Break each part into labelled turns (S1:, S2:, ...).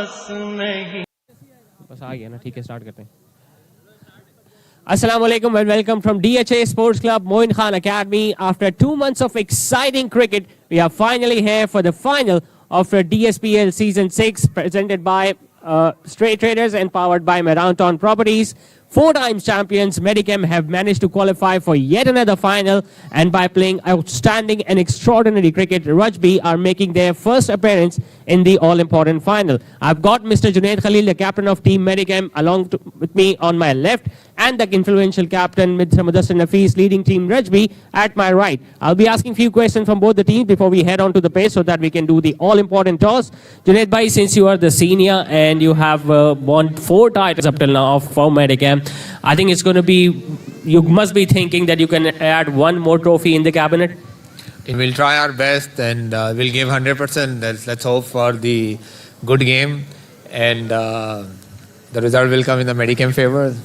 S1: पास नहीं।
S2: बस आ गया ना, ठीक है, स्टार्ट करते हैं। Assalamu alaikum and welcome from DHA Sports Club, Moin Khan Academy. After 2 months of exciting cricket, we are finally here for the final of the DSPL Season 6, presented by Straight Traders and powered by Medicamp Properties. 4 times champions Medicam have managed to qualify for yet another final, and by playing outstanding and extraordinary cricket, Rajby are making their first appearance in the all-important final. I've got Mr. Junaid Khalil, the captain of Team Medicam, with me on my left, and the influential captain, Mr. Mudassir Nafees, leading Team Rajby, at my right. I'll be asking few questions from both the teams before we head on to the pitch so that we can do the all-important toss. Junaid bhai, since you are the senior and you have won 4 titles up till now for Medicam, I think it's going to be, you must be thinking that you can add one more trophy in the cabinet.
S3: We'll try our best and we'll give 100%. Let's hope for the good game, and the result will come in the Medicam favor.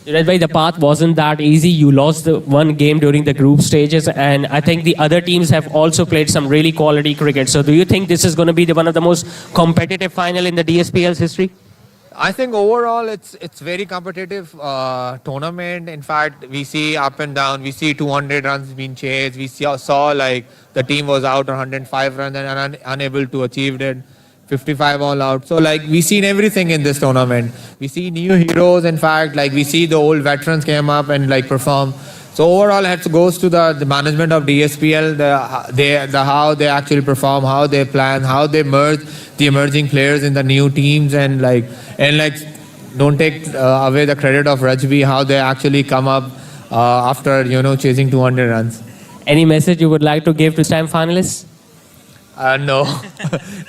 S2: Junaid bhai, the path wasn't that easy. You lost the one game during the group stages, and I think the other teams have also played some really quality cricket. So do you think this is going to be one of the most competitive final in the DSPL's history?
S3: I think overall it's very competitive tournament. In fact, we see up and down. We see 200 runs being chased. We saw like the team was out on 105 runs and unable to achieve it. 55 all out. So like we seen everything in this tournament. We see new heroes. In fact, like we see the old veterans came up and like perform. So overall, it goes to the management of DSPL, how they actually perform, how they plan, how they merge the emerging players in the new teams, and don't take away the credit of Rajby, how they actually come up after chasing 200 runs.
S2: Any message you would like to give to time finalists?
S3: No,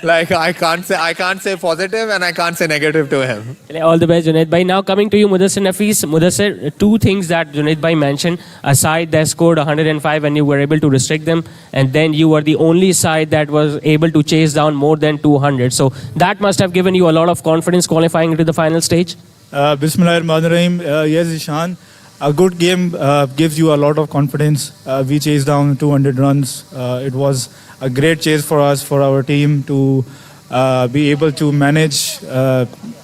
S3: like I can't say positive and I can't say negative to him.
S2: All the best, Junaid bhai. Now coming to you, Mudassir Nafees. Mudassir, 2 things that Junaid bhai mentioned. A side that scored 105 and you were able to restrict them, and then you were the only side that was able to chase down more than 200. So that must have given you a lot of confidence qualifying into the final stage.
S4: Bismillahirrahmanirrahim. Yes, Ishan. A good game gives you a lot of confidence. We chased down 200 runs. It was a great chase for us, for our team to be able to manage,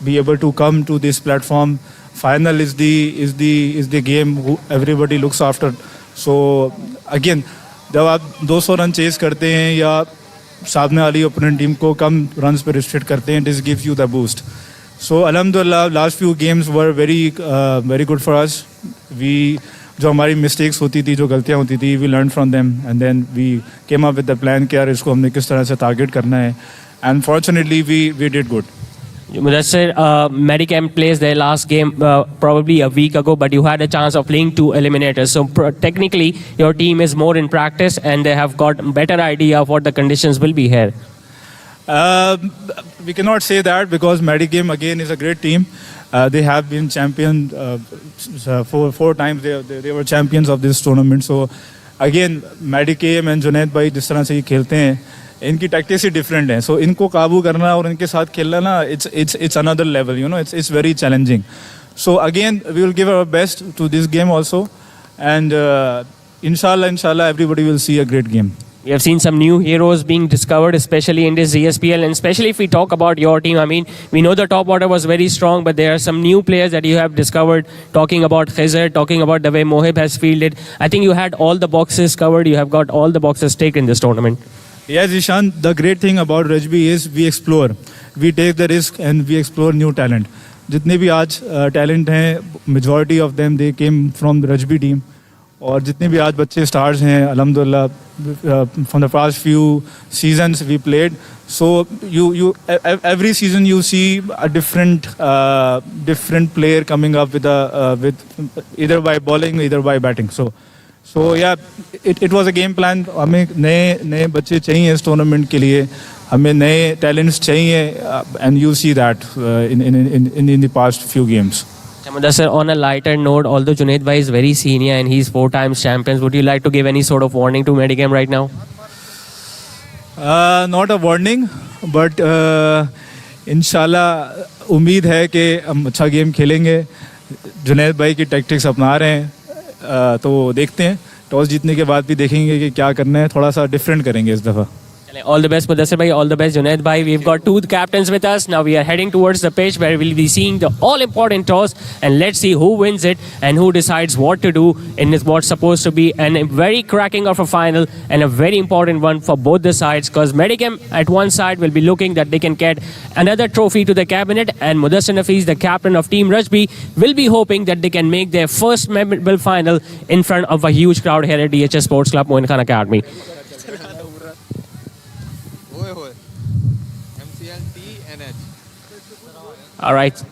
S4: be able to come to this platform. Final is the game who everybody looks after. So again, जब आप 200 run chase करते हैं या सामने वाली opponent team को कम runs पे restrict करते हैं, this gives you the boost. So alhamdulillah, last few games were very good for us. जो हमारी मिस्टेक्स होती थी, जो गलतियाँ होती थी, we learned from them and then we came up with the plan कि यार इसको हमने किस तरह से टारगेट करना है, and fortunately we did good.
S2: Mudassir, Medicamp plays their last game probably a week ago, but you had a chance of playing 2 eliminators. So technically your team is more in practice and they have got better idea of what the conditions will be here.
S4: We cannot say that because Medicam again is a great team. They have been champion 4 times. They were champions of this tournament. So again, Medicam and Junaid bhai जिस तरह से ये खेलते हैं, इनकी tactics ही different हैं. So इनको काबू करना और इनके साथ खेलना ना, it's another level. It's very challenging. So again, we will give our best to this game also, and inshallah, everybody will see a great game.
S2: We have seen some new heroes being discovered, especially in this DSPL, and especially if we talk about your team. I mean, we know the top order was very strong, but there are some new players that you have discovered, talking about Khizr, talking about the way Mohib has fielded. I think you had all the boxes covered. You have got all the boxes ticked in this tournament.
S4: Yes, Ishan, the great thing about Rajby is we explore. We take the risk and we explore new talent. जितने भी आज talent हैं, majority of them, they came from the Rajby team. और जितने भी आज बच्चे stars हैं, alhamdulillah, from the past few seasons we played. So you every season you see a different player coming up with either by bowling, either by batting. So yeah, it was a game plan. हमें नए बच्चे चाहिए इस tournament के लिए. हमें नए talents चाहिए, and you see that in the past few games.
S2: Mudassir, on a lighter note, although Junaid bhai is very senior and he's 4 times champions, would you like to give any sort of warning to Medicam right now?
S4: Not a warning, but इंशाल्लाह उम्मीद है कि हम अच्छा game खेलेंगे. जुनैद भाई की tactics अपना रहे हैं, तो देखते हैं. टॉस जीतने के बाद भी देखेंगे कि क्या करना है, थोड़ा सा डिफरेंट करेंगे इस दफ़ा.
S2: All the best, Mudassir bhai. All the best, Junaid bhai. We've got two captains with us. Now we are heading towards the pitch where we'll be seeing the all-important toss. And let's see who wins it and who decides what to do in this what's supposed to be a very cracking of a final and a very important one for both the sides. Because Medicam at one side will be looking that they can get another trophy to the cabinet. And Mudassir Nafiz, the captain of Team Rajby, will be hoping that they can make their first memorable final in front of a huge crowd here at DHS Sports Club, Moin Khan Academy. All right.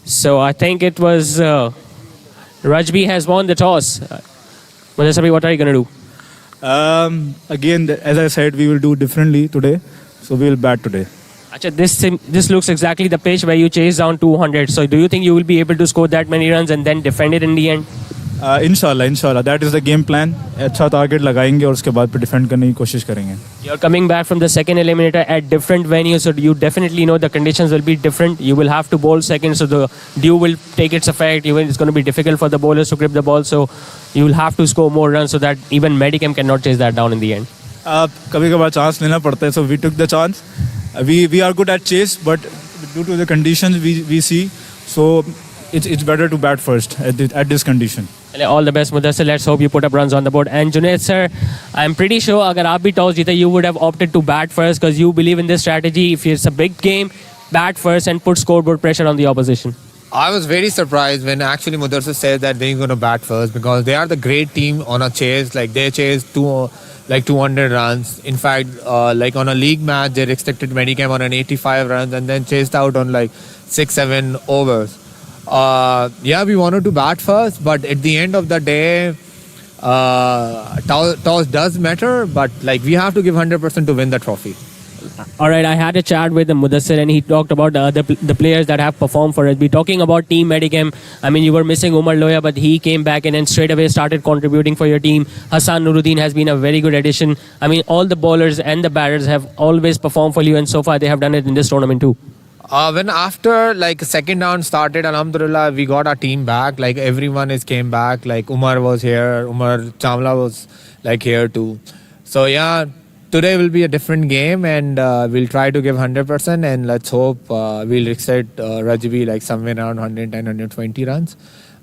S2: So I think it was Rajby has won the toss. Mudassir bhai, what are you going to do?
S4: Again, as I said, we will do differently today. So we will bat today.
S2: Achha, this looks exactly the pitch where you chase down 200. So do you think you will be able to score that many runs and then defend it in the end?
S4: Inshallah. That is the game plan. अच्छा target लगाएंगे और उसके बाद पे defend करने की कोशिश करेंगे.
S2: You're coming back from the second eliminator at different venues, so you definitely know the conditions will be different. You will have to bowl second, so the dew will take its effect. Even it's going to be difficult for the bowlers to grip the ball, so you will have to score more runs so that even Medicam cannot chase that down in the end.
S4: कभी-कभार chance लेना पड़ता है, so we took the chance. We are good at chase, but due to the conditions we see, so it's better to bat first at this condition.
S2: All the best, Mudassir. Let's hope you put up runs on the board. And Junaid sir, I'm pretty sure agar aap bhi toss jeete, you would have opted to bat first because you believe in this strategy. If it's a big game, bat first and put scoreboard pressure on the opposition.
S3: I was very surprised when actually Mudassir said that they're going to bat first because they are the great team on a chase. Like they chased 200 runs. In fact, like on a league match, they restricted Medicam on an 85 runs and then chased out on like 6-7 overs. We wanted to bat first, but at the end of the day, toss does matter, but like we have to give 100% to win the trophy.
S2: All right, I had a chat with Mudassir and he talked about the players that have performed for Rajby. Talking about Team Medicam, I mean, you were missing Umar Loya, but he came back and then straight away started contributing for your team. Hassan Nuruddin has been a very good addition. I mean, all the bowlers and the batters have always performed for you and so far they have done it in this tournament too.
S3: When after like second round started, Alhamdulillah, we got our team back. Like everyone came back. Like Umar was here. Umar Chamla was like here too. So yeah, today will be a different game and we'll try to give 100% and let's hope we'll reset Rajby like somewhere around 110, 120 runs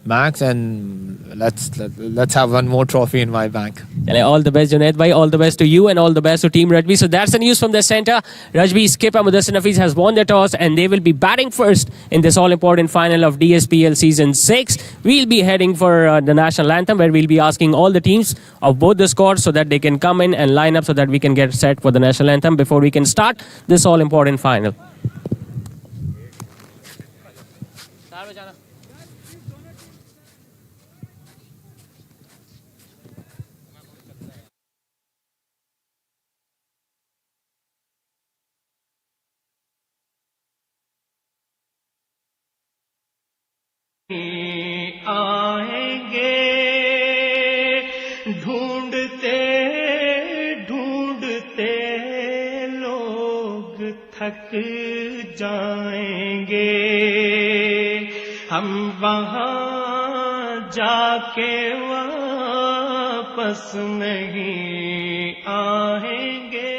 S3: max and let's have one more trophy in my bank.
S2: All the best, Junaid bhai. All the best to you and all the best to Team Rajby. So that's the news from the centre. Rajby skipper Mudassir Nafiz has won the toss and they will be batting first in this all-important final of DSPL Season 6. We'll be heading for the national anthem where we'll be asking all the teams of both the squads so that they can come in and line up so that we can get set for the national anthem before we can start this all-important final.
S1: आएंगे ढूंढते ढूंढते लोग थक जाएंगे हम वहाँ जाके वापस नहीं आएंगे.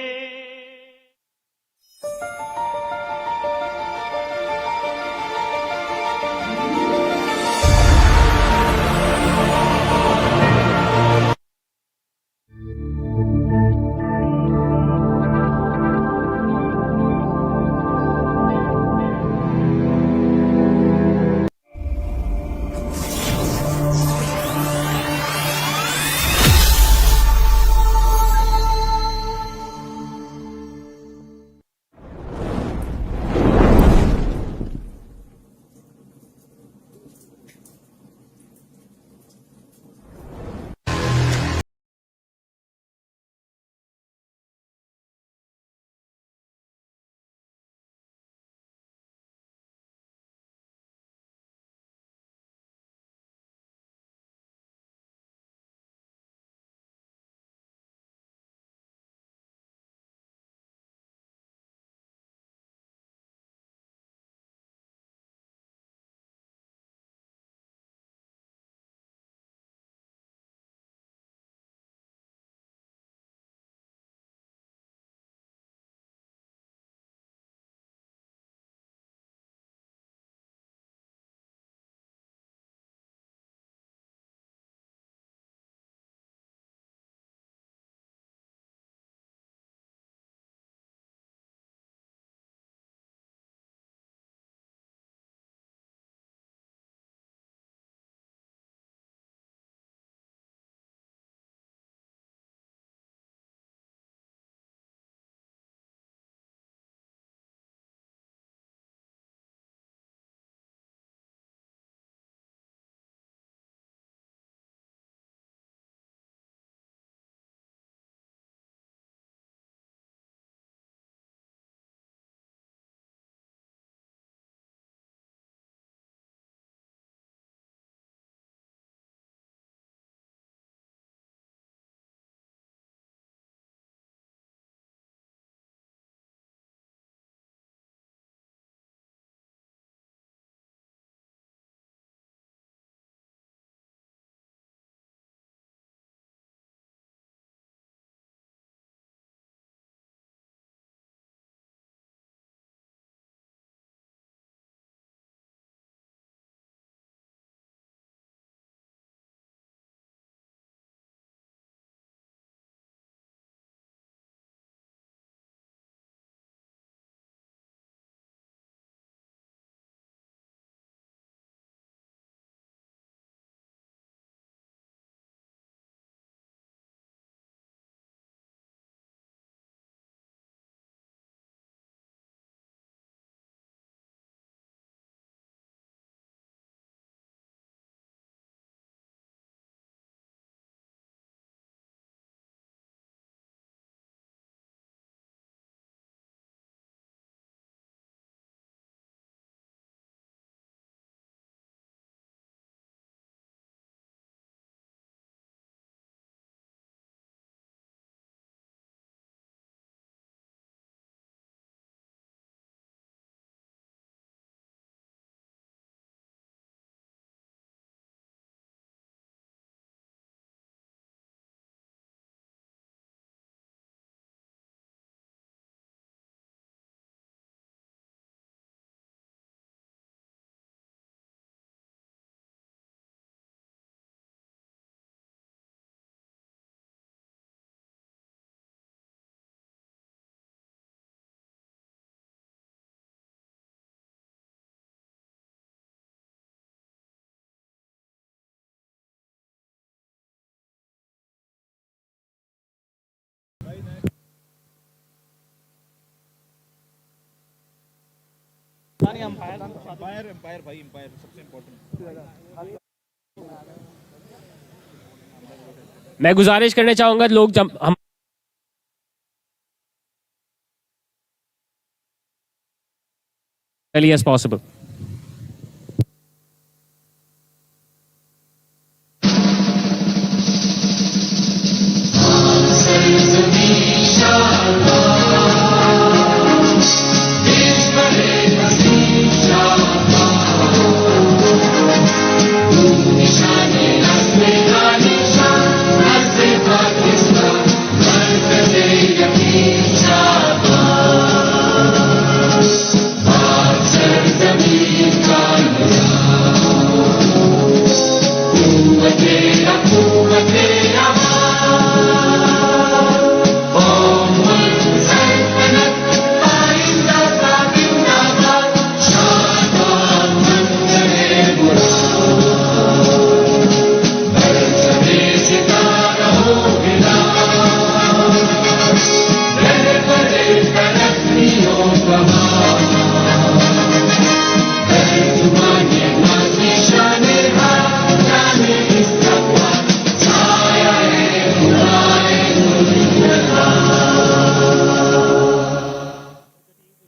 S2: मैं गुजारिश करना चाहूंगा लोग जब हम early as possible.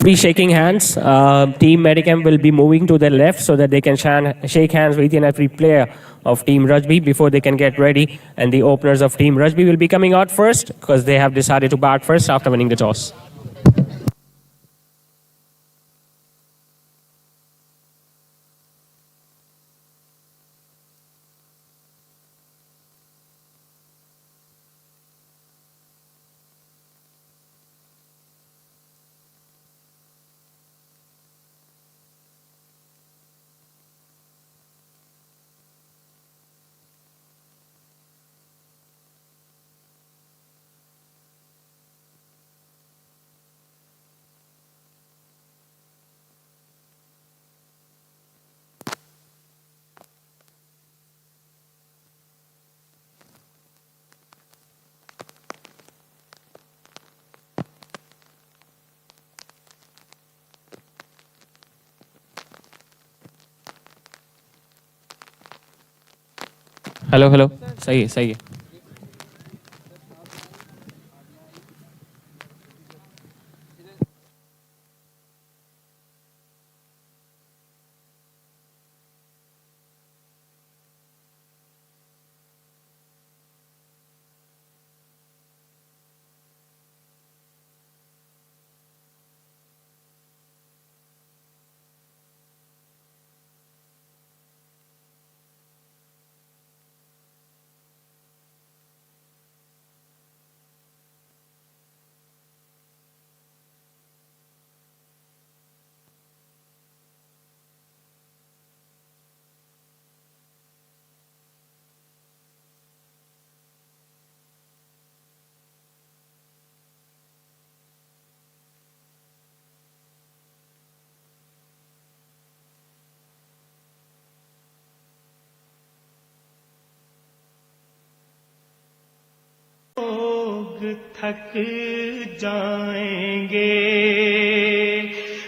S2: Be shaking hands. Team Medicam will be moving to the left so that they can shake hands with every player of Team Rajby before they can get ready. And the openers of Team Rajby will be coming out first because they have decided to bat first after winning the toss. Hello hello सही है सही है
S1: लोग थक जाएंगे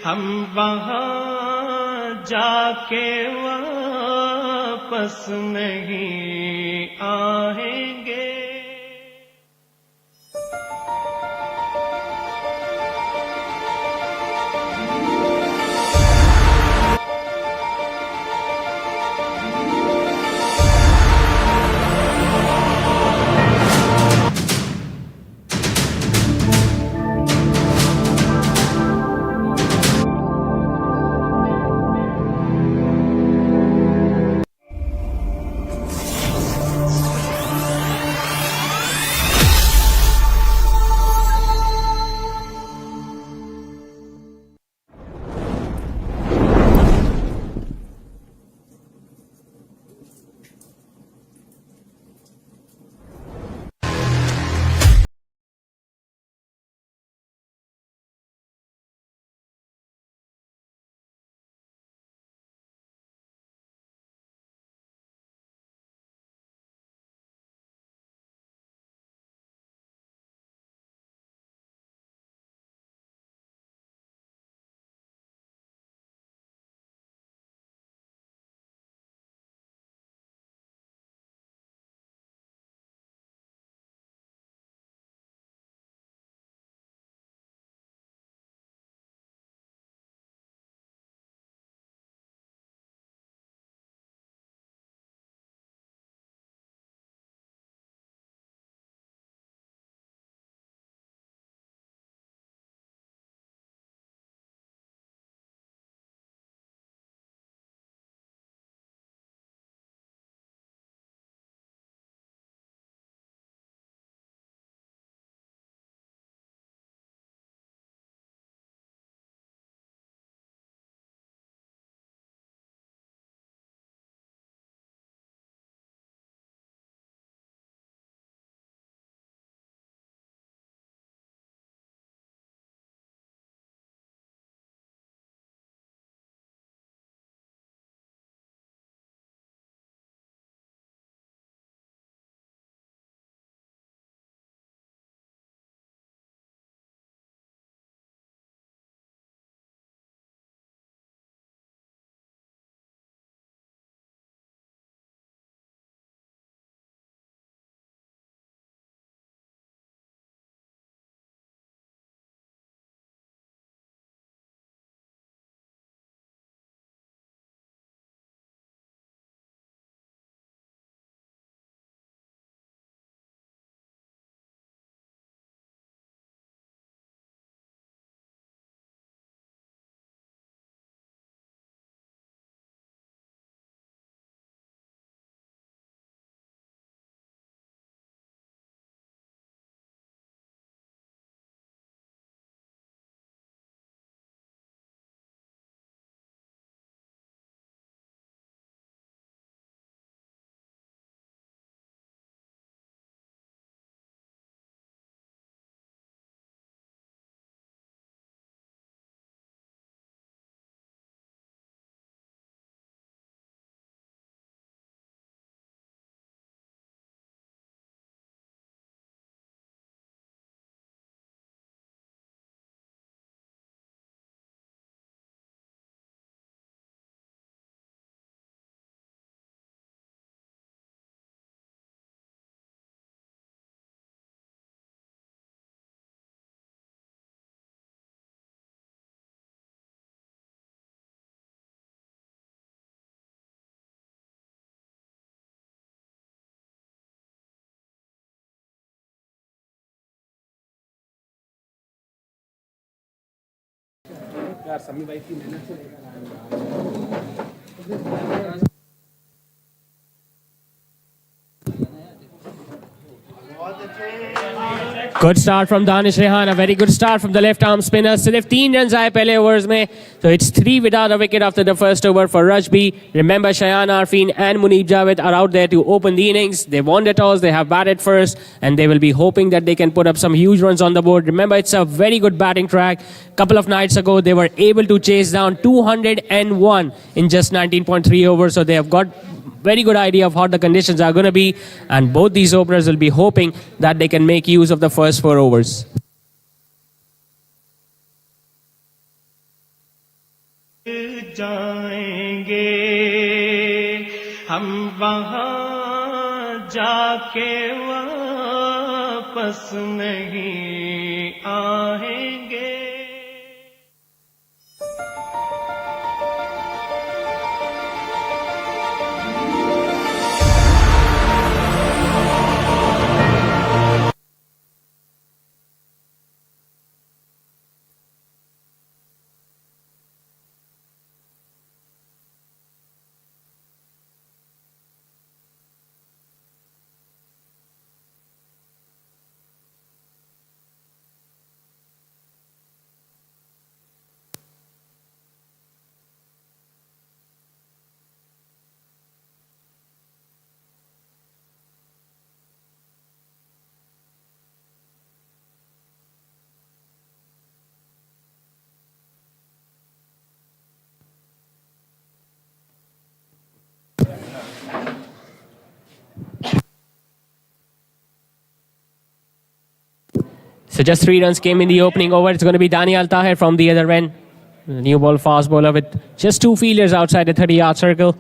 S1: हम वहाँ जाके वापस नहीं आएंगे
S2: Good start from Danish Rehan. A very good start from the left arm spinner. सिर्फ 3 runs आए पहले overs में. So it's 3 without a wicket after the first over for Rajby. Remember, Shayan Arfin and Munib Javed are out there to open the innings. They won the toss. They have batted first, and they will be hoping that they can put up some huge runs on the board. Remember, it's a very good batting track. Couple of nights ago, they were able to chase down 201 in just 19.3 overs. So they have got very good idea of how the conditions are going to be, and both these openers will be hoping that they can make use of the first 4 overs.
S1: जाएंगे हम वहाँ जाके वापस नहीं आएंगे.
S2: So just 3 runs came in the opening over. It's going to be Daniel Tahir from the other end. The new ball fast bowler with just 2 fielders outside the 30-yard circle.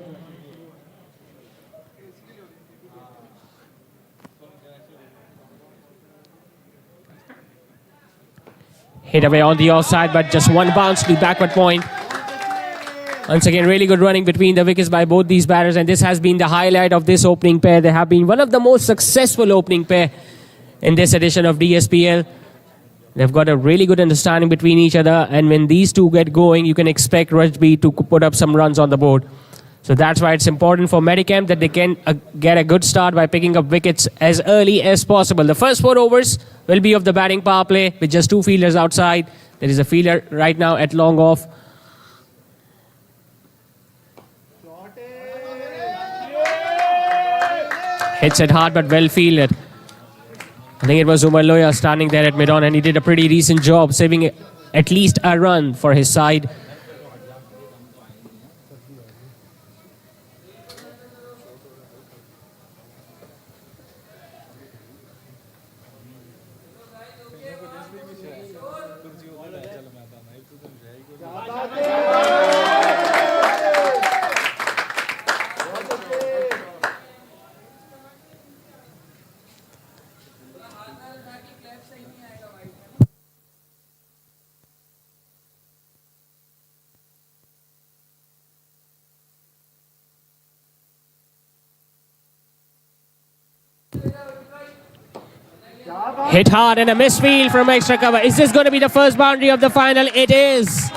S2: Hit away on the offside, but just one bounce to the backward point. Once again, really good running between the wickets by both these batters, and this has been the highlight of this opening pair. They have been one of the most successful opening pair in this edition of DSPL. They've got a really good understanding between each other, and when these two get going, you can expect Rajby to put up some runs on the board. So that's why it's important for Medicamp that they can get a good start by picking up wickets as early as possible. The first 4 overs will be of the batting power play with just 2 fielders outside. There is a fielder right now at long off. Hits it hard but well fielded. I think it was Umar Loya standing there at mid-on, and he did a pretty decent job saving at least a run for his side. Hit hard and a misfield from extra cover. Is this going to be the first boundary of the final? It is.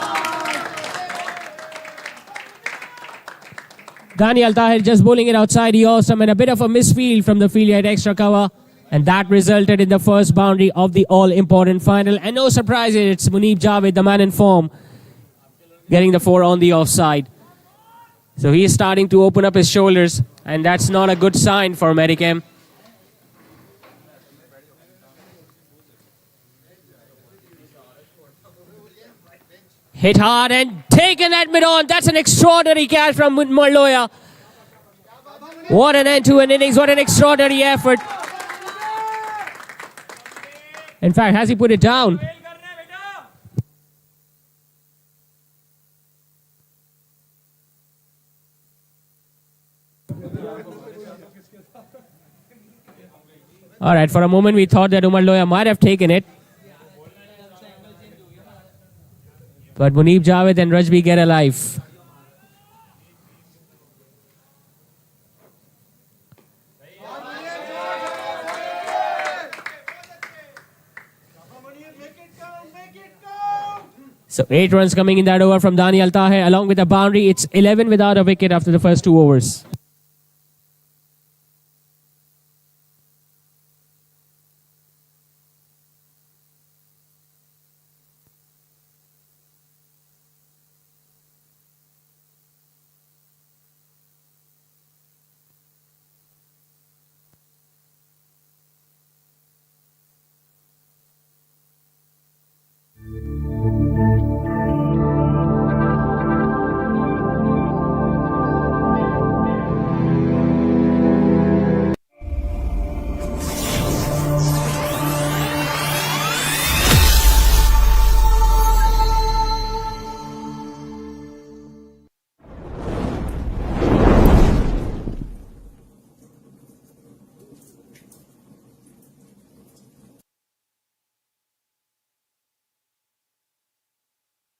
S2: Daniel Tahir just bowling it outside the awesome, and a bit of a misfield from the field at extra cover. And that resulted in the first boundary of the all-important final. And no surprise, it's Munib Javed, the man in form, getting the 4 on the offside. So he is starting to open up his shoulders, and that's not a good sign for Medicam. Hit hard and taken at mid-on. That's an extraordinary catch from Marloya. What an end to an innings. What an extraordinary effort. In fact, has he put it down? All right, for a moment we thought that Umar Loya might have taken it. But Munib Javed and Rajby get alive. So 8 runs coming in that over from Daniel Taher along with a boundary. It's 11 without a wicket after the first 2 overs.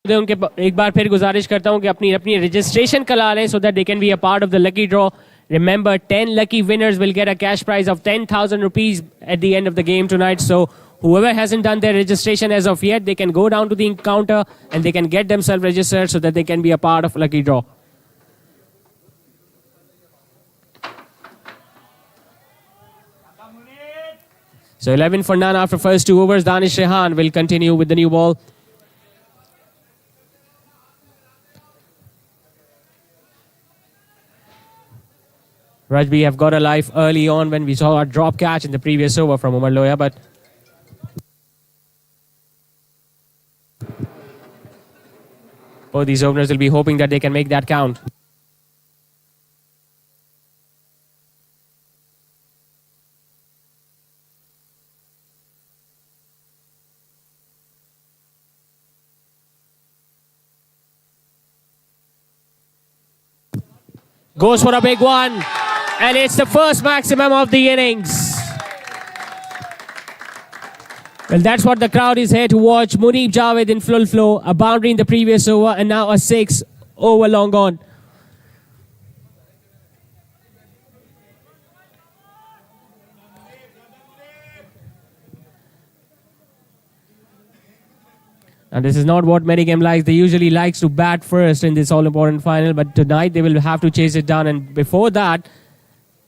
S2: उनके एक बार फिर गुजारिश करता हूं कि अपनी अपनी registration करा लें so that they can be a part of the lucky draw. Remember, 10 lucky winners will get a cash prize of 10,000 rupees at the end of the game tonight. So whoever hasn't done their registration as of yet, they can go down to the counter and they can get themselves registered so that they can be a part of lucky draw. So 11 for none after first 2 overs. Danish Rehan will continue with the new ball. Rajby have got a life early on when we saw a drop catch in the previous over from Umar Loya, but both these openers will be hoping that they can make that count. Goes for a big one. And it's the first maximum of the innings. Well, that's what the crowd is here to watch. Munib Javed in full flow. A boundary in the previous over and now a 6 over long on. And this is not what Medicam likes. They usually likes to bat first in this all-important final. But tonight they will have to chase it down. And before that,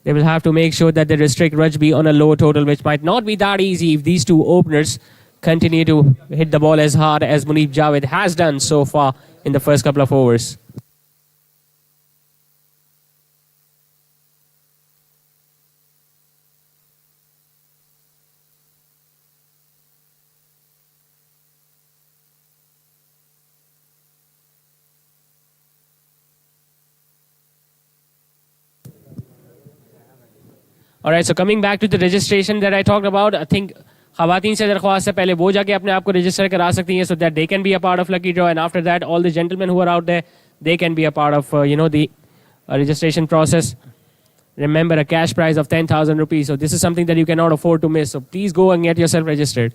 S2: they will have to make sure that they restrict Rajby on a low total, which might not be that easy if these two openers continue to hit the ball as hard as Munib Javed has done so far in the first couple of overs. All right, so coming back to the registration that I talked about, I think Khawateen se darkhwast hai pehle wo jaake apne aap ko register kara sakti hain so that they can be a part of lucky draw, and after that all the gentlemen who are out there, they can be a part of the registration process. Remember, a cash prize of 10,000 rupees. So this is something that you cannot afford to miss. So please go and get yourself registered.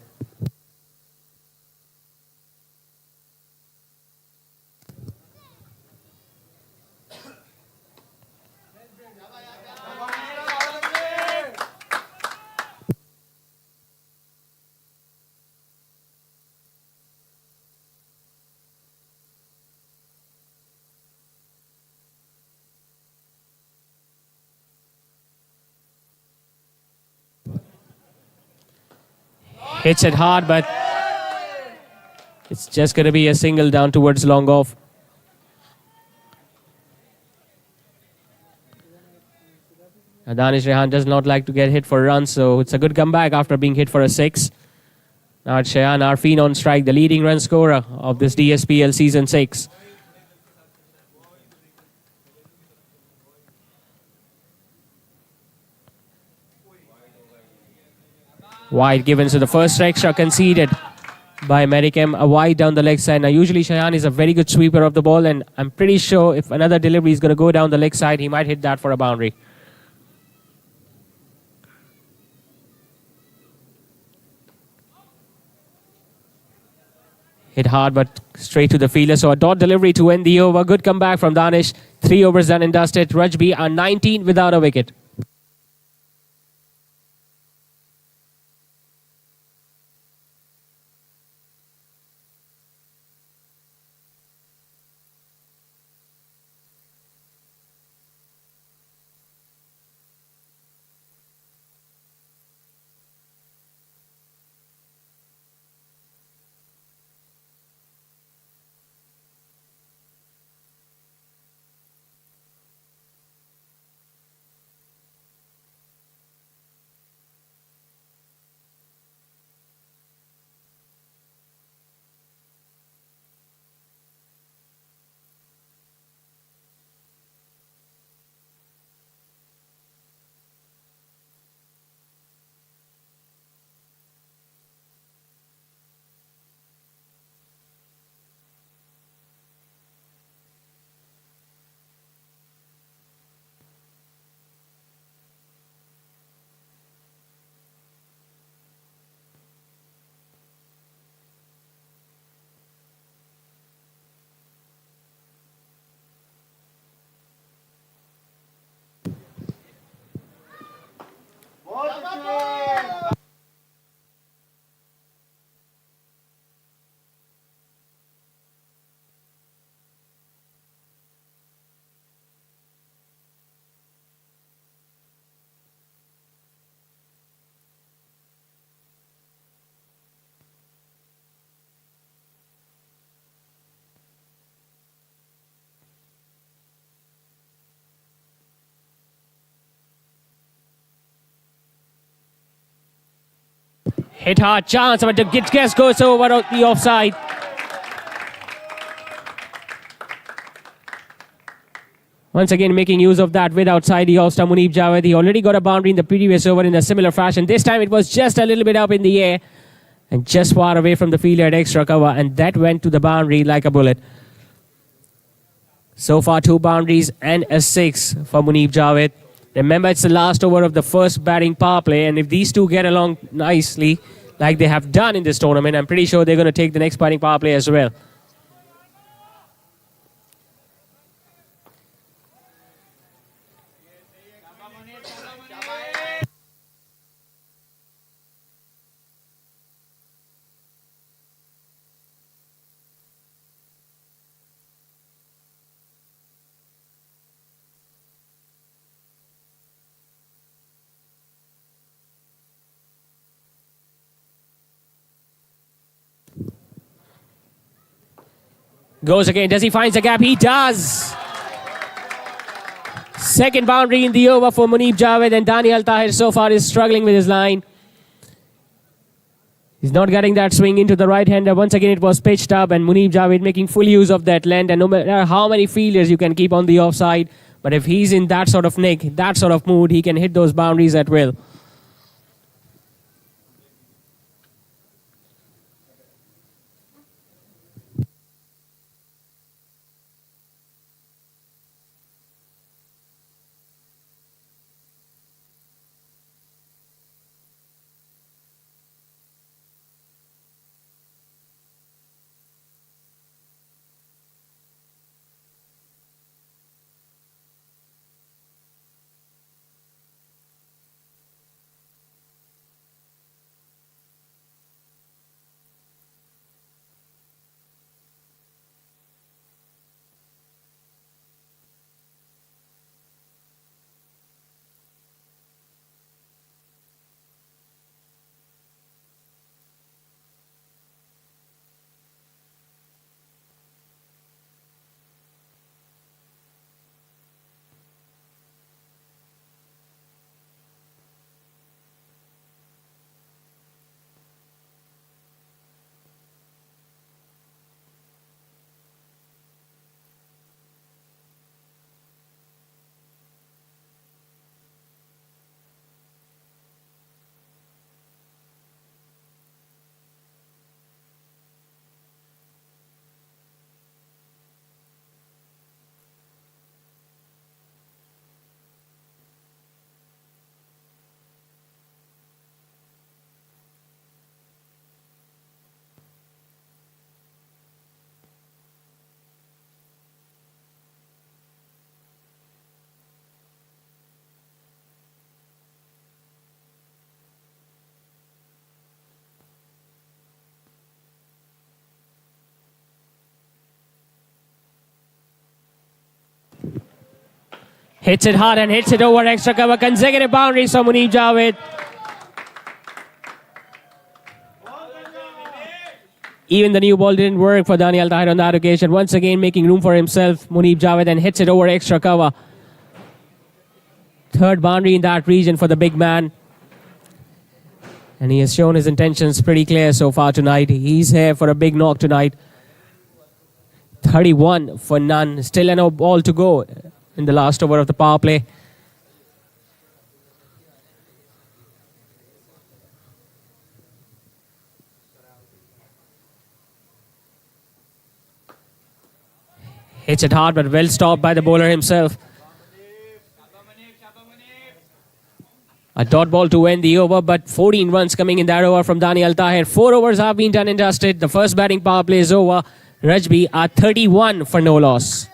S2: Hits it hard, but it's just going to be a single down towards long off. Danish Rehan does not like to get hit for runs, so it's a good comeback after being hit for a 6. Now it's Shayan Arfin on strike, the leading run scorer of this DSPL Season 6. Wide given, so the first extra conceded by Medicam, a wide down the leg side. Now usually Shayan is a very good sweeper of the ball, and I'm pretty sure if another delivery is going to go down the leg side, he might hit that for a boundary. Hit hard, but straight to the fielder. So a dot delivery to end the over. Good comeback from Danish. 3 overs done and dusted. Rajby are 19 without a wicket. Hit hard chance, but the guess goes over the offside. Once again, making use of that with outside the off-stump, Munib Javed. He already got a boundary in the previous over in a similar fashion. This time it was just a little bit up in the air and just far away from the fielder at extra cover, and that went to the boundary like a bullet. So far, 2 boundaries and a 6 for Munib Javed. Remember, it's the last over of the first batting power play, and if these two get along nicely, like they have done in this tournament, I'm pretty sure they're going to take the next batting power play as well. Goes again. Does he find the gap? He does. Second boundary in the over for Munib Javed, and Daniel Tahir so far is struggling with his line. He's not getting that swing into the right-hander. Once again, it was pitched up, and Munib Javed making full use of that length. And no matter how many fielders you can keep on the offside, but if he's in that sort of nick, that sort of mood, he can hit those boundaries at will. Hits it hard and hits it over extra cover. Consecutive boundaries for Munib Javed. Even the new ball didn't work for Daniel Tahir on that occasion. Once again making room for himself, Munib Javed, and hits it over extra cover. Third boundary in that region for the big man. And he has shown his intentions pretty clear so far tonight. He's here for a big knock tonight. 31 for none. Still an ball to go in the last over of the power play. Hits it hard, but well stopped by the bowler himself. A dot ball to end the over, but 14 runs coming in that over from Daniel Tahir. 4 overs have been done and dusted. The first batting power play is over. Rajby are 31 for no loss.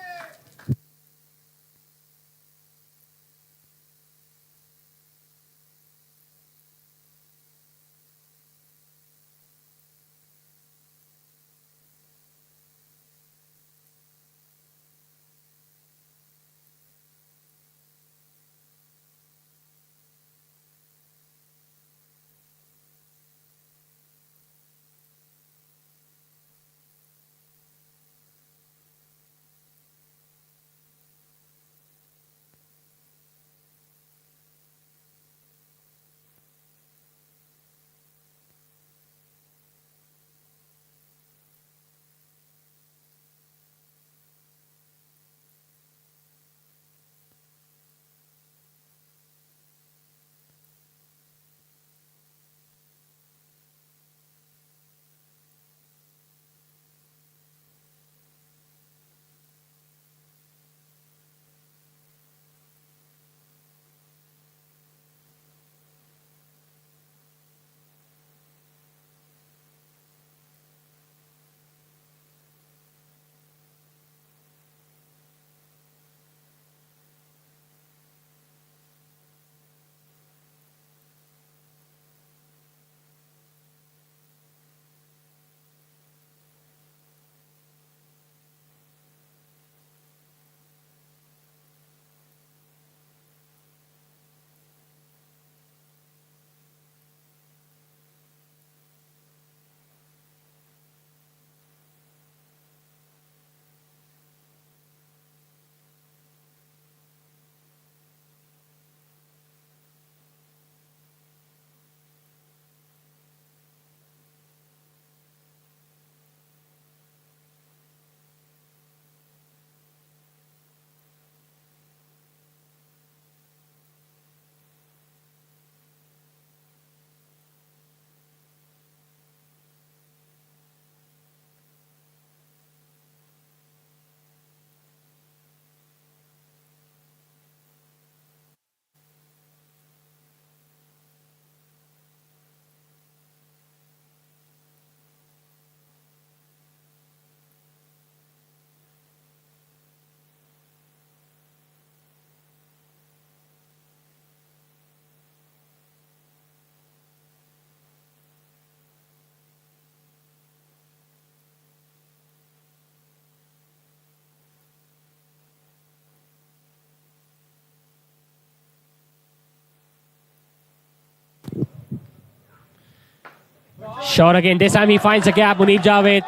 S2: Shot again. This time he finds a gap, Munib Javed,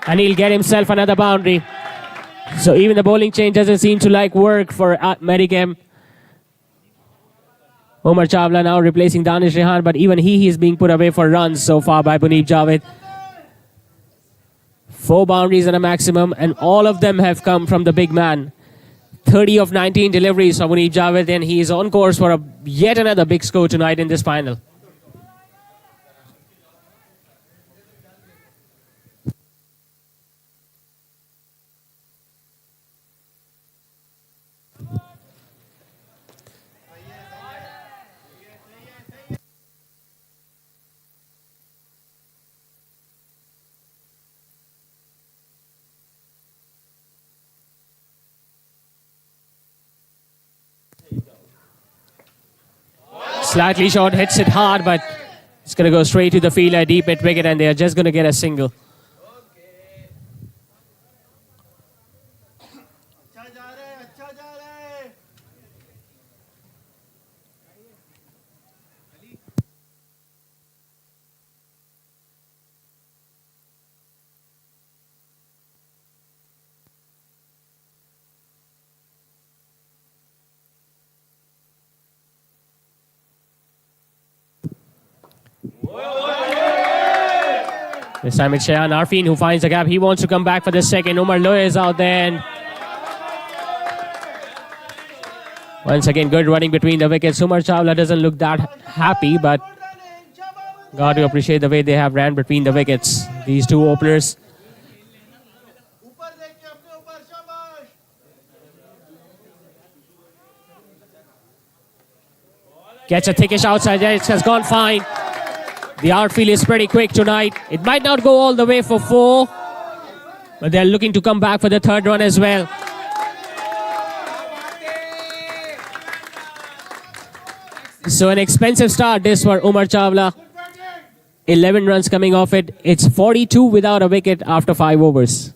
S2: and he'll get himself another boundary. So even the bowling change doesn't seem to like work for Medicam. Umar Chawla now replacing Danish Rehan, but even he is being put away for runs so far by Munib Javed. 4 boundaries and a maximum, and all of them have come from the big man. 30 of 19 deliveries for Munib Javed, and he is on course for yet another big score tonight in this final. Slightly short, hits it hard, but it's going to go straight to the fielder, deep at wicket, and they are just going to get a single. This time it's Shayan Arfin who finds the gap. He wants to come back for the second. Umar Loy is out there. And once again, good running between the wickets. Umar Chawla doesn't look that happy, but got to appreciate the way they have ran between the wickets. These two openers. Gets a thickish outside. It has gone fine. The outfield is pretty quick tonight. It might not go all the way for 4, but they're looking to come back for the third run as well. So an expensive start this for Umar Chawla. 11 runs coming off it. It's 42 without a wicket after 5 overs.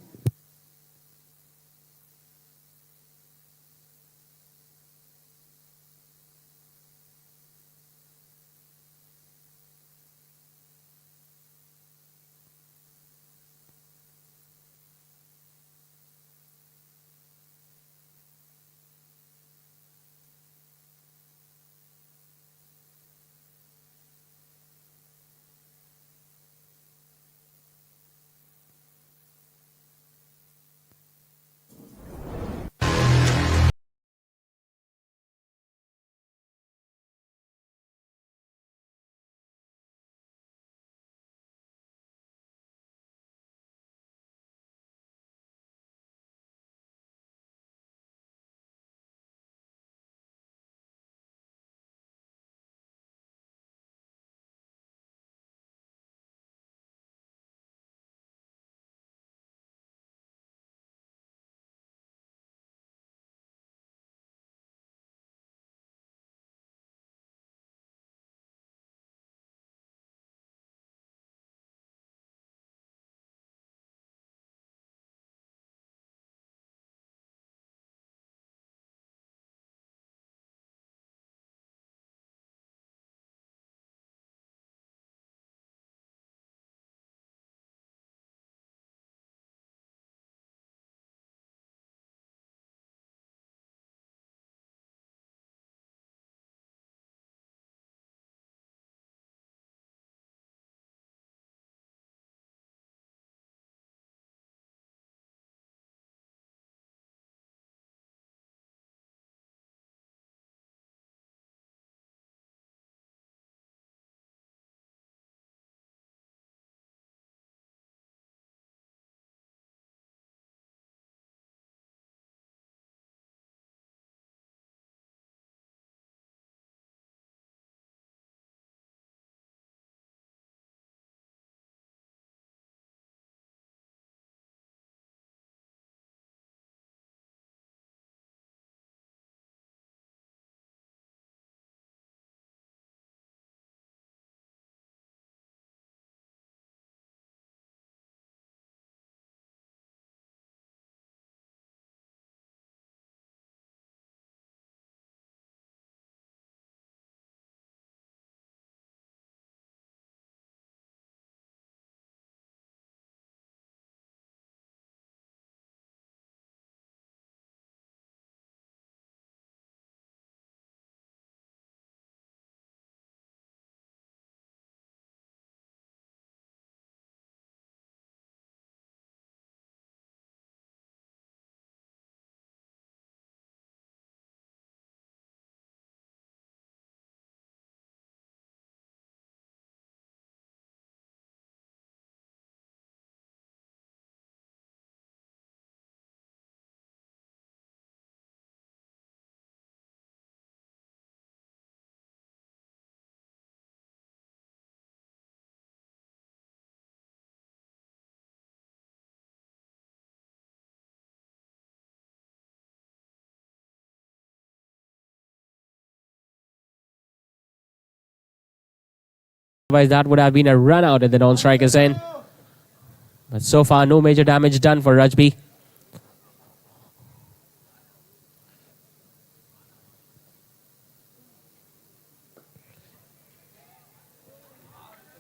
S2: Otherwise, that would have been a run out at the non-striker's end. But so far, no major damage done for Rajby.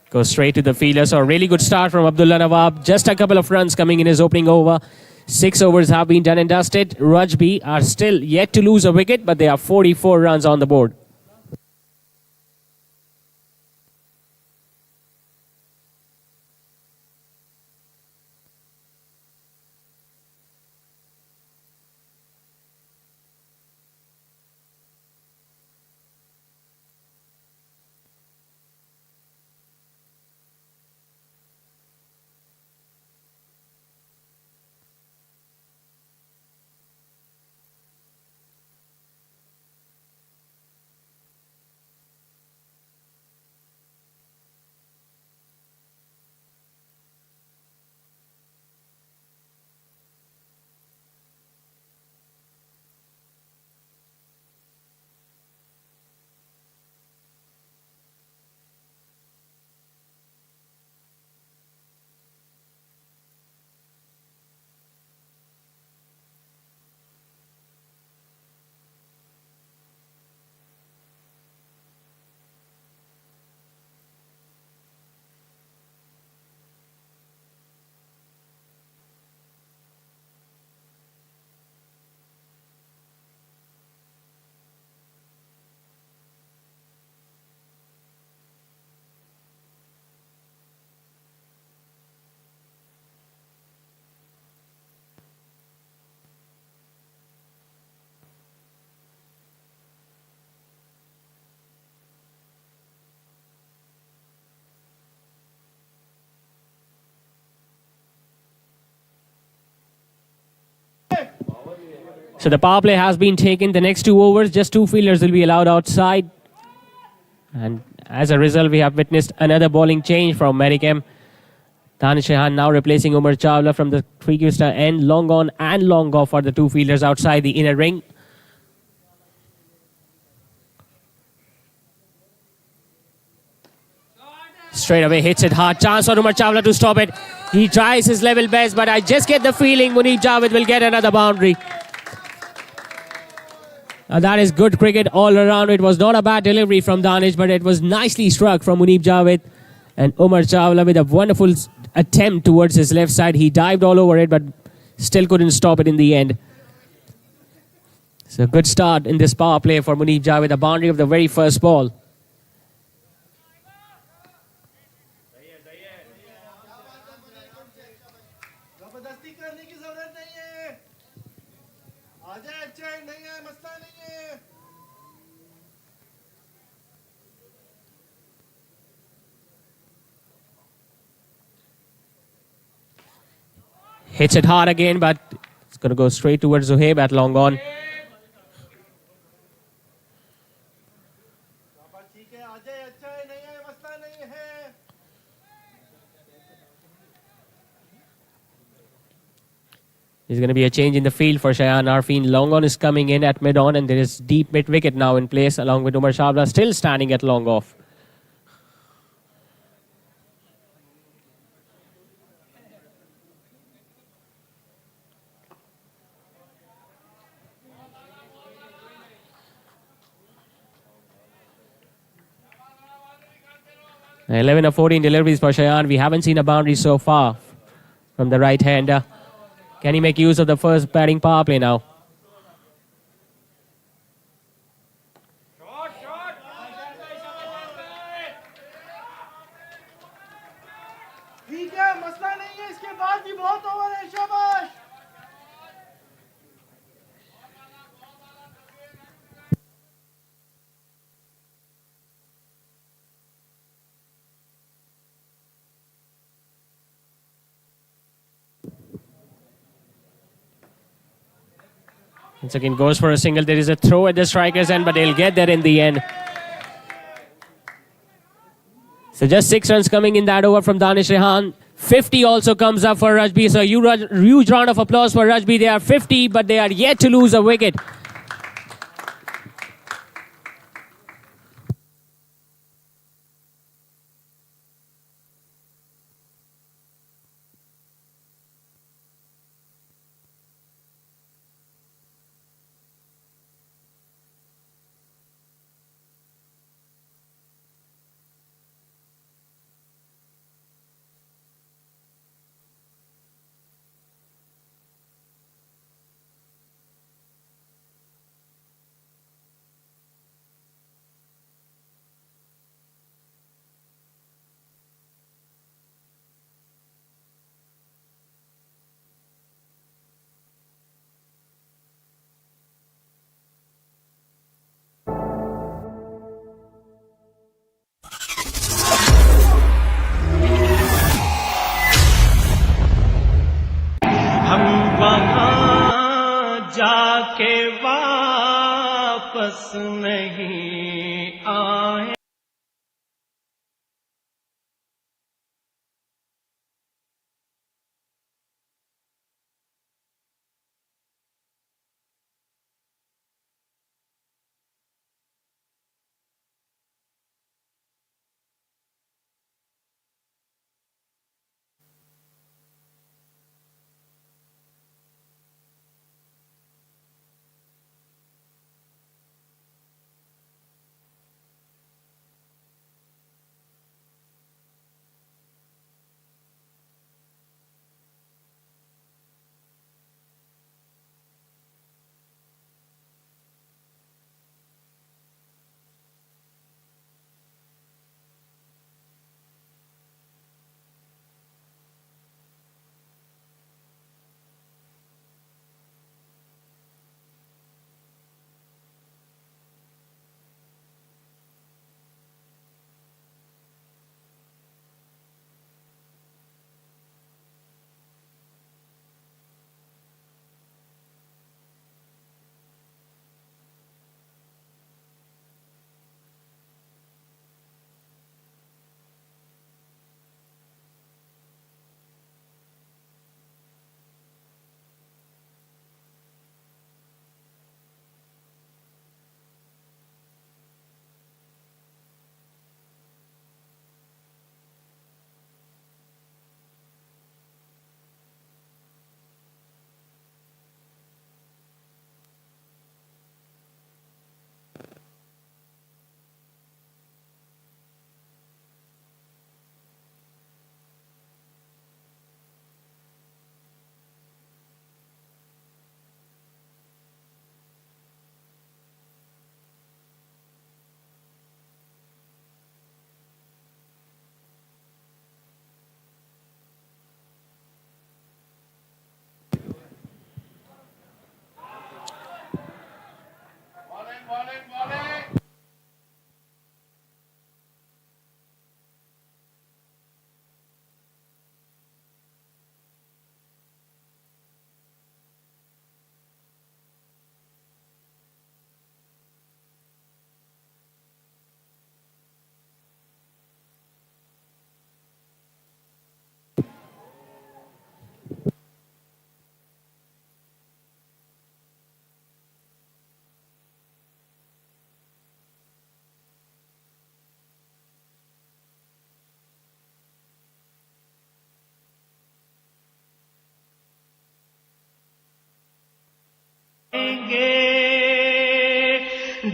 S2: Goes straight to the fielder. So a really good start from Abdullah Nawab. Just a couple of runs coming in his opening over. 6 overs have been done and dusted. Rajby are still yet to lose a wicket, but they are 44 runs on the board. So the power play has been taken. The next 2 overs, just 2 fielders will be allowed outside. And as a result, we have witnessed another bowling change from Medicam. Danish Rehan now replacing Umar Chawla from the three-wicket end. Long on and long off for the 2 fielders outside the inner ring. Straight away hits it hard. Chance for Umar Chawla to stop it. He tries his level best, but I just get the feeling Munib Javed will get another boundary. That is good cricket all around. It was not a bad delivery from Danish, but it was nicely struck from Munib Javed. And Umar Chawla with a wonderful attempt towards his left side. He dived all over it, but still couldn't stop it in the end. It's a good start in this power play for Munib Javed, a boundary of the very first ball. Hits it hard again, but it's going to go straight towards Zohaib at long on. There's going to be a change in the field for Shayan Arfin. Long on is coming in at mid on, and there is deep mid wicket now in place, along with Umar Chawla still standing at long off. Now 11 of 14 deliveries for Shayan. We haven't seen a boundary so far from the right-hander. Can he make use of the first batting power play now? Once again goes for a single. There is a throw at the striker's end, but they'll get there in the end. So just 6 runs coming in that over from Danish Rehan. 50 also comes up for Rajby. So huge round of applause for Rajby. They are 50, but they are yet to lose a wicket.
S1: वापस नहीं आए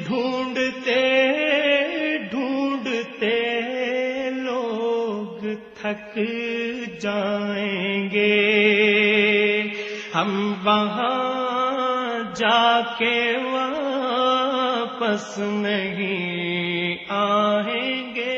S1: ढूंढते ढूंढते लोग थक जाएंगे हम वहां जाके वापस नहीं आएंगे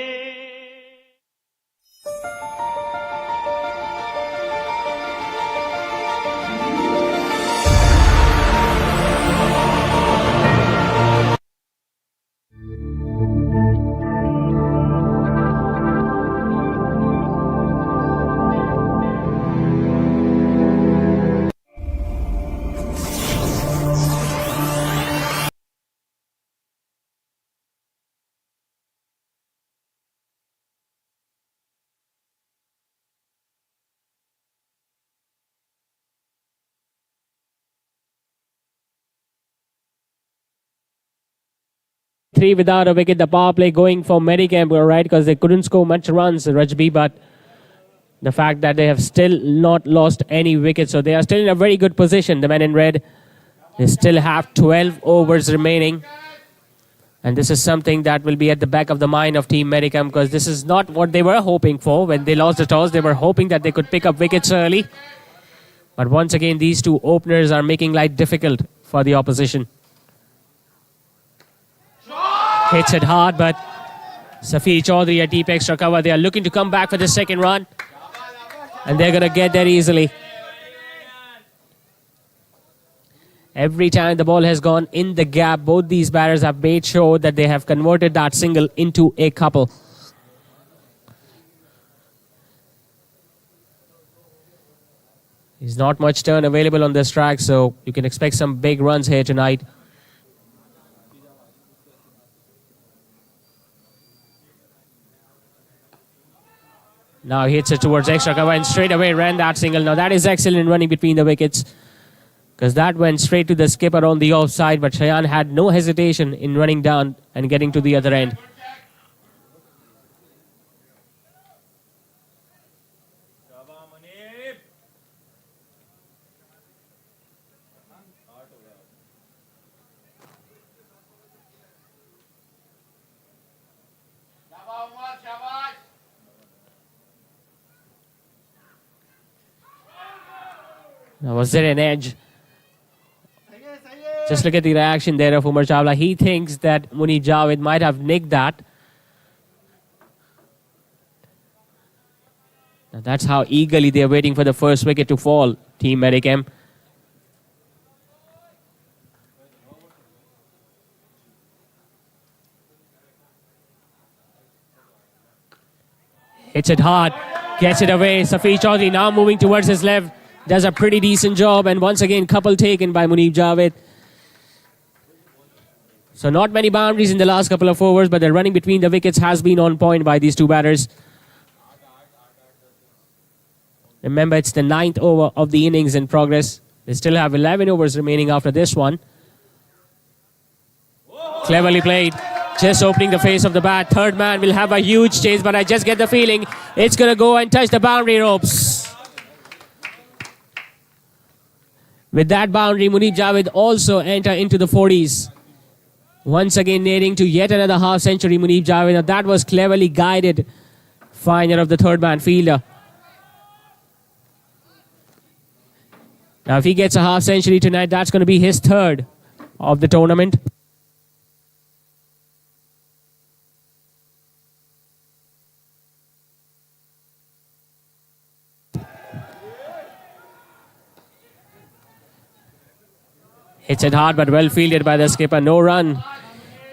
S2: Three without a wicket. The power play going for Medicamp, right? Because they couldn't score much runs, Rajby, but the fact that they have still not lost any wickets, so they are still in a very good position. The men in red, they still have 12 overs remaining. And this is something that will be at the back of the mind of Team Medicam, because this is not what they were hoping for. When they lost the toss, they were hoping that they could pick up wickets early. But once again, these two openers are making life difficult for the opposition. Hits it hard, but Safi Chaudhary at deep extra cover. They are looking to come back for the second run. And they're going to get there easily. Every time the ball has gone in the gap, both these batters have made sure that they have converted that single into a couple. There's not much turn available on this track, so you can expect some big runs here tonight. Now he hits it towards extra cover and straight away ran that single. Now that is excellent running between the wickets, because that went straight to the skipper on the offside, but Shayan had no hesitation in running down and getting to the other end. Now, was there an edge? Just look at the reaction there of Umar Chawla. He thinks that Munib Javed might have nicked that. Now, that's how eagerly they are waiting for the first wicket to fall, Team Medicam. Hits it hard, gets it away. Safiq Chaudhry now moving towards his left. Does a pretty decent job, and once again, couple taken by Munib Javed. So not many boundaries in the last couple of overs, but the running between the wickets has been on point by these two batters. Remember, it's the 9th over of the innings in progress. They still have 11 overs remaining after this one. Cleverly played. Just opening the face of the bat. Third man will have a huge chase, but I just get the feeling it's going to go and touch the boundary ropes. With that boundary, Munib Javed also enter into the 40s. Once again, nearing to yet another half century, Munib Javed. Now that was cleverly guided finder of the third man fielder. Now if he gets a half century tonight, that's going to be his third of the tournament. Hits it hard, but well fielded by the skipper. No run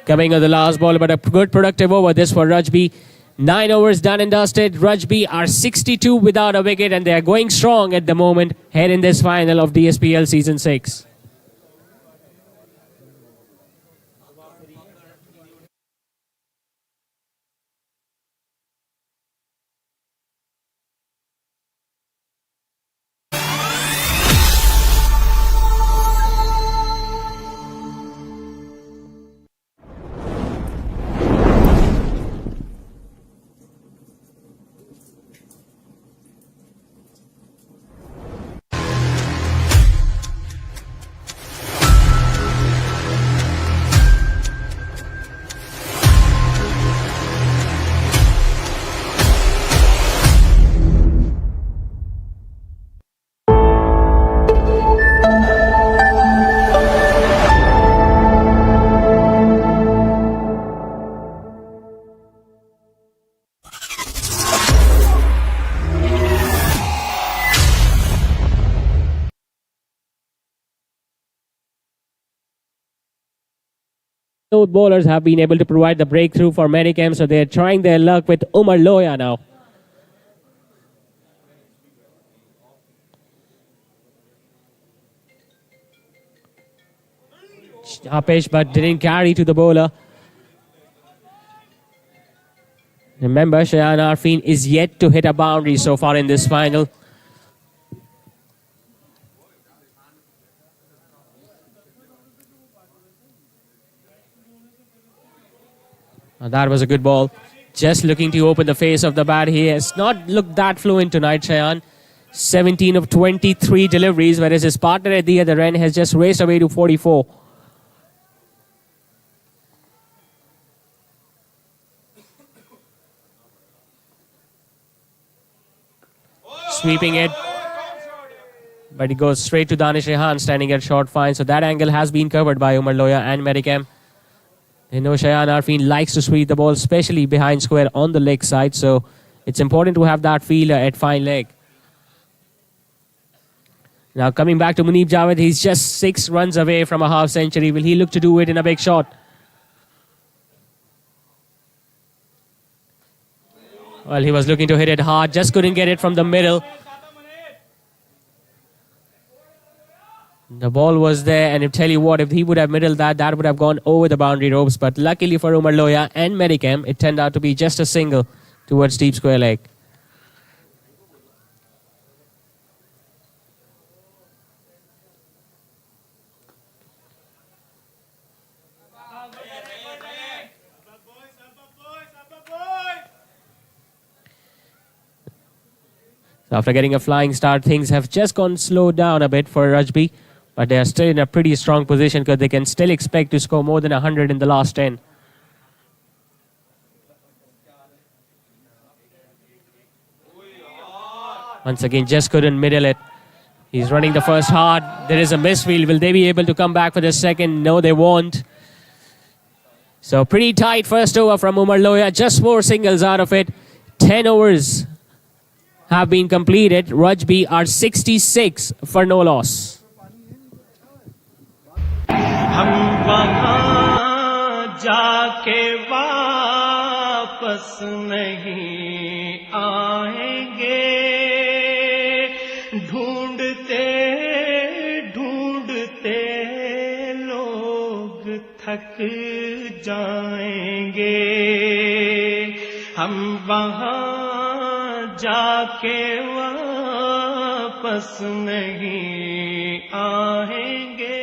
S2: coming on the last ball, but a good productive over this for Rajby. 9 overs done and dusted. Rajby are 62 without a wicket, and they are going strong at the moment here in this final of DSPL Season 6. Both bowlers have been able to provide the breakthrough for Medicam, so they're trying their luck with Umar Loya now. Sharpish, but didn't carry to the bowler. Remember, Shayan Arfin is yet to hit a boundary so far in this final. That was a good ball. Just looking to open the face of the bat. He has not looked that fluent tonight, Shayan. 17 of 23 deliveries, whereas his partner at the other end has just raced away to 44. Sweeping it. But it goes straight to Danish Rehan, standing at short fine. So that angle has been covered by Umar Loya and Medicam. You know, Shayan Arfin likes to sweep the ball, especially behind square on the leg side. So it's important to have that fielder at fine leg. Now coming back to Munib Javed, he's just 6 runs away from a half century. Will he look to do it in a big shot? Well, he was looking to hit it hard, just couldn't get it from the middle. The ball was there, and I tell you what, if he would have middled that, that would have gone over the boundary ropes. But luckily for Umar Loya and Medicam, it turned out to be just a single towards deep square leg. So after getting a flying start, things have just gone slowed down a bit for Rajby, but they are still in a pretty strong position because they can still expect to score more than 100 in the last 10. Once again, just couldn't middle it. He's running the first hard. There is a misfield. Will they be able to come back for the second? No, they won't. So pretty tight first over from Umar Loya. Just 4 singles out of it. 10 overs have been completed. Rajby are 66 for no loss.
S1: हम वहाँ जाके वापस नहीं आएंगे ढूंढते ढूंढते लोग थक जाएंगे हम वहाँ जाके वापस नहीं आएंगे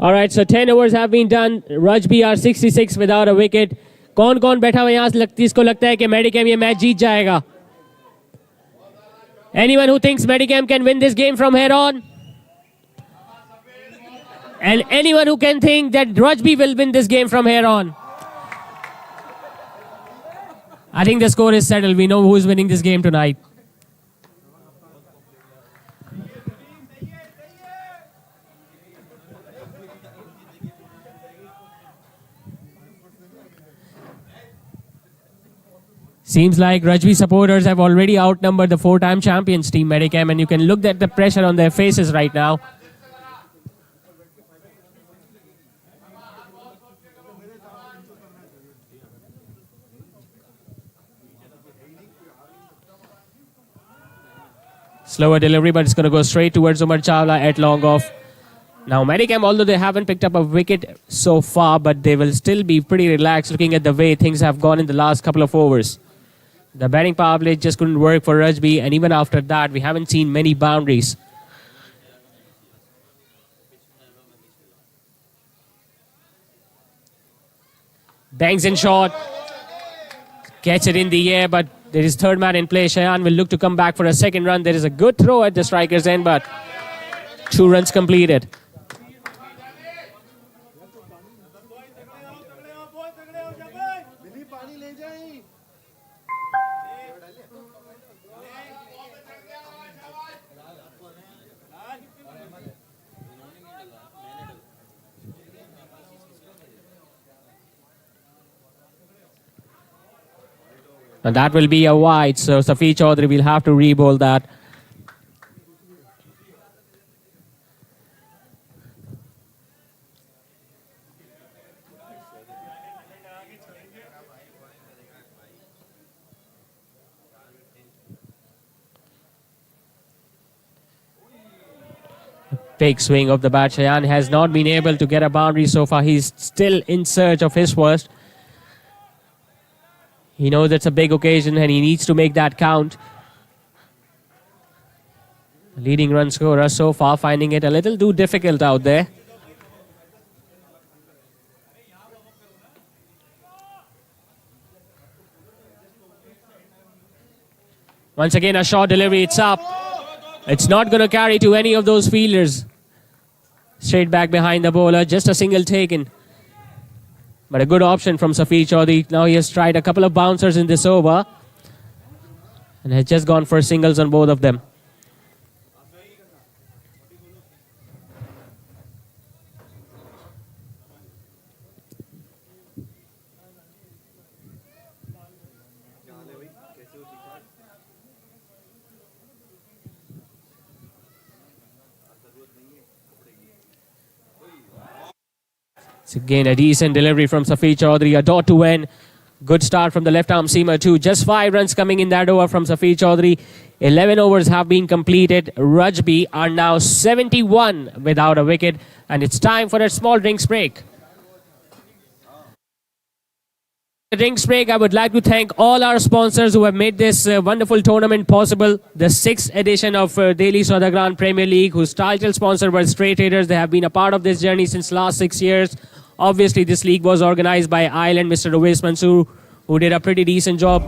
S2: All right, so 10 overs have been done. Rajby are 66 without a wicket. कौन-कौन बैठा हुआ यहाँ इसको लगता है कि Medicam ये मैच जीत जाएगा? Anyone who thinks Medicam can win this game from here on? And anyone who can think that Rajby will win this game from here on? I think the score is settled. We know who is winning this game tonight. Seems like Rajby supporters have already outnumbered the 4-time champions team Medicam, and you can look at the pressure on their faces right now. Slower delivery, but it's going to go straight towards Umar Chawla at long off. Now Medicam, although they haven't picked up a wicket so far, but they will still be pretty relaxed looking at the way things have gone in the last couple of overs. The batting power play just couldn't work for Rajby, and even after that, we haven't seen many boundaries. Bangs in short. Gets it in the air, but there is third man in play. Shayan will look to come back for a second run. There is a good throw at the striker's end, but 2 runs completed. And that will be a wide, so Safi Chaudhary will have to re-bowl that. Big swing of the bat. Shayan has not been able to get a boundary so far. He's still in search of his first. He knows it's a big occasion and he needs to make that count. Leading run scorer so far finding it a little too difficult out there. Once again, a short delivery, it's up. It's not going to carry to any of those fielders. Straight back behind the bowler, just a single taken. But a good option from Safi Chaudhary. Now he has tried a couple of bouncers in this over and has just gone for singles on both of them. It's again a decent delivery from Safi Chaudhary, a dot to end. Good start from the left-arm seamer too. Just 5 runs coming in that over from Safir Chaudhary. 11 overs have been completed. Rajby are now 71 without a wicket. And it's time for a small drinks break. Drinks break, I would like to thank all our sponsors who have made this wonderful tournament possible. The 6th edition of Daily Saudagran Premier League, whose title sponsor were Straight Traders. They have been a part of this journey since last 6 years. Obviously, this league was organized by Ireland, Mr. Uwais Mansoor, who did a pretty decent job.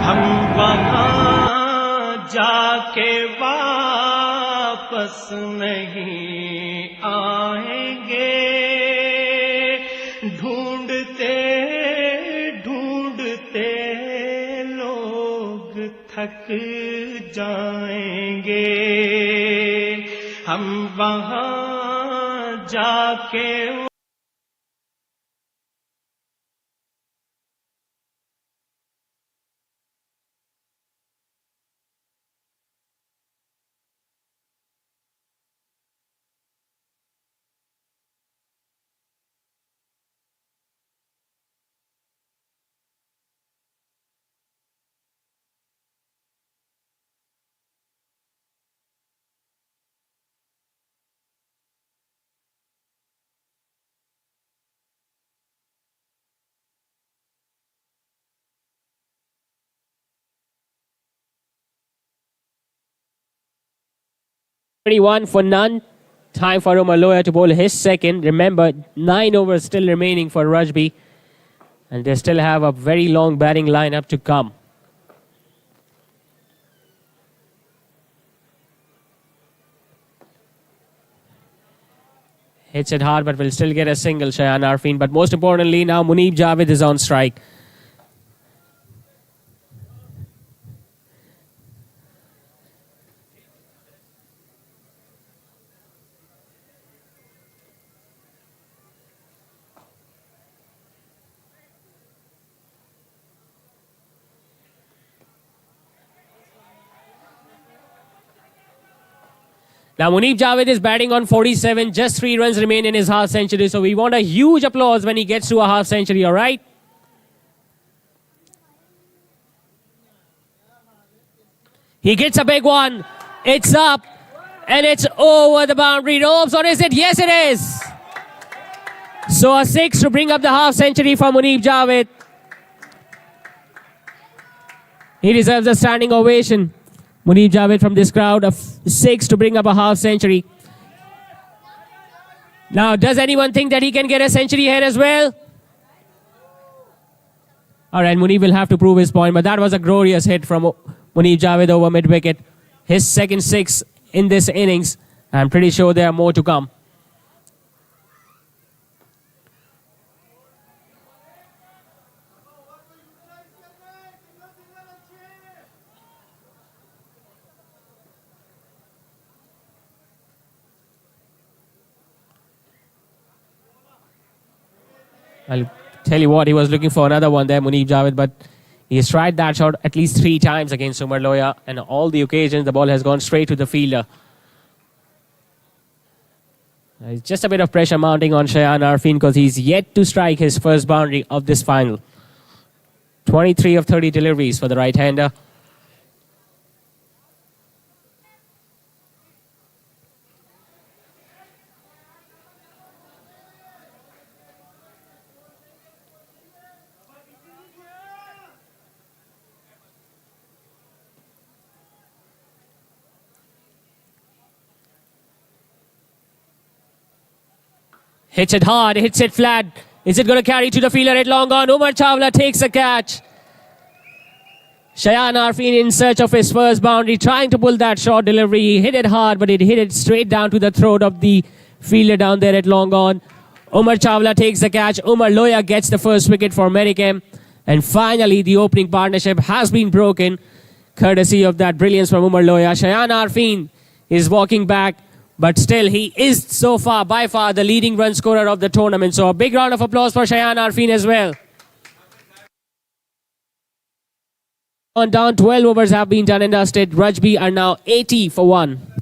S1: हम वहाँ जाके वापस नहीं आएंगे ढूंढते ढूंढते लोग थक जाएंगे हम वहाँ जाके
S2: Twenty-one for none. Time for Umaloya to bowl his second. Remember, 9 overs still remaining for Rajby. And they still have a very long batting lineup to come. Hits it hard, but will still get a single, Shayan Arfin. But most importantly, now Muneeb Javed is on strike. Now, Muneeb Javed is batting on 47. Just 3 runs remain in his half century. So we want a huge applause when he gets to a half century, all right? He gets a big one. It's up. And it's over the boundary ropes. Or is it? Yes, it is. So a 6 to bring up the half century for Muneeb Javed. He deserves a standing ovation. Muneeb Javed from this crowd, a 6 to bring up a half century. Now, does anyone think that he can get a century here as well? All right, Muneeb will have to prove his point, but that was a glorious hit from Muneeb Javed over mid-wicket. His second 6 in this innings. I'm pretty sure there are more to come. I'll tell you what, he was looking for another one there, Muneeb Javed, but he's tried that shot at least 3 times against Umar Loya, and all the occasions the ball has gone straight to the fielder. It's just a bit of pressure mounting on Shayan Arfin because he's yet to strike his first boundary of this final. 23 of 30 deliveries for the right-hander. Hits it hard, hits it flat. Is it going to carry to the fielder at long on? Umar Chawla takes a catch. Shayan Arfin in search of his first boundary, trying to pull that short delivery. He hit it hard, but it hit it straight down to the throat of the fielder down there at long on. Umar Chawla takes the catch. Umar Loya gets the first wicket for Medicam. And finally, the opening partnership has been broken, courtesy of that brilliance from Umar Loya. Shayan Arfin is walking back, but still he is so far, by far, the leading run scorer of the tournament. So a big round of applause for Shayan Arfin as well. On down, 12 overs have been done and dusted. Rajby are now 80 for 1.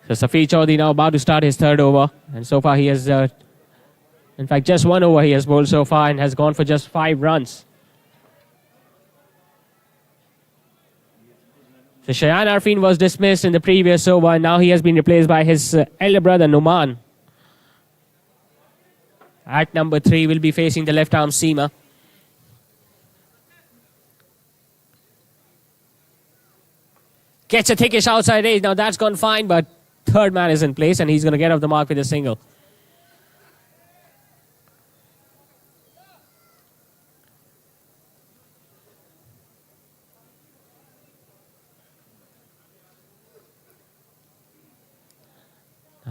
S2: So Safi Chaudhary now about to start his third over. And so far he has, in fact, just one over he has bowled so far and has gone for just 5 runs. So Shayan Arfin was dismissed in the previous over, and now he has been replaced by his elder brother Numan. At number 3 will be facing the left arm seamer. Gets a thickish outside edge. Now that's gone fine, but third man is in place and he's going to get off the mark with a single.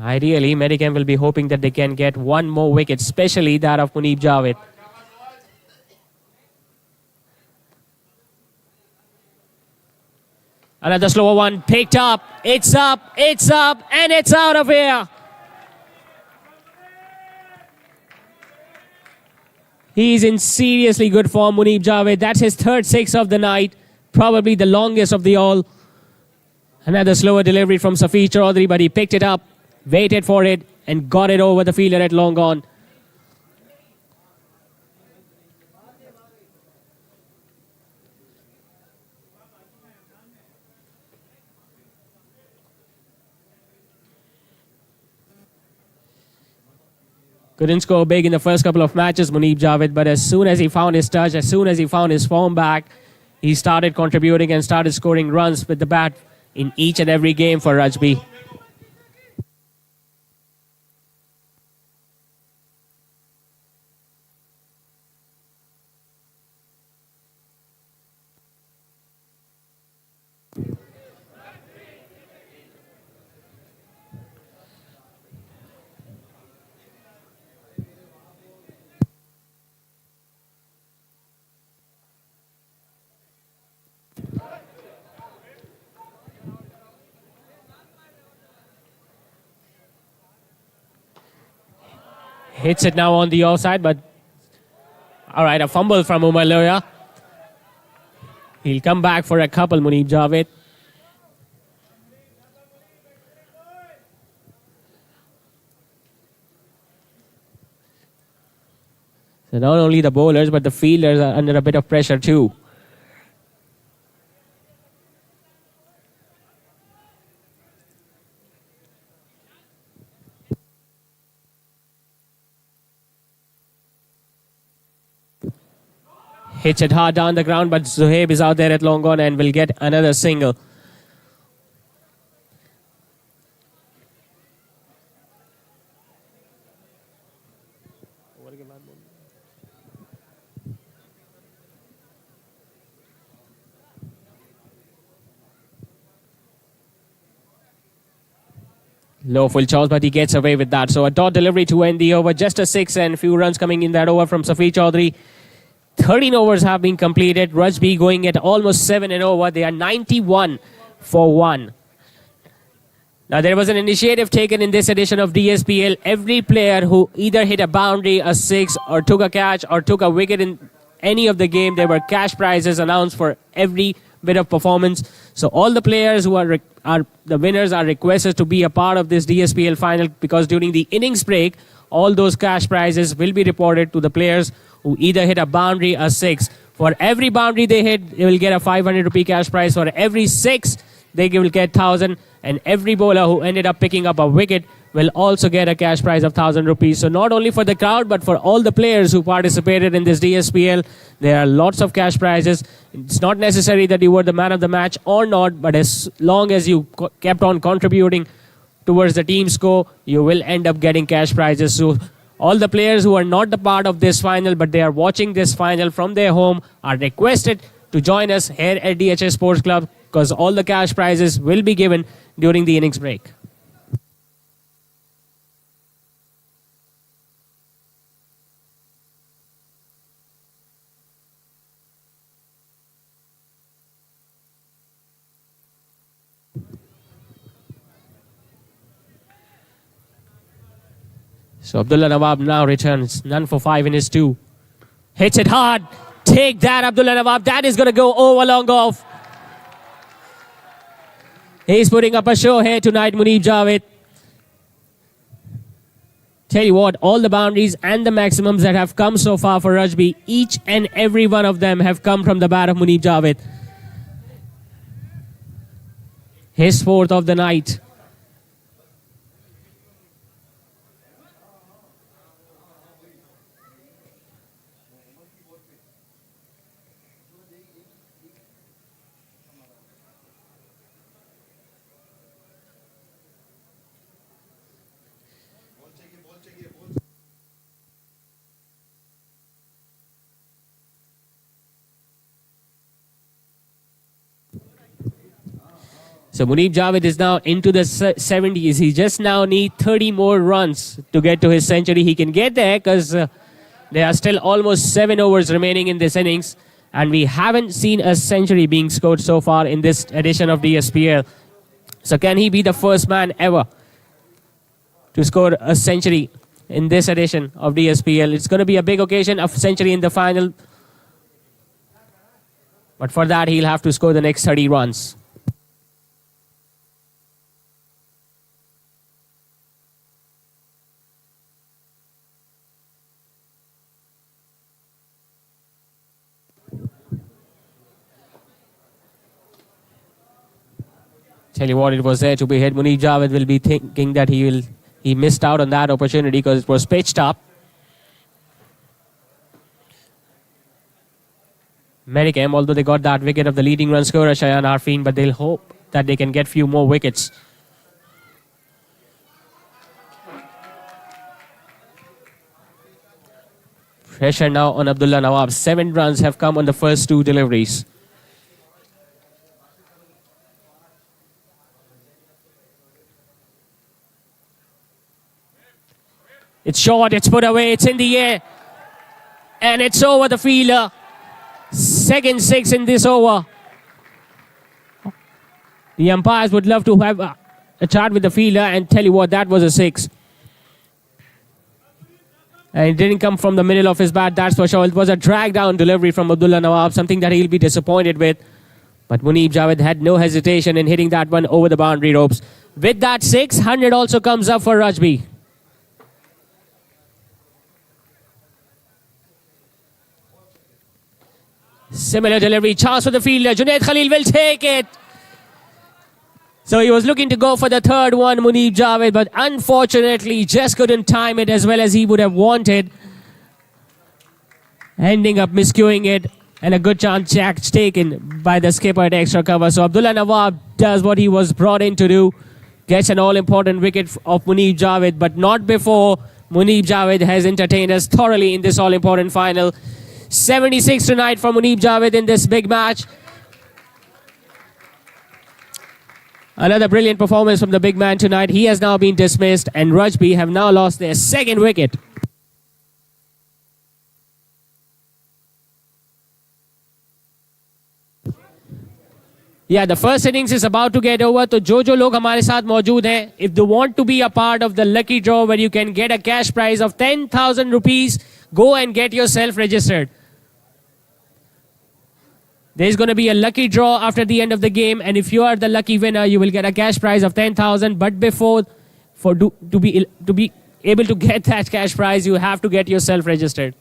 S2: Ideally, Medicam will be hoping that they can get one more wicket, especially that of Munib Javed. Another slower one picked up. It's up, and it's out of here. He's in seriously good form, Munib Javed. That's his third 6 of the night, probably the longest of the all. Another slower delivery from Safi Chaudhary, but he picked it up, waited for it, and got it over the fielder at long on. Couldn't score big in the first couple of matches, Munib Javed, but as soon as he found his touch, as soon as he found his form back, he started contributing and started scoring runs with the bat in each and every game for Rajby. Hits it now on the offside, but all right, a fumble from Umar Loya. He'll come back for a couple, Munib Javed. So not only the bowlers, but the fielders are under a bit of pressure too. Hits it hard down the ground, but Zuhaib is out there at long on and will get another single. Low full toss, but he gets away with that. So a dot delivery to end the over. Just a 6 and few runs coming in that over from Safi Chaudhary. 13 overs have been completed. Rajby going at almost 7 and over. They are 91 for 1. Now, there was an initiative taken in this edition of DSPL. Every player who either hit a boundary, a 6, or took a catch, or took a wicket in any of the game, there were cash prizes announced for every bit of performance. So all the players who are the winners are requested to be a part of this DSPL final, because during the innings break, all those cash prizes will be reported to the players who either hit a boundary, a 6. For every boundary they hit, they will get a 500 rupee cash prize. For every 6, they will get 1,000. And every bowler who ended up picking up a wicket will also get a cash prize of 1,000 rupees. So not only for the crowd, but for all the players who participated in this DSPL, there are lots of cash prizes. It's not necessary that you were the man of the match or not, but as long as you kept on contributing towards the team score, you will end up getting cash prizes. So all the players who are not the part of this final, but they are watching this final from their home, are requested to join us here at DHA Sports Club, because all the cash prizes will be given during the innings break. So Abdullah Nawab now returns. None for 5 in his 2. Hits it hard. Take that, Abdullah Nawab. That is going to go over long off. He's putting up a show here tonight, Muneeb Javed. Tell you what, all the boundaries and the maximums that have come so far for Rajby, each and every one of them have come from the bat of Muneeb Javed. His 4th of the night. So Muneeb Javed is now into the 70s. He just now needs 30 more runs to get to his century. He can get there because there are still almost 7 overs remaining in this innings. And we haven't seen a century being scored so far in this edition of DSPL. So can he be the first man ever to score a century in this edition of DSPL? It's going to be a big occasion, a century in the final. But for that, he'll have to score the next 30 runs. Tell you what, it was there to be hit. Muneeb Javed will be thinking that he missed out on that opportunity because it was pitched up. Medicam, although they got that wicket of the leading run scorer, Shayan Arfin, but they'll hope that they can get few more wickets. Pressure now on Abdullah Nawab. 7 runs have come on the first 2 deliveries. It's short, it's put away, it's in the air. And it's over the fielder. Second 6 in this over. The umpires would love to have a chat with the fielder and tell you what, that was a 6. And it didn't come from the middle of his bat, that's for sure. It was a drag down delivery from Abdullah Nawab, something that he'll be disappointed with. But Muneeb Javed had no hesitation in hitting that one over the boundary ropes. With that 6, 100 also comes up for Rajby. Similar delivery, chance for the fielder. Junaid Khalil will take it. So he was looking to go for the 3rd one, Muneeb Javed, but unfortunately just couldn't time it as well as he would have wanted. Ending up miscuing it, and a good chance catch taken by the skipper at extra cover. So Abdullah Nawab does what he was brought in to do. Gets an all-important wicket of Muneeb Javed, but not before Muneeb Javed has entertained us thoroughly in this all-important final. 76 tonight for Muneeb Javed in this big match. Another brilliant performance from the big man tonight. He has now been dismissed, and Rajby have now lost their second wicket. Yeah, the first innings is about to get over. So जो लोग हमारे साथ मौजूद हैं, if they want to be a part of the lucky draw where you can get a cash prize of 10,000 rupees, go and get yourself registered. There's going to be a lucky draw after the end of the game, and if you are the lucky winner, you will get a cash prize of 10,000. But before, to be able to get that cash prize, you have to get yourself registered.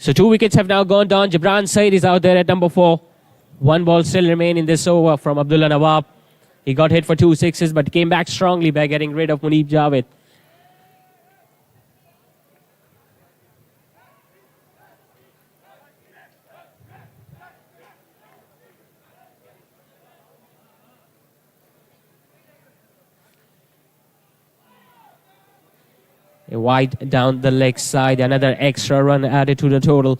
S2: So 2 wickets have now gone down. Jibran Said is out there at number 4. 1 ball still remain in this over from Abdullah Nawab. He got hit for 2 sixes but came back strongly by getting rid of Muneeb Javed. A wide down the leg side, another extra run added to the total.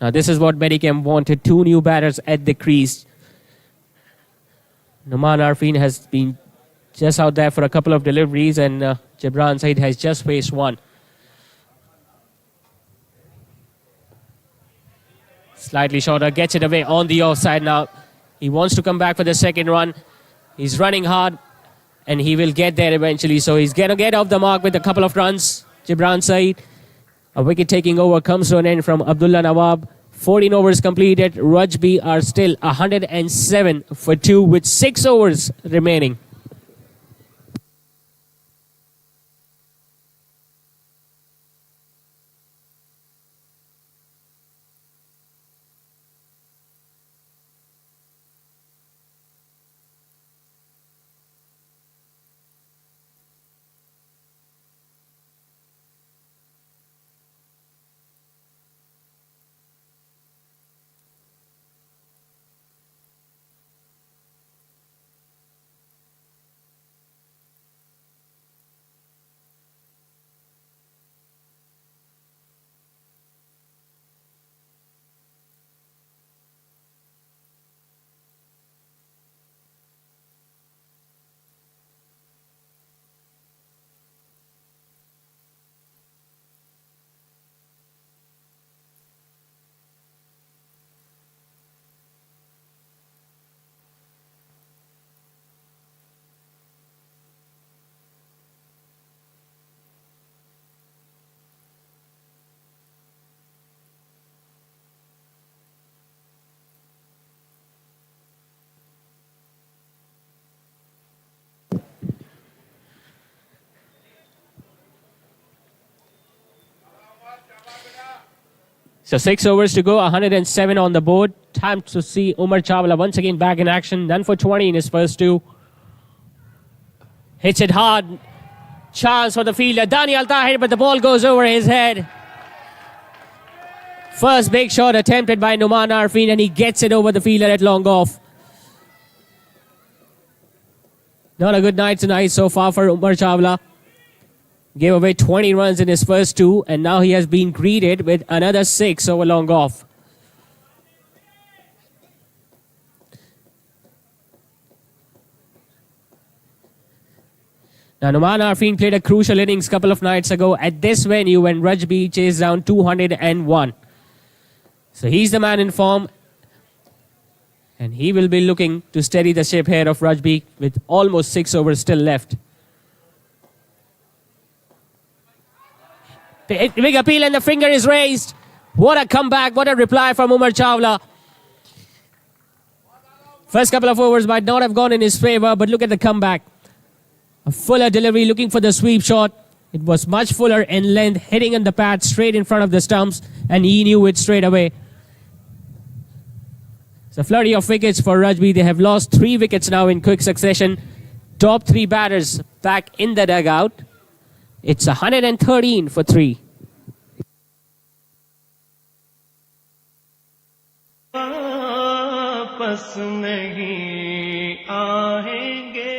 S2: Now this is what Medicam wanted, 2 new batters at the crease. Numan Arfin has been just out there for a couple of deliveries, and Jibran Said has just faced 1. Slightly shorter, gets it away on the offside now. He wants to come back for the second run. He's running hard, and he will get there eventually. So he's going to get off the mark with a couple of runs. Jibran Said. A wicket taking over comes to an end from Abdullah Nawab. 14 overs completed. Rajby are still 107 for 2 with 6 overs remaining. So 6 overs to go, 107 on the board. Time to see Umar Chawla once again back in action. Done for 20 in his first 2. Hits it hard. Chance for the fielder. Daniel Tahir, but the ball goes over his head. First big shot attempted by Numan Arfin, and he gets it over the fielder at long off. Not a good night tonight so far for Umar Chawla. Gave away 20 runs in his first two, and now he has been greeted with another 6 over long off. Now, Numan Arfin played a crucial innings a couple of nights ago at this venue when Rajby chased down 201. So he's the man in form, and he will be looking to steady the ship here of Rajby with almost 6 overs still left. The big appeal and the finger is raised. What a comeback, what a reply from Umar Chawla. First couple of overs might not have gone in his favor, but look at the comeback. A fuller delivery looking for the sweep shot. It was much fuller in length, hitting on the pad straight in front of the stumps, and he knew it straight away. It's a flurry of wickets for Rajby. They have lost 3 wickets now in quick succession. Top 3 batters back in the dugout. It's 113 for 3.
S1: वापस नहीं आएंगे.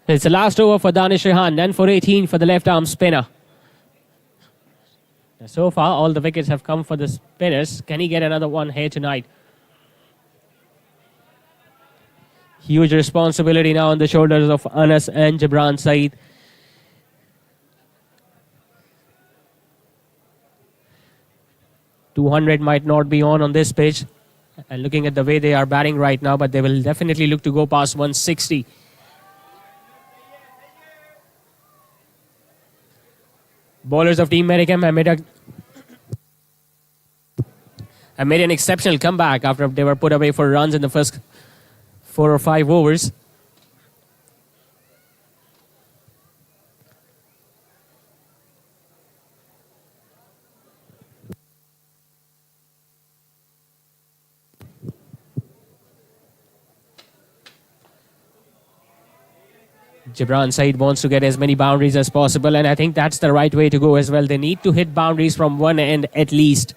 S2: It's the last over for Danish Rehan, then for 18 for the left-arm spinner. So far, all the wickets have come for the spinners. Can he get another one here tonight? Huge responsibility now on the shoulders of Anas and Jabran Saeed. .200 might not be on this pitch. And looking at the way they are batting right now, but they will definitely look to go past 160. Bowlers of Team Medicam have made an exceptional comeback after they were put away for runs in the first 4 or 5 overs. Jabran Saeed wants to get as many boundaries as possible, and I think that's the right way to go as well. They need to hit boundaries from one end at least.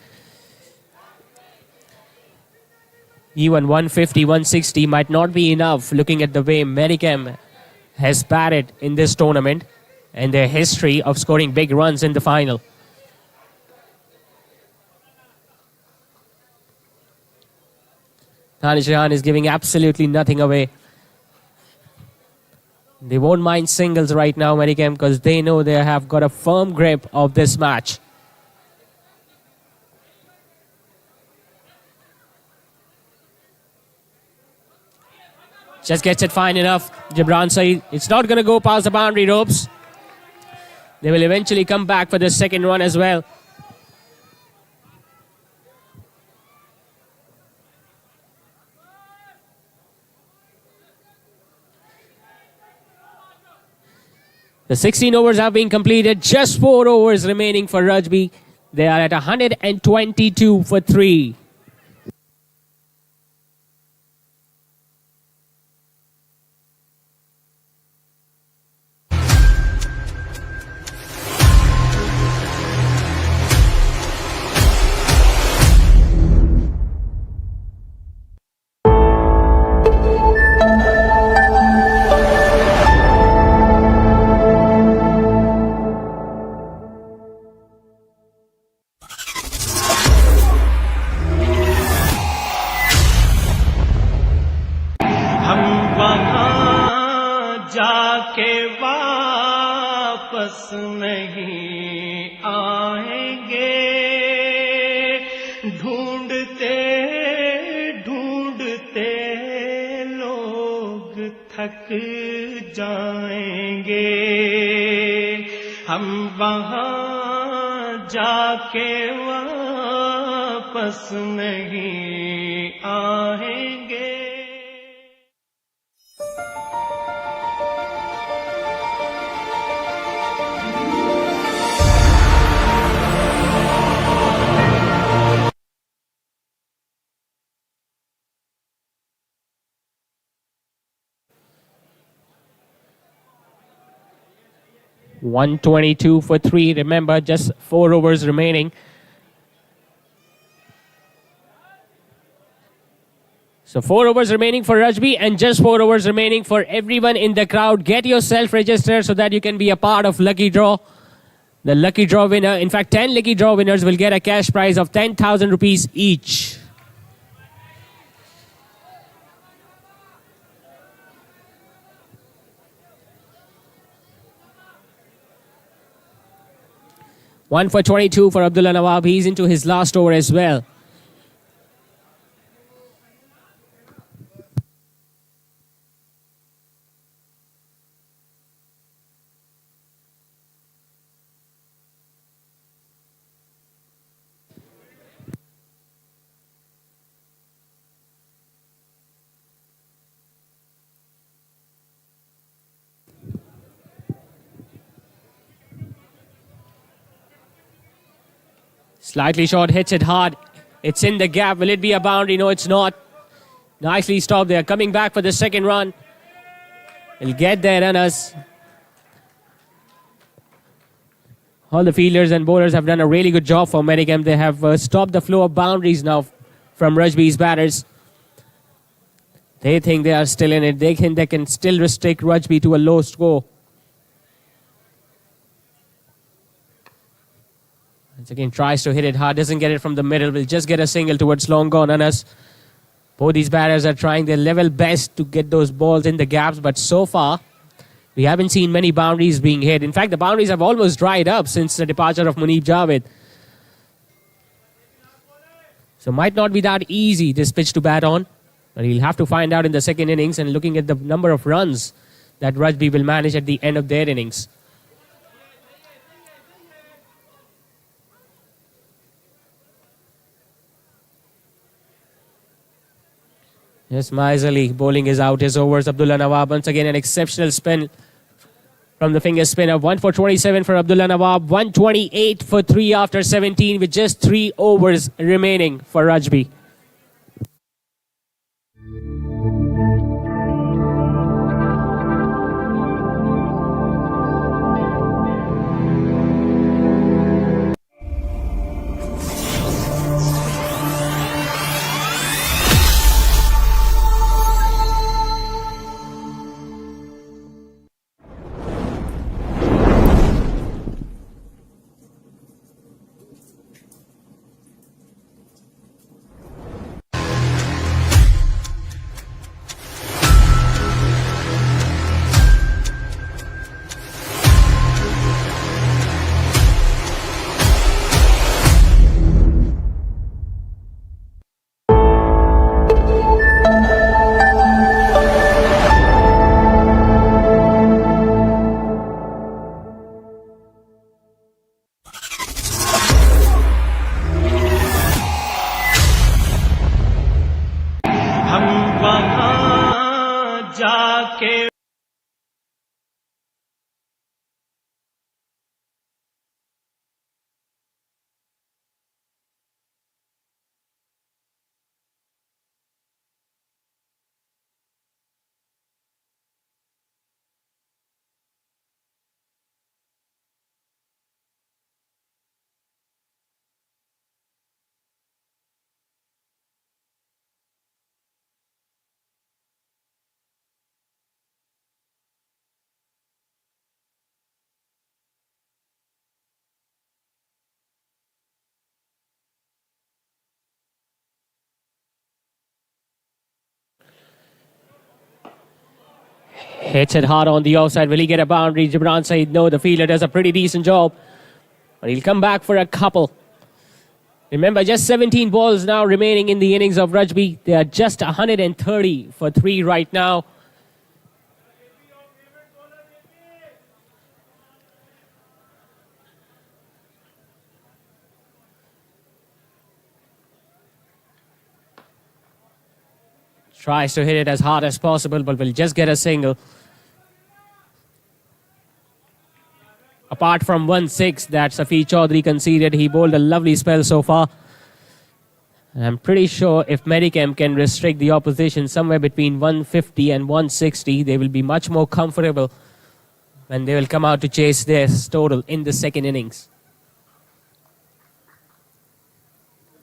S2: Even 150, 160 might not be enough looking at the way Medicam has batted in this tournament and their history of scoring big runs in the final. Danish Rehan is giving absolutely nothing away. They won't mind singles right now, Medicam, because they know they have got a firm grip of this match. Just gets it fine enough. Jabran Saeed, it's not going to go past the boundary ropes. They will eventually come back for the second run as well. The 16 overs have been completed. Just 4 overs remaining for Rajby. They are at 122 for 3.
S1: जाके वापस नहीं आएंगे ढूंढते ढूंढते लोग थक जाएंगे हम वहां जाके वापस नहीं आएंगे
S2: .122 for 3. Remember, just 4 overs remaining. So 4 overs remaining for Rajby and just 4 overs remaining for everyone in the crowd. Get yourself registered so that you can be a part of Lucky Draw. The Lucky Draw winner, in fact 10 Lucky Draw winners will get a cash prize of 10,000 rupees each. One for 22 for Abdullah Nawab. He's into his last over as well. Slightly short, hits it hard. It's in the gap. Will it be a boundary? No, it's not. Nicely stopped there. Coming back for the second run. He'll get their runners. All the fielders and bowlers have done a really good job for Medicam. They have stopped the flow of boundaries now from Rajby's batters. They think they are still in it. They think they can still restrict Rajby to a low score. Once again, tries to hit it hard, doesn't get it from the middle, will just get a single towards long gone. Anas. Both these batters are trying their level best to get those balls in the gaps, but so far, we haven't seen many boundaries being hit. In fact, the boundaries have almost dried up since the departure of Munib Javed. So might not be that easy, this pitch to bat on. But he'll have to find out in the second innings, and looking at the number of runs that Rajby will manage at the end of their innings. Yes, miserly bowling is out his overs. Abdullah Nawab once again an exceptional spin from the finger spinner. 1 for 27 for Abdullah Nawab. 128 for 3 after 17 with just 3 overs remaining for Rajby.
S1: जाके
S2: Hits it hard on the offside. Will he get a boundary? Jibran Saeed, no. The fielder does a pretty decent job. But he'll come back for a couple. Remember, just 17 balls now remaining in the innings of Rajby. They are just 130 for 3 right now. Tries to hit it as hard as possible, but will just get a single. Apart from 1-6 that Safi Chaudhary conceded, he bowled a lovely spell so far. And I'm pretty sure if Medicam can restrict the opposition somewhere between 150 and 160, they will be much more comfortable when they will come out to chase their total in the second innings.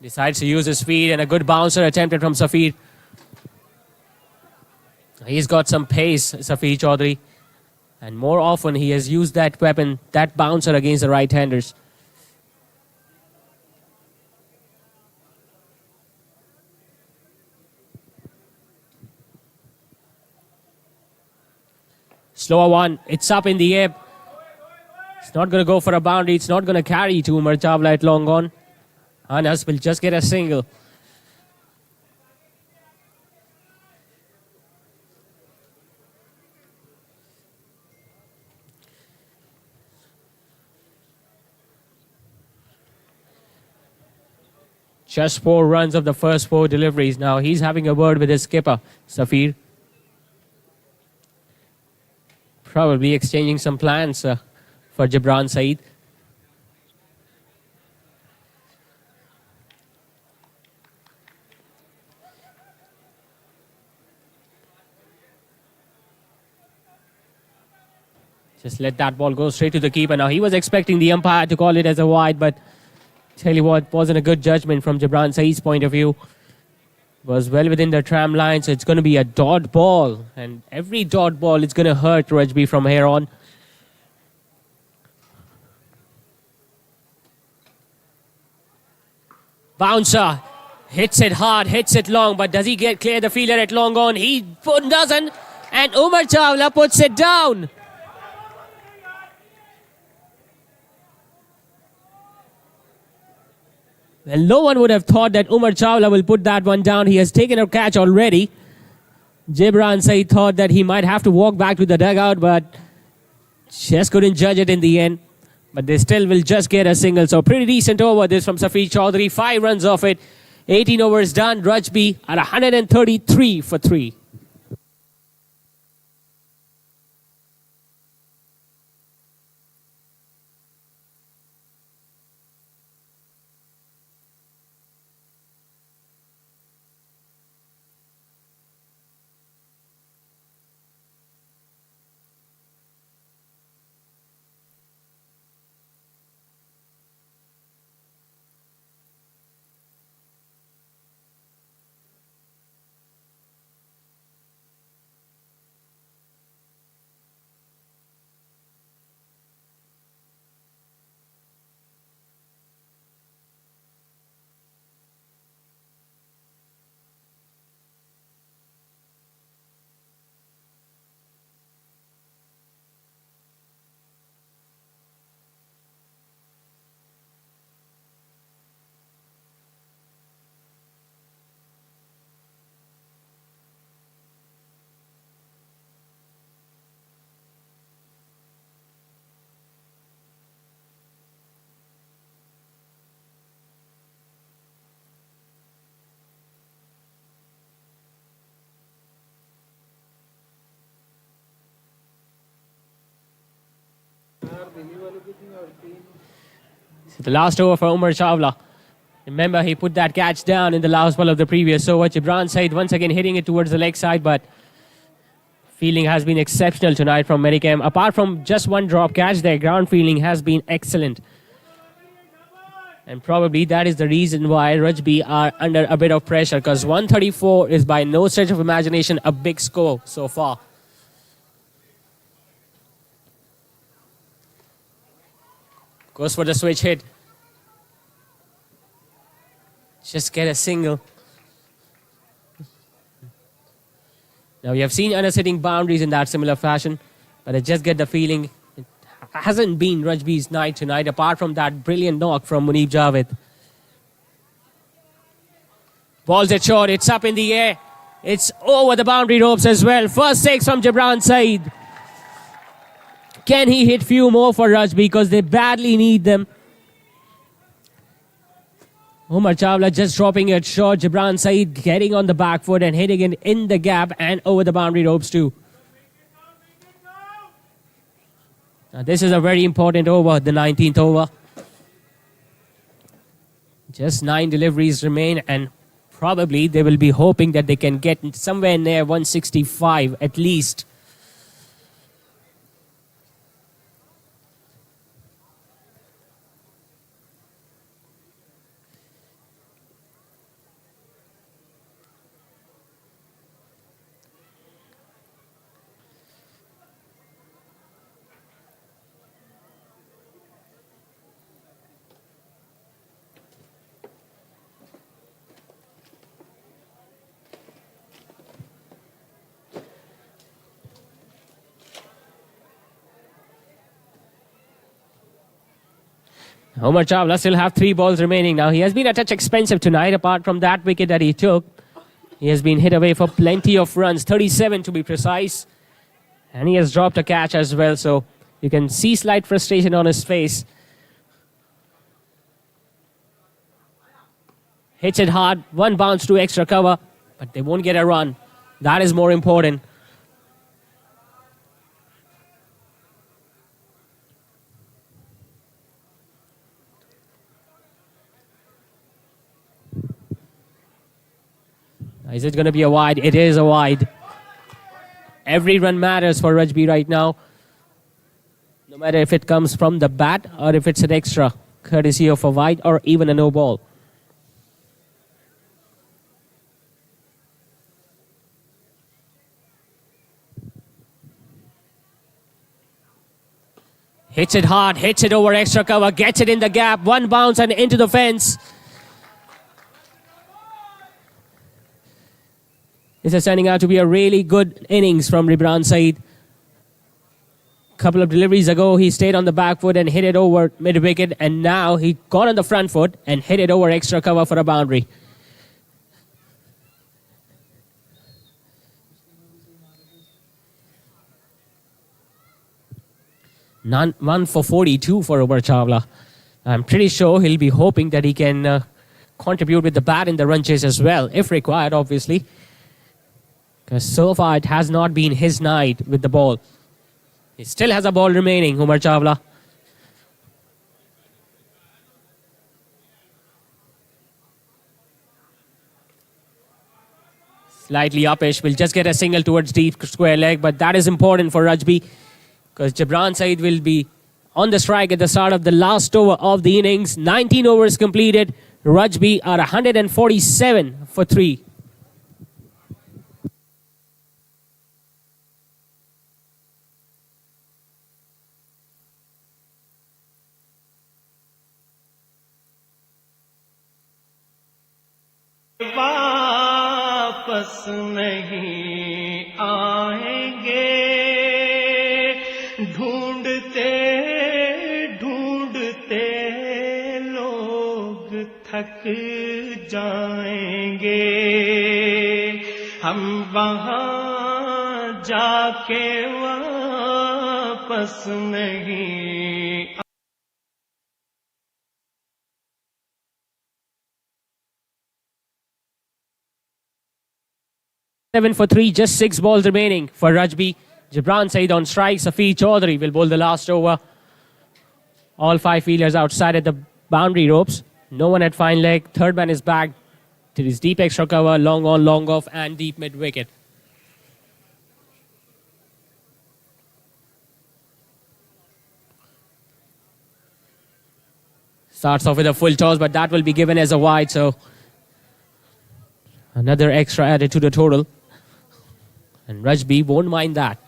S2: Decides to use his speed, and a good bouncer attempted from Safir. He's got some pace, Safi Chaudhary. And more often he has used that weapon, that bouncer, against the right-handers. Slower one. It's up in the air. It's not going to go for a boundary. It's not going to carry to Umar Chawla at long on. Anas will just get a single. Just 4 runs of the first 4 deliveries. Now he's having a word with his skipper, Safir. Probably exchanging some plans for Jibran Saeed. Just let that ball go straight to the keeper. Now he was expecting the umpire to call it as a wide, but tell you what, wasn't a good judgment from Jibran Saeed's point of view. Was well within the tram line, so it's going to be a dot ball. And every dot ball is going to hurt Rajby from here on. Bouncer. Hits it hard, hits it long, but does he clear the fielder at long on? He doesn't. And Umar Chawla puts it down. Well, no one would have thought that Umar Chawla will put that one down. He has taken a catch already. Jibran Saeed thought that he might have to walk back to the dugout, but just couldn't judge it in the end. But they still will just get a single. So pretty decent over this from Safi Chaudhary. 5 runs off it. 18 overs done. Rajby at 133 for 3. So the last over for Umar Chawla. Remember, he put that catch down in the last ball of the previous over. Jibran Saeed once again hitting it towards the leg side, but fielding has been exceptional tonight from Medicam. Apart from just one drop catch, their ground fielding has been excellent. And probably that is the reason why Rajby are under a bit of pressure, because 134 is by no stretch of imagination a big score so far. Goes for the switch hit. Just get a single. Now, we have seen others hitting boundaries in that similar fashion, but I just get the feeling it hasn't been Rajby's night tonight, apart from that brilliant knock from Munib Javed. Balls it short, it's up in the air. It's over the boundary ropes as well. First 6 from Jibran Saeed. Can he hit few more for Rajby, because they badly need them? Umar Chawla just dropping it short. Jibran Saeed getting on the back foot and hitting it in the gap and over the boundary ropes too. Now this is a very important over, the 19th over. Just 9 deliveries remain, and probably they will be hoping that they can get somewhere near 165 at least. Umar Chawla still have 3 balls remaining now. He has been a touch expensive tonight. Apart from that wicket that he took, he has been hit away for plenty of runs, 37 to be precise. And he has dropped a catch as well, so you can see slight frustration on his face. Hits it hard, 1 bounce to extra cover, but they won't get a run. That is more important. Is it going to be a wide? It is a wide. Every run matters for Rajby right now. No matter if it comes from the bat or if it's an extra, courtesy of a wide or even a no ball. Hits it hard, hits it over extra cover, gets it in the gap, one bounce and into the fence. This is turning out to be a really good innings from Ribran Saeed. Couple of deliveries ago, he stayed on the back foot and hit it over mid-wicket, and now he got on the front foot and hit it over extra cover for a boundary. One for 42 for Umar Chawla. I'm pretty sure he'll be hoping that he can contribute with the bat in the run chase as well, if required, obviously. Because so far it has not been his night with the ball. He still has a ball remaining, Umar Chawla. Slightly uppish, will just get a single towards deep square leg, but that is important for Rajby, because Ribran Saeed will be on the strike at the start of the last over of the innings. 19 overs completed. Rajby are 147 for 3.
S1: वापस नहीं आएंगे ढूंढते ढूंढते लोग थक जाएंगे हम वहां जाके वापस नहीं
S2: 7 for 3, just 6 balls remaining for Rajby. Ribran Saeed on strike. Safi Chaudhary will bowl the last over. All 5 fielders outside at the boundary ropes. No one at fine leg. Third man is back to his deep extra cover, long on, long off, and deep mid wicket. Starts off with a full toss, but that will be given as a wide, so another extra added to the total. And Rajby won't mind that.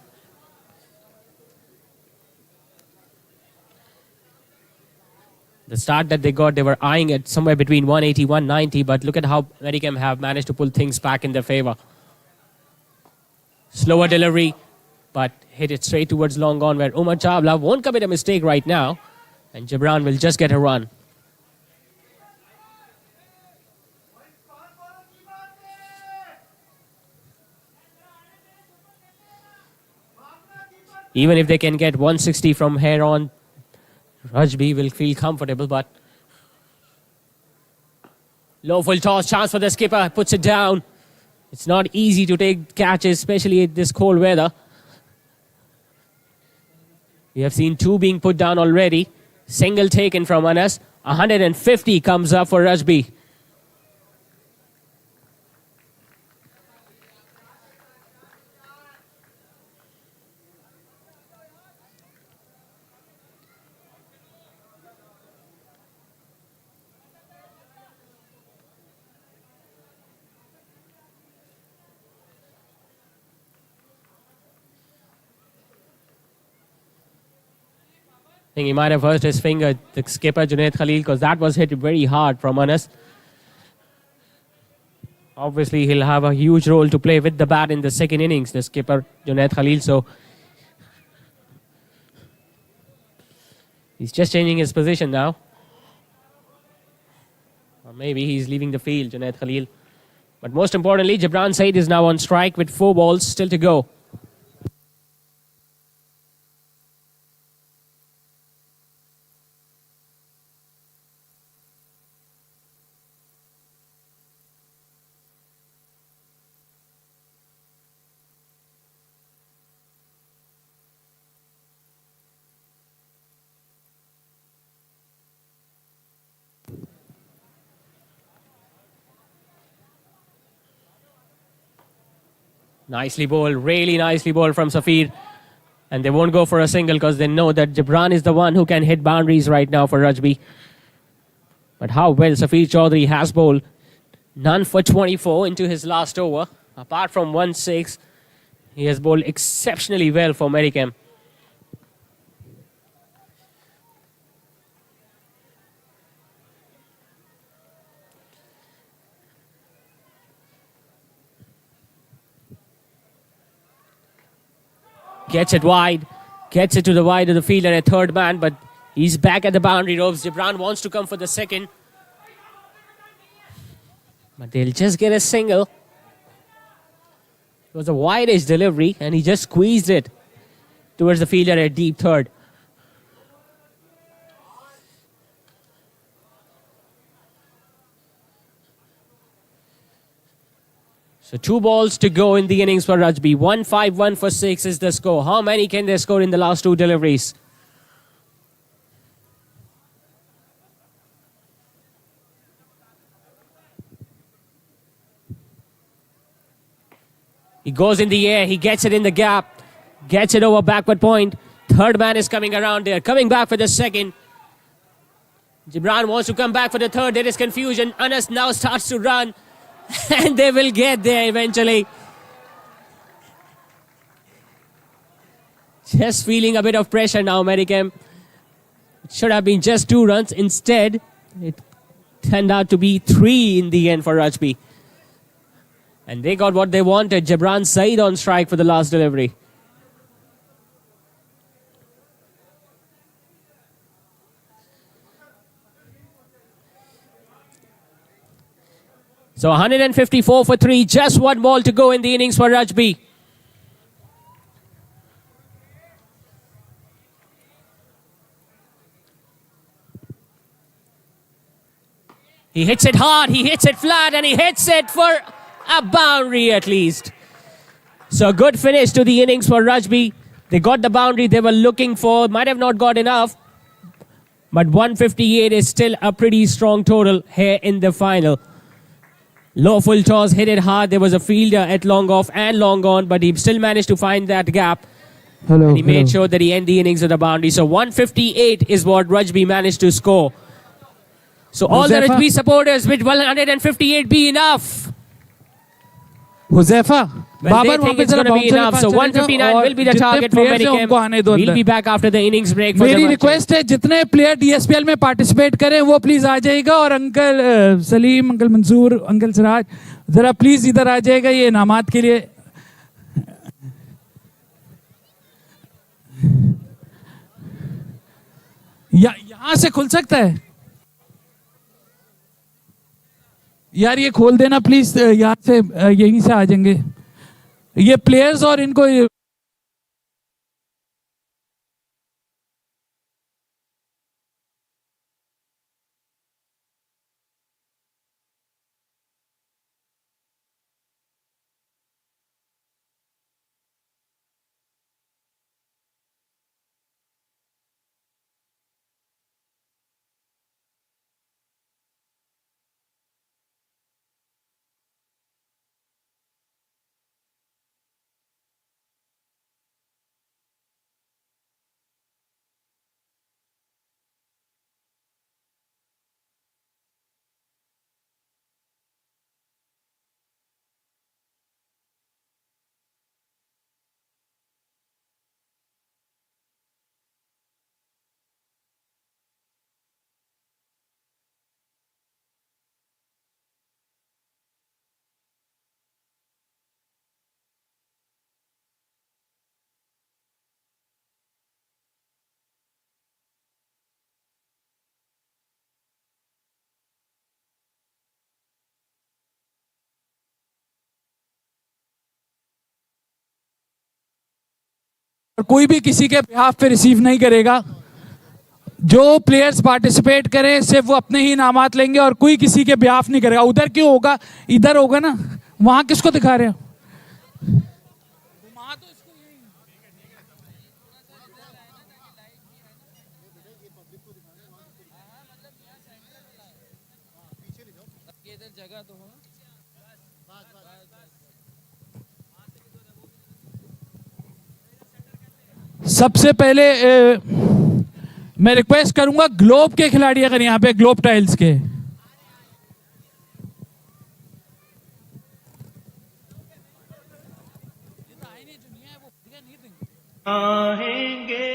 S2: The start that they got, they were eyeing it somewhere between 180, 190, but look at how Medicam have managed to pull things back in their favor. Slower delivery, but hit it straight towards long on, where Umar Chawla won't commit a mistake right now, and Ribran will just get a run. Even if they can get 160 from here on, Rajby will feel comfortable, but low full toss, chance for the skipper, puts it down. It's not easy to take catches, especially in this cold weather. We have seen 2 being put down already. Single taken from Anas. 150 comes up for Rajby. I think he might have hurt his finger, the skipper Junaid Khalil, because that was hit very hard from Anas. Obviously, he'll have a huge role to play with the bat in the second innings, the skipper Junaid Khalil. So he's just changing his position now. Or maybe he's leaving the field, Junaid Khalil. But most importantly, Ribran Saeed is now on strike with 4 balls still to go. Nicely bowled, really nicely bowled from Safir. And they won't go for a single because they know that Ribran is the one who can hit boundaries right now for Rajby. But how well Safir Chaudhary has bowled. None for 24 into his last over. Apart from 1-6, he has bowled exceptionally well for Medicam. Gets it wide. Gets it to the wide of the field and a third man, but he's back at the boundary ropes. Gibran wants to come for the second. But they'll just get a single. It was a wide-edge delivery and he just squeezed it towards the fielder at deep third. So 2 balls to go in the innings for Rajby. 1-5-1 for 6 is the score. How many can they score in the last 2 deliveries? He goes in the air. He gets it in the gap. Gets it over backward point. Third man is coming around there. Coming back for the second. Gibran wants to come back for the third. There is confusion. Anas now starts to run. And they will get there eventually. Just feeling a bit of pressure now, Medicam. It should have been just 2 runs. Instead, it turned out to be 3 in the end for Rajby. And they got what they wanted. Jabran Saeed on strike for the last delivery. So 154 for 3. Just 1 ball to go in the innings for Rajby. He hits it hard, he hits it flat, and he hits it for a boundary at least. So a good finish to the innings for Rajby. They got the boundary they were looking for. Might have not got enough. But 158 is still a pretty strong total here in the final. Low full toss, hit it hard. There was a fielder at long off and long on, but he still managed to find that gap. And he made sure that he ended the innings with a boundary. So 158 is what Rajby managed to score. So all the Rajby supporters, with 158 be enough?
S5: Huzaifa,
S2: Well, they think it's going to be enough. So 159 will be the target for Medicam. We'll be back after the innings break.
S5: मेरी request है जितने player डीएसपीएल में participate करें वो please आ जाइएगा और uncle Salim, uncle Mansoor, uncle Siraj जरा प्लीज इधर आ जाइएगा ये इनामात के लिए. यहाँ से खुल सकता है यार, ये खोल देना प्लीज. यहाँ से यहीं से आ जाएंगे ये प्लेयर्स और इनको कोई भी किसी के बिहाफ पे रिसीव नहीं करेगा. जो प्लेयर्स पार्टिसिपेट करें सिर्फ वो अपने ही इनामात लेंगे और कोई किसी के बिहाफ नहीं करेगा. उधर क्यों होगा, इधर होगा ना. वहां किसको दिखा रहे हो? सबसे पहले मैं रिक्वेस्ट करूंगा ग्लोब के खिलाड़ी अगर यहां पे ग्लोब टाइल्स के
S1: आएंगे.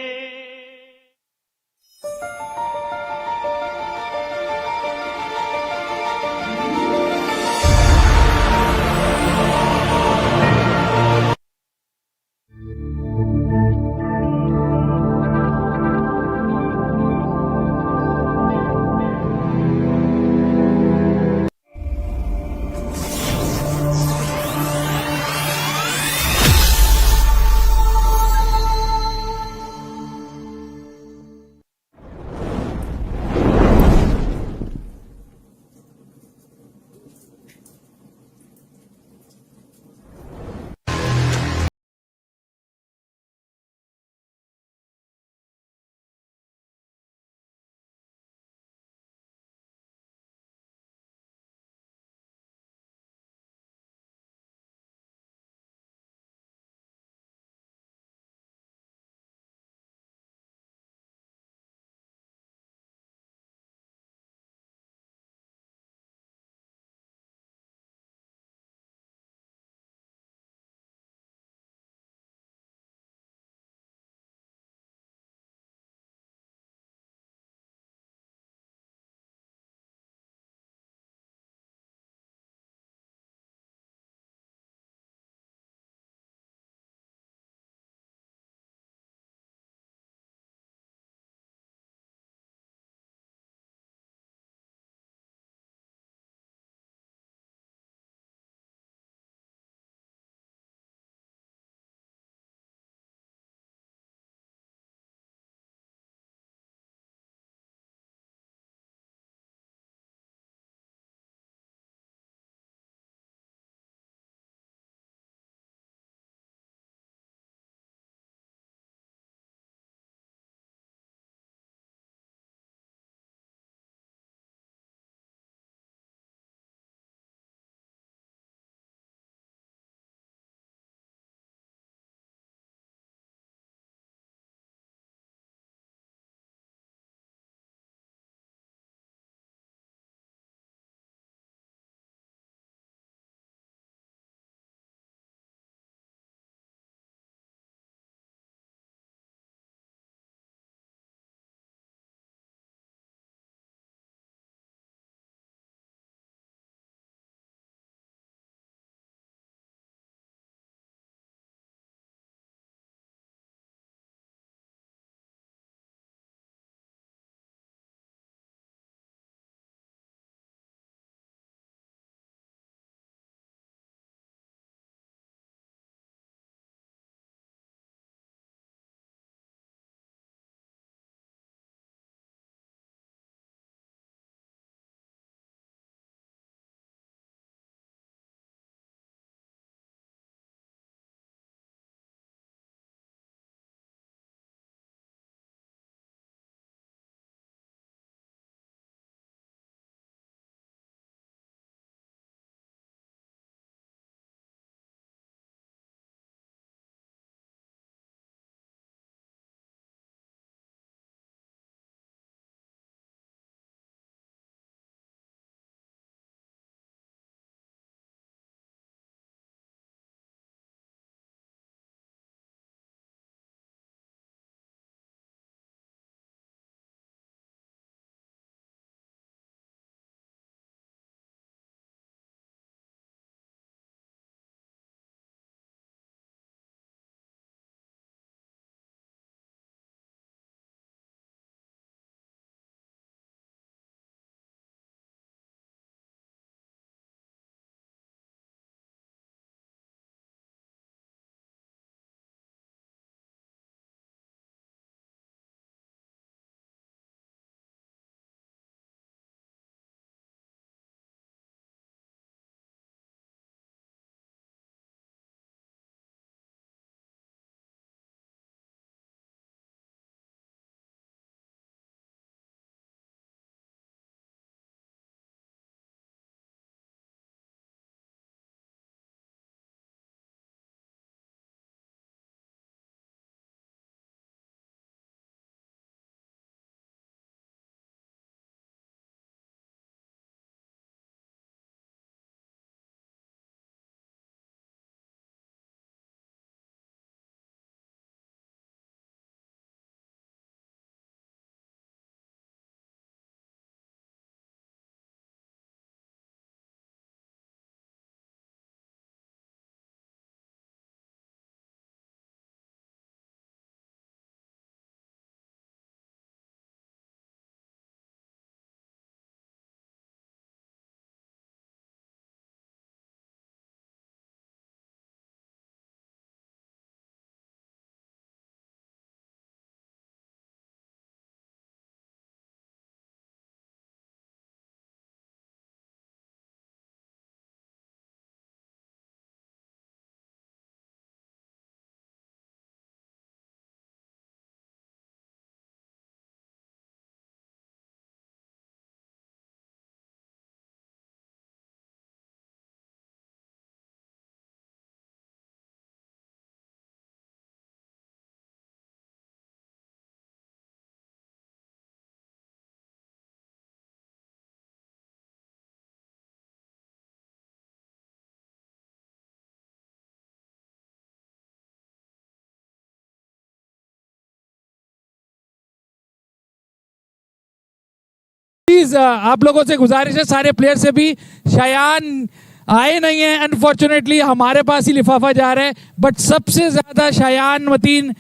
S5: प्लीज आप लोगों से गुजारिश है, सारे प्लेयर से भी, शायान आए नहीं है अनफॉर्चुनेटली, हमारे पास ही लिफाफा जा रहा है, बट सबसे ज्यादा शायान मतीन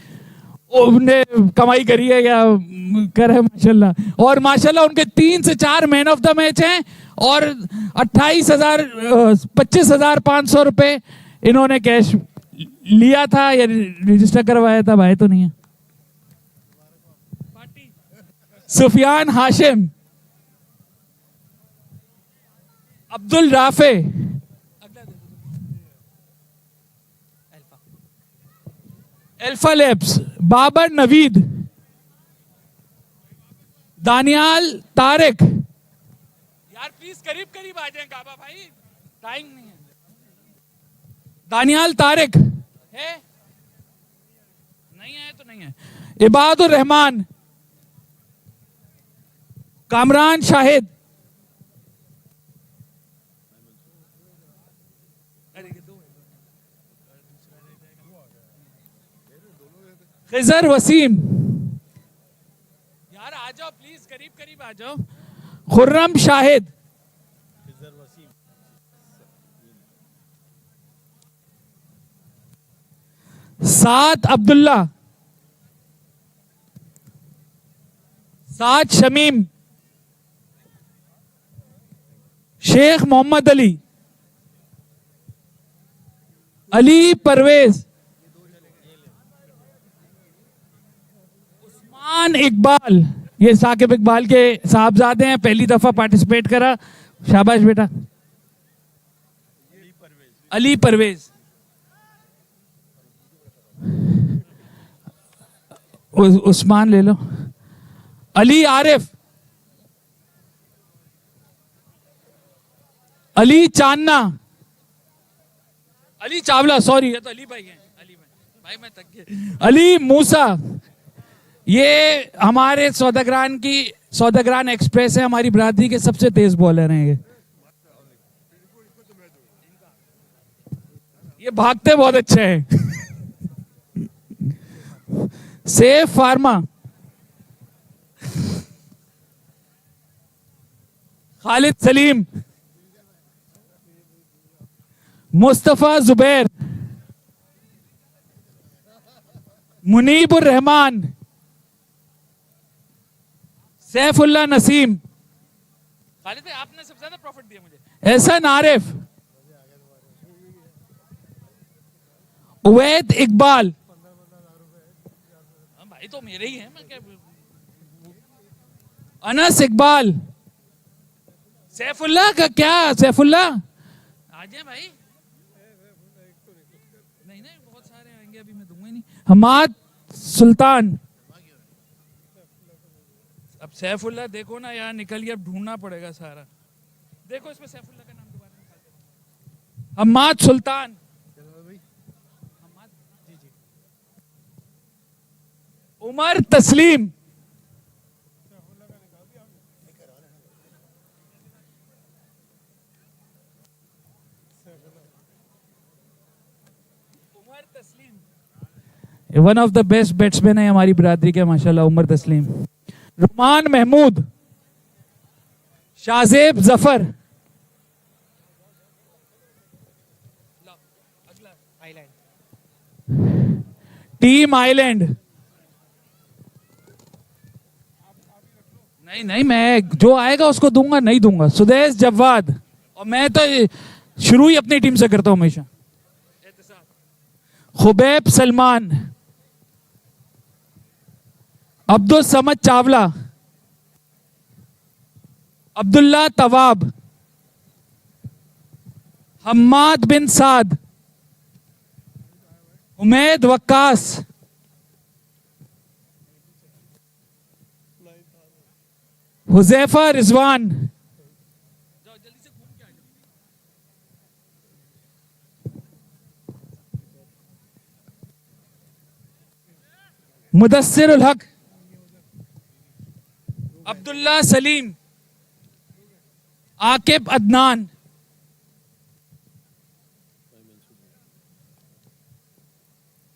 S5: ने कमाई करी है या कर है माशाल्लाह, और माशाल्लाह उनके 3 से 4 मैन ऑफ द मैच हैं और 25,500 रुपए इन्होंने कैश लिया था या रजिस्टर करवाया था, भाई तो नहीं है। सुफियान हाशिम, अब्दुल राफे, अल्फा लैब्स, बाबर नवीद, दानियाल तारिक, यार प्लीज करीब करीब आ जाएं काबा भाई, टाइम नहीं है। दानियाल तारिक है, नहीं है तो नहीं है। इबादुर रहमान, कामरान शाहिद, खिजर वसीम, यार आ जाओ प्लीज करीब करीब आ जाओ। खुर्रम शाहिद, साद अब्दुल्ला, साद शमीम, शेख मोहम्मद अली, अली परवेज, उस्मान इकबाल, ये साकिब इकबाल के साहबजादे हैं, पहली दफा पार्टिसिपेट करा, शाबाश बेटा। अली परवेज, उस्मान ले लो। अली आरिफ, अली चांदना, अली चावला, सॉरी ये तो अली भाई हैं, अली भाई मैं थक गया। अली मूसा, ये हमारे सौदाग्रान एक्सप्रेस है, हमारी बिरादरी के सबसे तेज बॉलर हैं ये भागते बहुत अच्छे हैं। सेफ फार्मा, खालिद सलीम, मुस्तफा जुबैर, मुनीबुर रहमान, सैफुल्ला नसीम, खालिद भाई आपने सबसे ज्यादा प्रॉफिट दिया मुझे। एहसन आरिफ, उवैद इकबाल, भाई तो मेरे ही हैं, मैं क्या। अनस इकबाल, सैफुल्ला का क्या, सैफुल्ला आ जाए भाई। नहीं नहीं बहुत सारे आएंगे, अभी मैं दूंगा ही नहीं। हमाद सुल्तान, अब सैफुल्ला देखो ना यार, निकल गया, अब ढूंढना पड़ेगा सारा। देखो इसमें सैफुल्ला का नाम दोबारा निकाल दो। हमाद सुल्तान, उमर तस्लीम, one of the best batsman है हमारी बिरादरी के माशाल्लाह, उमर तस्लीम। रुमान महमूद, शाजेब जफर, टीम आइलैंड, नहीं नहीं मैं जो आएगा उसको दूंगा, नहीं दूंगा। सुदेश जवाद, और मैं तो शुरू ही अपनी टीम से करता हूं हमेशा। खुबैब सलमान, अब्दुल समद चावला, अब्दुल्ला तवाब, हम्माद बिन साद, उमैद वक्कास, हुजैफा रिजवान, मुदस्सिर उल हक, अब्दुल्ला सलीम, आकिब अदनान,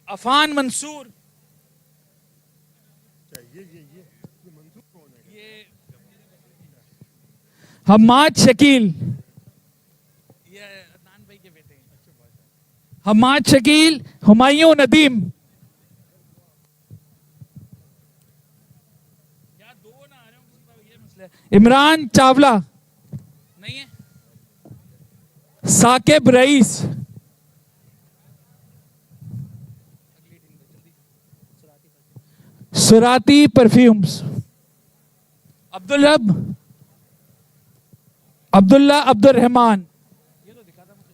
S5: अफान मंसूर, हम्माद शकील, हम्माद शकील, हुमायूं नदीम, इमरान चावला नहीं है, साकिब रईस, सुराती परफ्यूम्स, अब्दुल्ला अब्दुल-रहमान। ये तो दिखा था मुझे,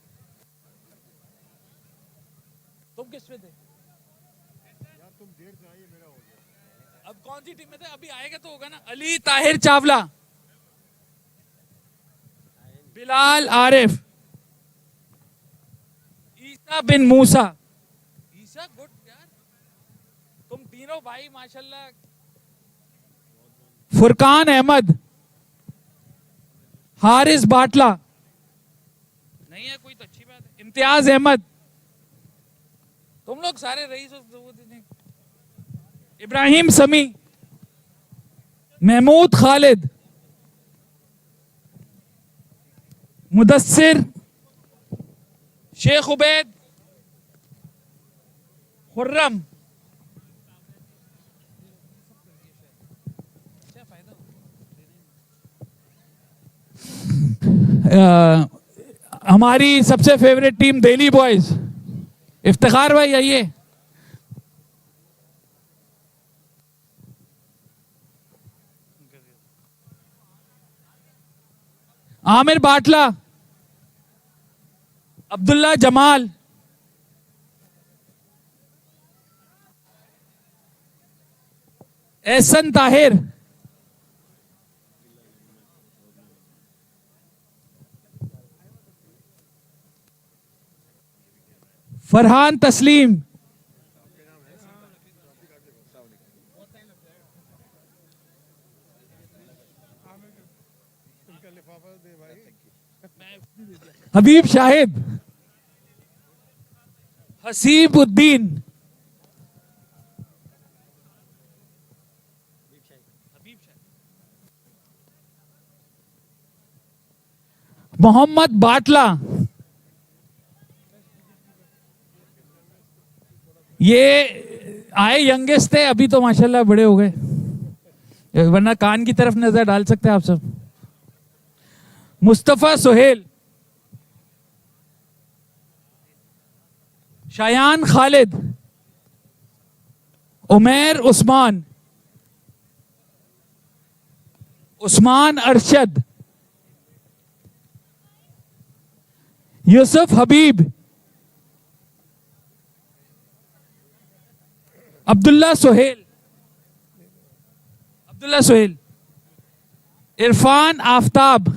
S5: तुम किस पे थे यार? तुम देर से आए, मेरा हो गया। अब कौन सी टीम में थे? अभी आएगा तो होगा ना। अली ताहिर चावला, बिलाल आरिफ, ईसा बिन मूसा। ईसा गुड यार, तुम तीनों भाई माशाल्लाह। फुरकान अहमद, हारिस बाटला नहीं है कोई तो अच्छी बात है। इम्तियाज अहमद, तुम लोग सारे रईस। इब्राहिम समी, महमूद खालिद, मुदस्सिर, शेख उबैद, खुर्रम, हमारी सबसे favourite team Delhi boys. Iftikhar भाई आइए। आमिर बाटला, अब्दुल्ला जमाल, एहसन ताहिर, फरहान तस्लीम, हबीब शाहिद, हसीब उद्दीन, मोहम्मद बाटला। ये आए यंगेस्ट थे, अभी तो माशाल्लाह बड़े हो गए, वरना कान की तरफ नजर डाल सकते हैं आप सब। मुस्तफा सुहेल, शायान खालिद, उमैर उस्मान, उस्मान अरशद, यूसुफ हबीब, अब्दुल्ला सुहेल, इरफान आफ्ताब,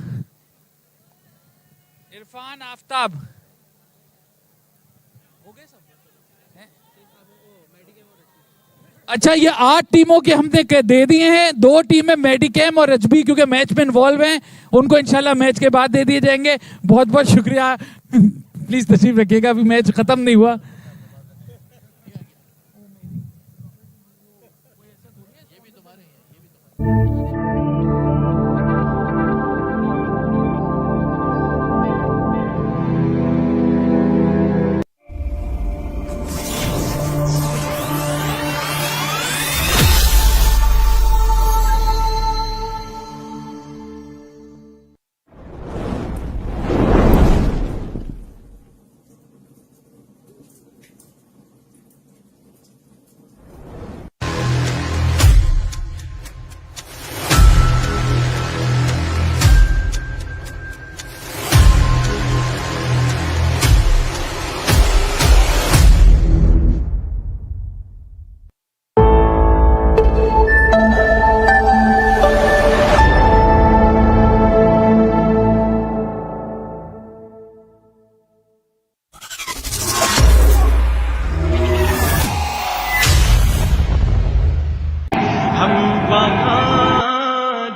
S5: हो गए सब? अच्छा, ये 8 टीमों के हमने दे दिए हैं। 2 टीमें मेडिकैम और रजबी क्योंकि मैच में इन्वॉल्व हैं, उनको इंशाल्लाह मैच के बाद दे दिए जाएंगे। बहुत बहुत शुक्रिया। प्लीज तशरीफ रखिएगा, अभी मैच खत्म नहीं हुआ।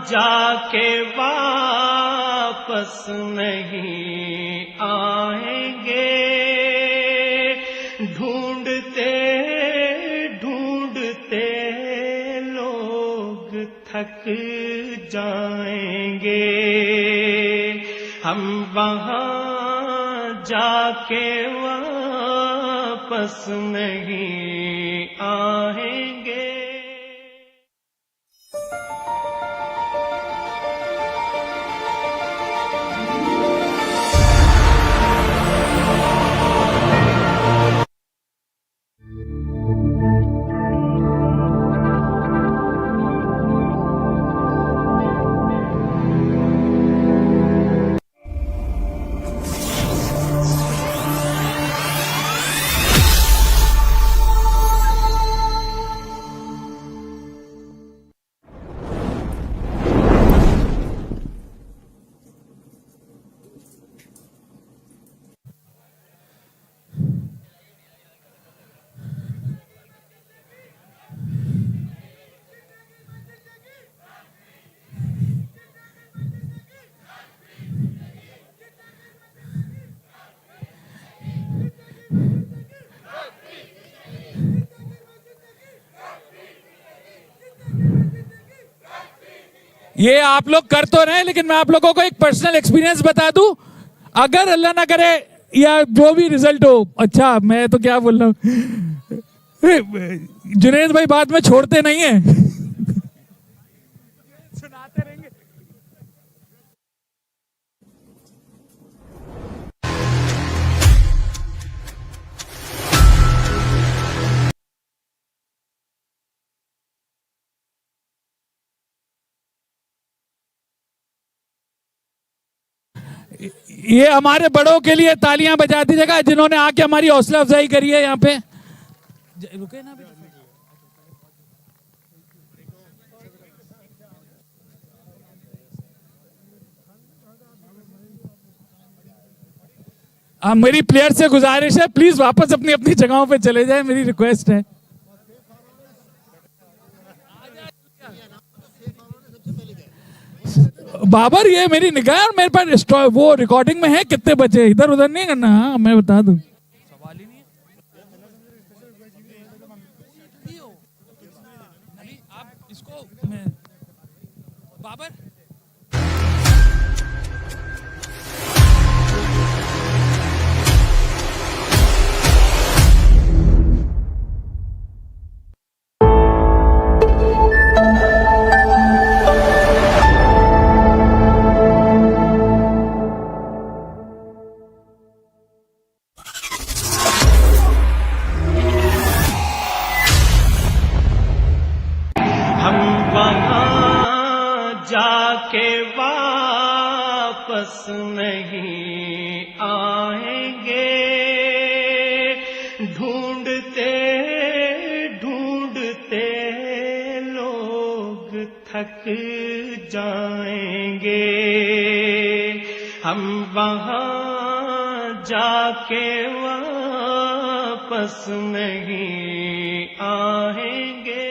S1: जाके वापस नहीं आएंगे, ढूंढते ढूंढते लोग थक जाएंगे। हम वहां जाके वापस नहीं आएंगे।
S5: ये आप लोग कर तो रहे हैं, लेकिन मैं आप लोगों को एक पर्सनल एक्सपीरियंस बता दूं। अगर अल्लाह ना करे या जो भी रिजल्ट हो, अच्छा मैं तो क्या बोल रहा हूं, जुनेद भाई बाद में छोड़ते नहीं है। सुनाते रहेंगे। ये हमारे बड़ों के लिए तालियां बजा दीजिएगा जिन्होंने आके हमारी हौसला अफजाई करी है यहाँ पे। रुके ना मेरी प्लेयर से गुजारिश है, प्लीज वापस अपनी अपनी जगहों पे चले जाए, मेरी रिक्वेस्ट है। बाबर ये मेरी निगाह और मेरे पास वो रिकॉर्डिंग में है कितने बचे, इधर उधर नहीं करना। हाँ मैं बता दूं, सवाल ही नहीं है। आप इसको बाबर
S1: जाके वापस नहीं आएंगे। ढूंढते ढूंढते लोग थक जाएंगे। हम वहां जाके वापस नहीं आएंगे।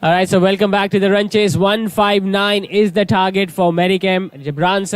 S2: All right, so welcome back to the run chase. 159 is the target for Medicam. Gibran.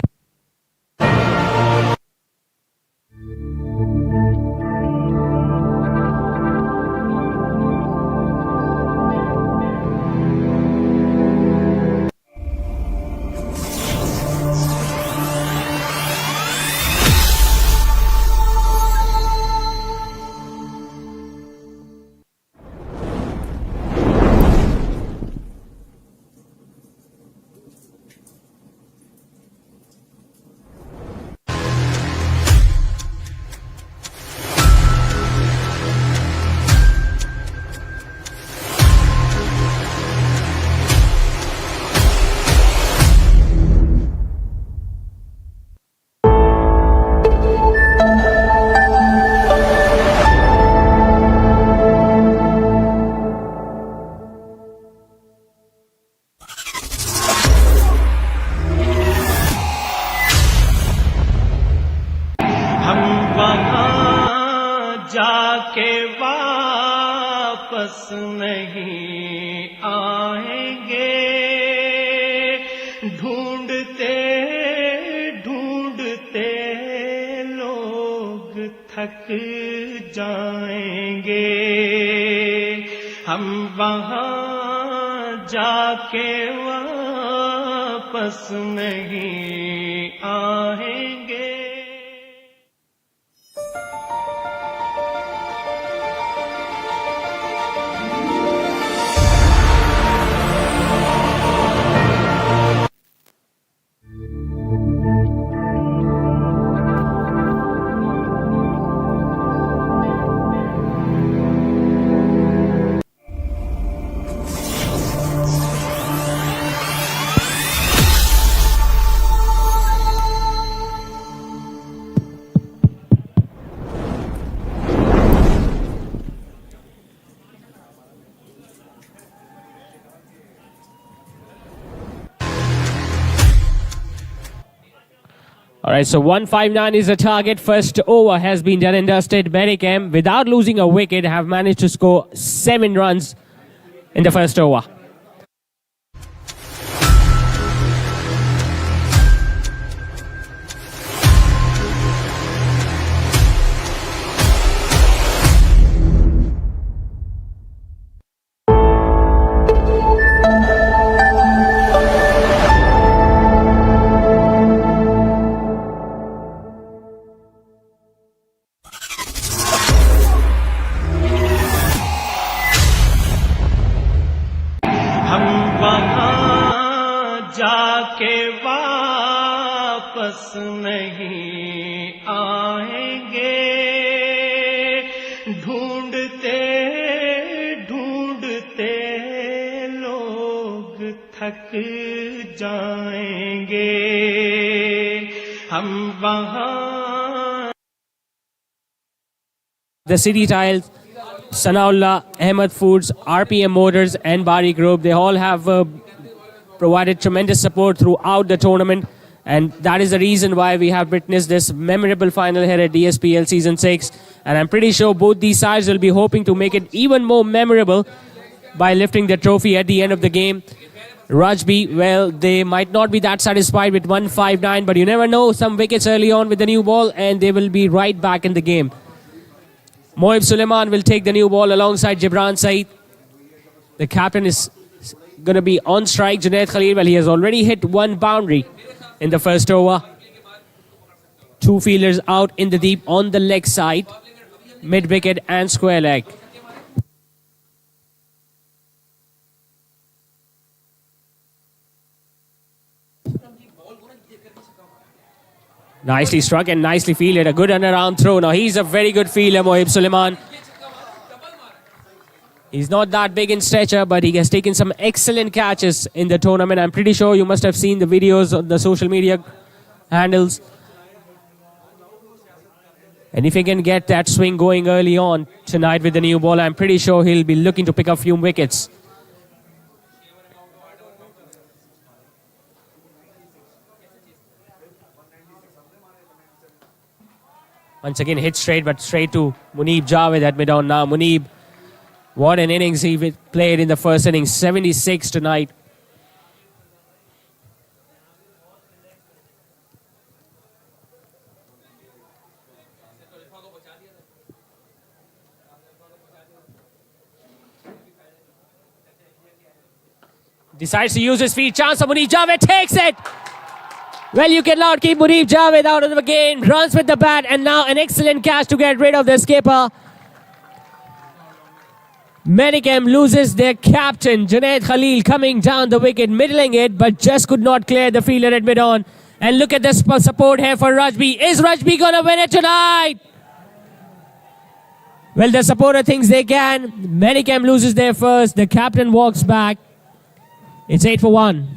S1: जाके वापस नहीं आएंगे, ढूंढते ढूंढते लोग थक जाएंगे, हम वहां जाके वापस नहीं आएंगे।
S2: All right, so 159 is the target. First over has been done and dusted. Medicam, without losing a wicket, have managed to score 7 runs in the first over.
S1: जाके वापस नहीं आएंगे, ढूंढते ढूंढते लोग थक जाएंगे, हम वहां।
S2: The City Tiles, Sanaullah, Ahmed Foods, RPM Motors and Bari Group, they all have provided tremendous support throughout the tournament, and that is the reason why we have witnessed this memorable final here at DSPL Season 6, and I'm pretty sure both these sides will be hoping to make it even more memorable by lifting the trophy at the end of the game. Rajby, well, they might not be that satisfied with 159, but you never know, some wickets early on with the new ball and they will be right back in the game. Moib Suleiman will take the new ball alongside Gibran Saeed. The captain is going to be on strike. Junaid Khalil, well, he has already hit 1 boundary in the first over. 2 fielders out in the deep on the leg side, mid wicket and square leg. Nicely struck and nicely fielded. A good underarm throw. Now he's a very good fielder, Mohib Suleiman. He's not that big in stature, but he has taken some excellent catches in the tournament. I'm pretty sure you must have seen the videos on the social media handles. And if he can get that swing going early on tonight with the new ball, I'm pretty sure he'll be looking to pick up a few wickets. Once again, hit straight, but straight to Muneeb Javed at mid-on now. Muneeb, what an innings he played in the first innings. 76 tonight. Decides to use his feet. Chance of Muneeb Javed. Takes it. Well, you cannot keep Muneeb Javed out of the game. Runs with the bat, and now an excellent catch to get rid of the skipper. Medicam loses their captain, Junaid Khalil, coming down the wicket, middling it, but just could not clear the fielder at mid-on. And look at the support here for Rajby. Is Rajby going to win it tonight? Well, the supporter thinks they can. Medicam loses their first. The captain walks back. It's 8 for 1.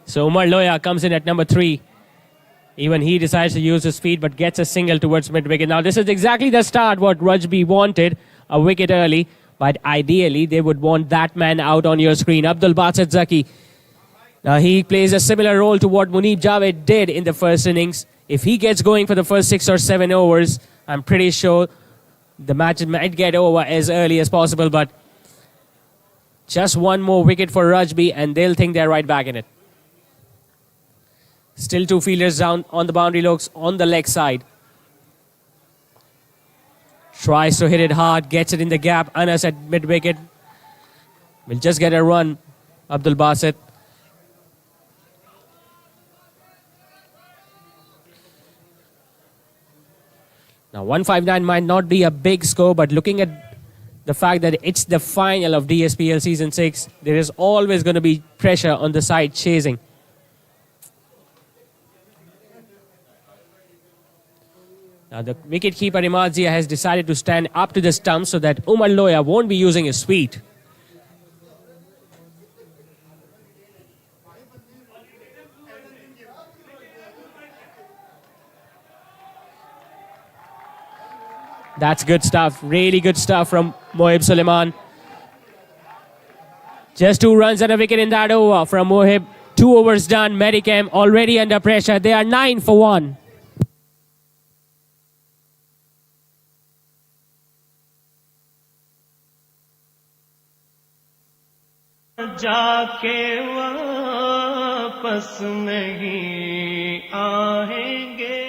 S2: So Umar Loya comes in at number 3. Even he decides to use his feet, but gets a single towards mid-wicket. Now, this is exactly the start what Rajby wanted, a wicket early. But ideally, they would want that man out on your screen. Abdul Basit Zaki. Now, he plays a similar role to what Muneeb Javed did in the first innings. If he gets going for the first 6 or 7 overs, I'm pretty sure the match might get over as early as possible. But just one more wicket for Rajby, and they'll think they're right back in it. Still 2 fielders down on the boundary looks on the leg side. Tries to hit it hard, gets it in the gap. Anas at mid-wicket. Will just get a run, Abdul Basit. Now, 159 might not be a big score, but looking at the fact that it's the final of DSPL Season 6, there is always going to be pressure on the side chasing. Now, the wicketkeeper Imadzia has decided to stand up to the stump so that Umar Loya won't be using his feet. That's good stuff. Really good stuff from Mohib Suleiman. Just 2 runs and a wicket in that over from Mohib. 2 overs done. Medicam already under pressure. They are 9 for 1.
S1: जाके वापस नहीं आएंगे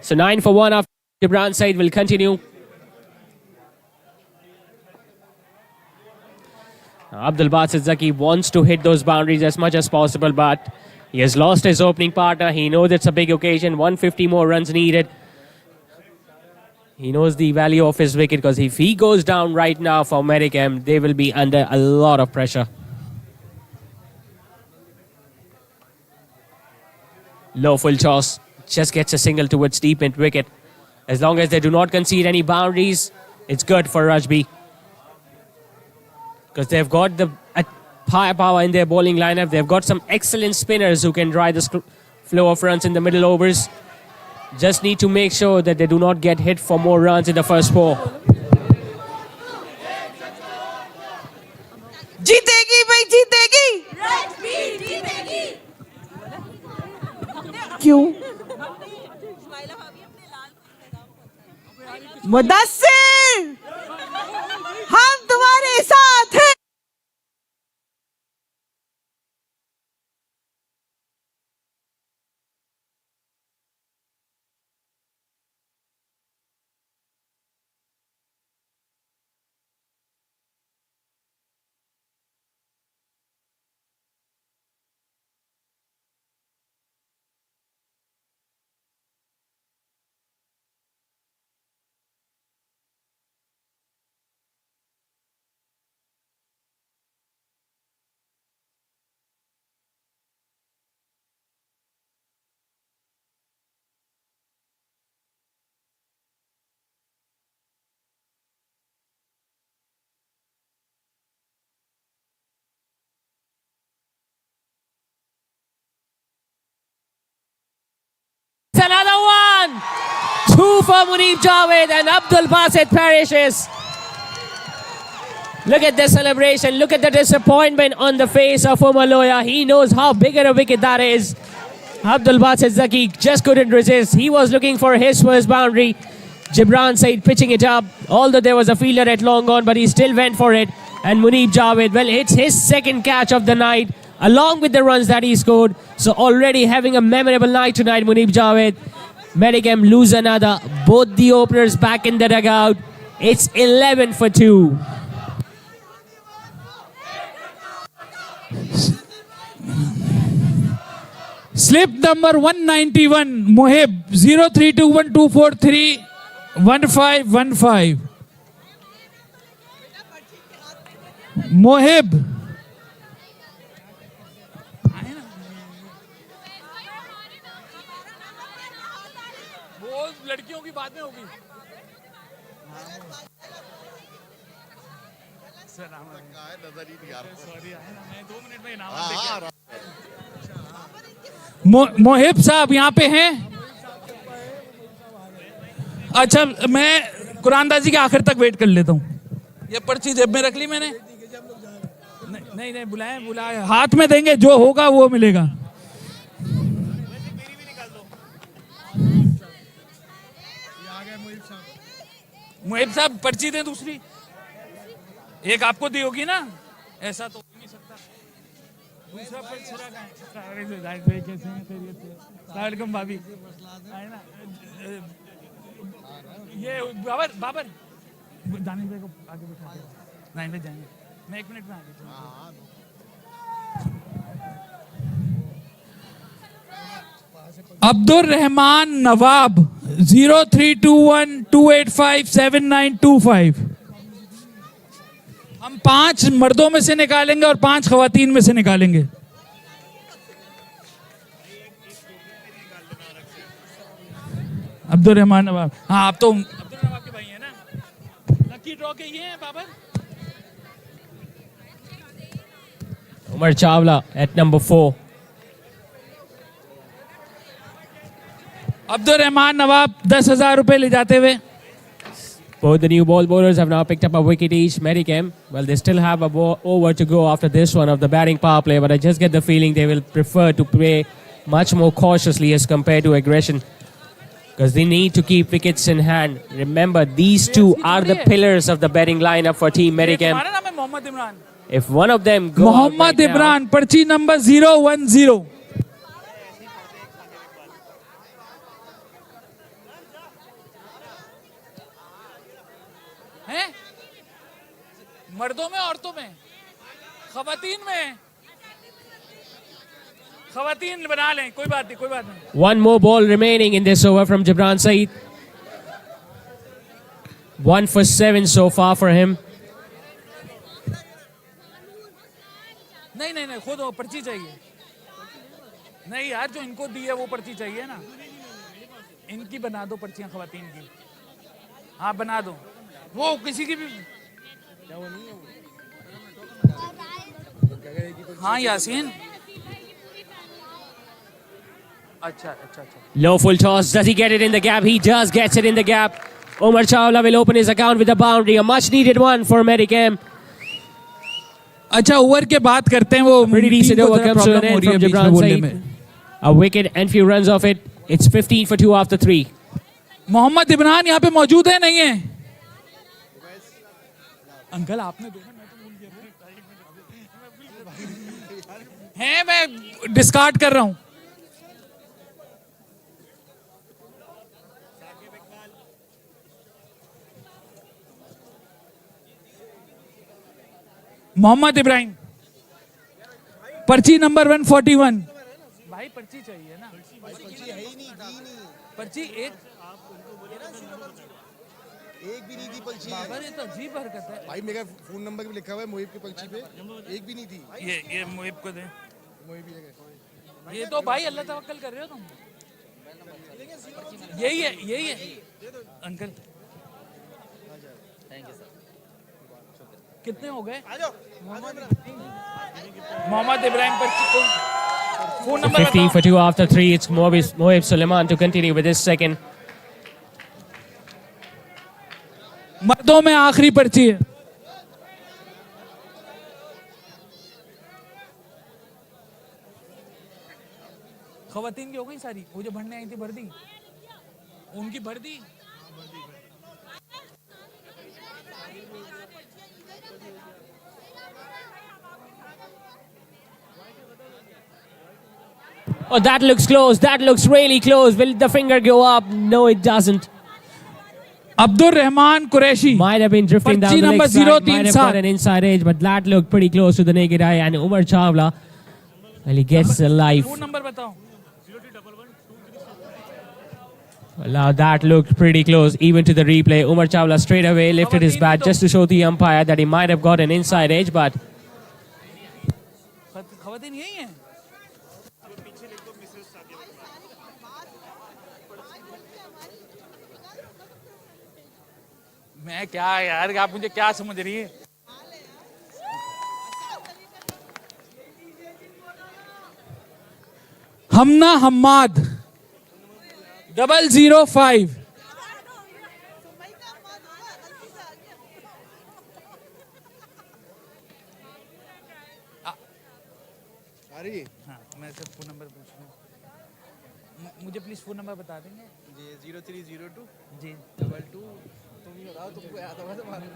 S2: So 9 for 1 after Gibran's side will continue. Abdul Basit Zaki wants to hit those boundaries as much as possible, but he has lost his opening partner. He knows it's a big occasion. 150 more runs needed. He knows the value of his wicket because if he goes down right now for Medicam, they will be under a lot of pressure. Low full toss. Just gets a single towards deep mid wicket. As long as they do not concede any boundaries, it's good for Rajby. Because they've got the firepower in their bowling lineup. They've got some excellent spinners who can drive the flow of runs in the middle overs. Just need to make sure that they do not get hit for more runs in the first four.
S6: जीतेगी भाई जीतेगी क्यों मुदस्सिर हम तुम्हारे साथ हैं
S2: Another one! 2 for Munib Javed and Abdul Basit perishes. Look at the celebration. Look at the disappointment on the face of Umar Loya. He knows how big a wicket that is. Abdul Basit Zaki just couldn't resist. He was looking for his first boundary. Gibran Said pitching it up. Although there was a fielder at long on, but he still went for it. And Munib Javed, well, hits his second catch of the night, along with the runs that he scored. So already having a memorable night tonight, Munib Javed. Medicam lose another. Both the openers back in the dugout. It's 11 for 2.
S5: Slip number 191, Mohib 032124311515. Mohib. वो लड़कियों की बात में होगी. मोहिब साहब यहाँ पे हैं. अच्छा मैं कुरानदाजी के आखिर तक वेट कर लेता हूँ. ये पर्ची जेब में रख ली मैंने. नहीं नहीं बुलाए हाथ में देंगे, जो होगा वो मिलेगा. मोहिब साहब पर्ची दें दूसरी. एक आपको दी होगी ना, ऐसा तो हो नहीं सकता. दूसरा पर्ची वेलकम भाभी. ये बाबर दानिश भाई को आगे बिठा दो. नहीं भाई जाएंगे, मैं 1 मिनट में आगे. अब्दुल रहमान नवाब 0321285795. हम 5 मर्दों में से निकालेंगे और 5 खवातीन में से निकालेंगे. अब्दुल रहमान नवाब. हाँ आप तो अब्दुल नवाब के भाई हैं ना. लकी ड्रॉ के ये हैं Babar.
S2: Umar Chawla at number 4.
S5: Abdul Rahman नवाब 10,000 रुपए ले जाते हुए.
S2: Both the new ball bowlers have now picked up a wicket each. Medicam, well, they still have a over to go after this one of the batting power play, but I just get the feeling they will prefer to play much more cautiously as compared to aggression, because they need to keep wickets in hand. Remember, these two are the pillars of the batting lineup for Team Medicam. If one of them goes
S5: Mohammad Imran पर्ची number 010. मर्दों में औरतों में खवातीन में खवातीन बना लें कोई बात नहीं.
S2: One more ball remaining in this over from Jabran Saeed. 1 for 7 so far for him.
S5: नहीं खुद वो पर्ची चाहिए. नहीं यार जो इनको दी है वो पर्ची चाहिए ना. इनकी बना दो पर्चियां खवातीन की. हाँ बना दो. वो किसी की भी. हाँ यासीन. अच्छा.
S2: Low full toss. Does he get it in the gap? He does gets it in the gap. Umar Chawla will open his account with a boundary. A much needed one for Medicam.
S5: अच्छा over के बात करते हैं वो
S2: Pretty decent
S5: team को
S2: over
S5: जरा
S2: comes to an
S5: problem हो
S2: end
S5: रही है
S2: from
S5: बीच में
S2: Jabran
S5: बोलने
S2: Saeed.
S5: में.
S2: A wicket and few runs off it. It's 15 for 2 after 3.
S5: Mohammad Imran यहाँ पे मौजूद है नहीं है. अंकल आपने देखा मैं तो भूल गया. है मैं डिस्कार्ड कर रहा हूँ. मोहम्मद इब्राहिम पर्ची नंबर 141. भाई पर्ची चाहिए ना. पर्ची एक
S7: भी नहीं थी पर्ची.
S5: बाबर ये तो अजीब हरकत है.
S7: भाई मेरा फोन नंबर भी लिखा हुआ है मोहिब की पर्ची पे. एक भी नहीं थी.
S5: ये मोहिब को दे.
S7: मोहिब भी लगा.
S5: ये तो भाई अल्लाह तवक्कल कर रहे हो तुम. यही है अंकल. कितने हो गए मोहम्मद इब्राहिम पर्ची को phone number
S2: 15 for 2 after 3. It's Mohib Suleiman to continue with his second.
S5: मर्दों में आखिरी पर्ची है. खवातीन की हो गई सारी. वो जो भरने आई थी भर दी. उनकी भर दी.
S2: Oh, that looks close. That looks really close. Will the finger go up? No, it doesn't.
S5: Abdul Rahman Qureshi
S2: Might have been drifting down
S5: पर्ची
S2: the leg
S5: number
S2: side. Might have got
S5: 037.
S2: an inside edge, but that looked pretty close to the naked eye. And Umar Chawla, well, he gets the life.
S5: Phone number बताओ.
S2: Well, now that looked pretty close, even to the replay. Umar Chawla straight away lifted his bat just to show the umpire that he might have got an inside edge, but
S5: खवातीन यही है. मैं क्या यार आप मुझे क्या समझ रही है. हमना हम्माद 005.
S7: अरे
S5: हाँ मैं सिर्फ फोन नंबर पूछ रहा हूँ. मुझे प्लीज फोन नंबर बता देंगे.
S7: जी 0302
S5: जी
S7: 22 तुम ही बताओ तुमको याद होगा तो मालूम.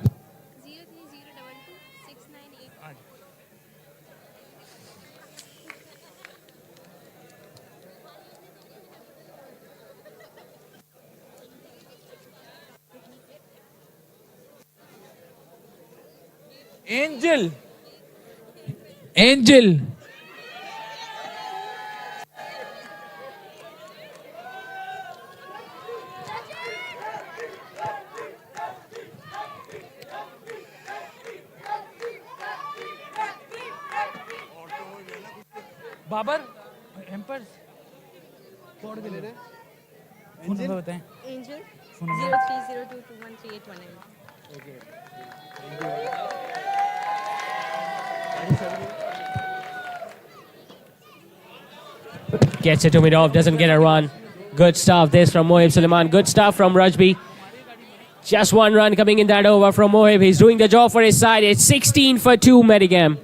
S8: 030226988.
S5: एंजल बाबर एम्पर्स कोड के ले रहे. फोन नंबर बताएं.
S8: Angel
S5: Phone number.
S8: 0302213819.
S7: Okay.
S2: gets it to mid off, doesn't get a run. Good stuff this from Mohib Suleiman. Good stuff from Rajby. Just one run coming in that over from Mohib. He's doing the job for his side. It's 16 for 2 Medicam.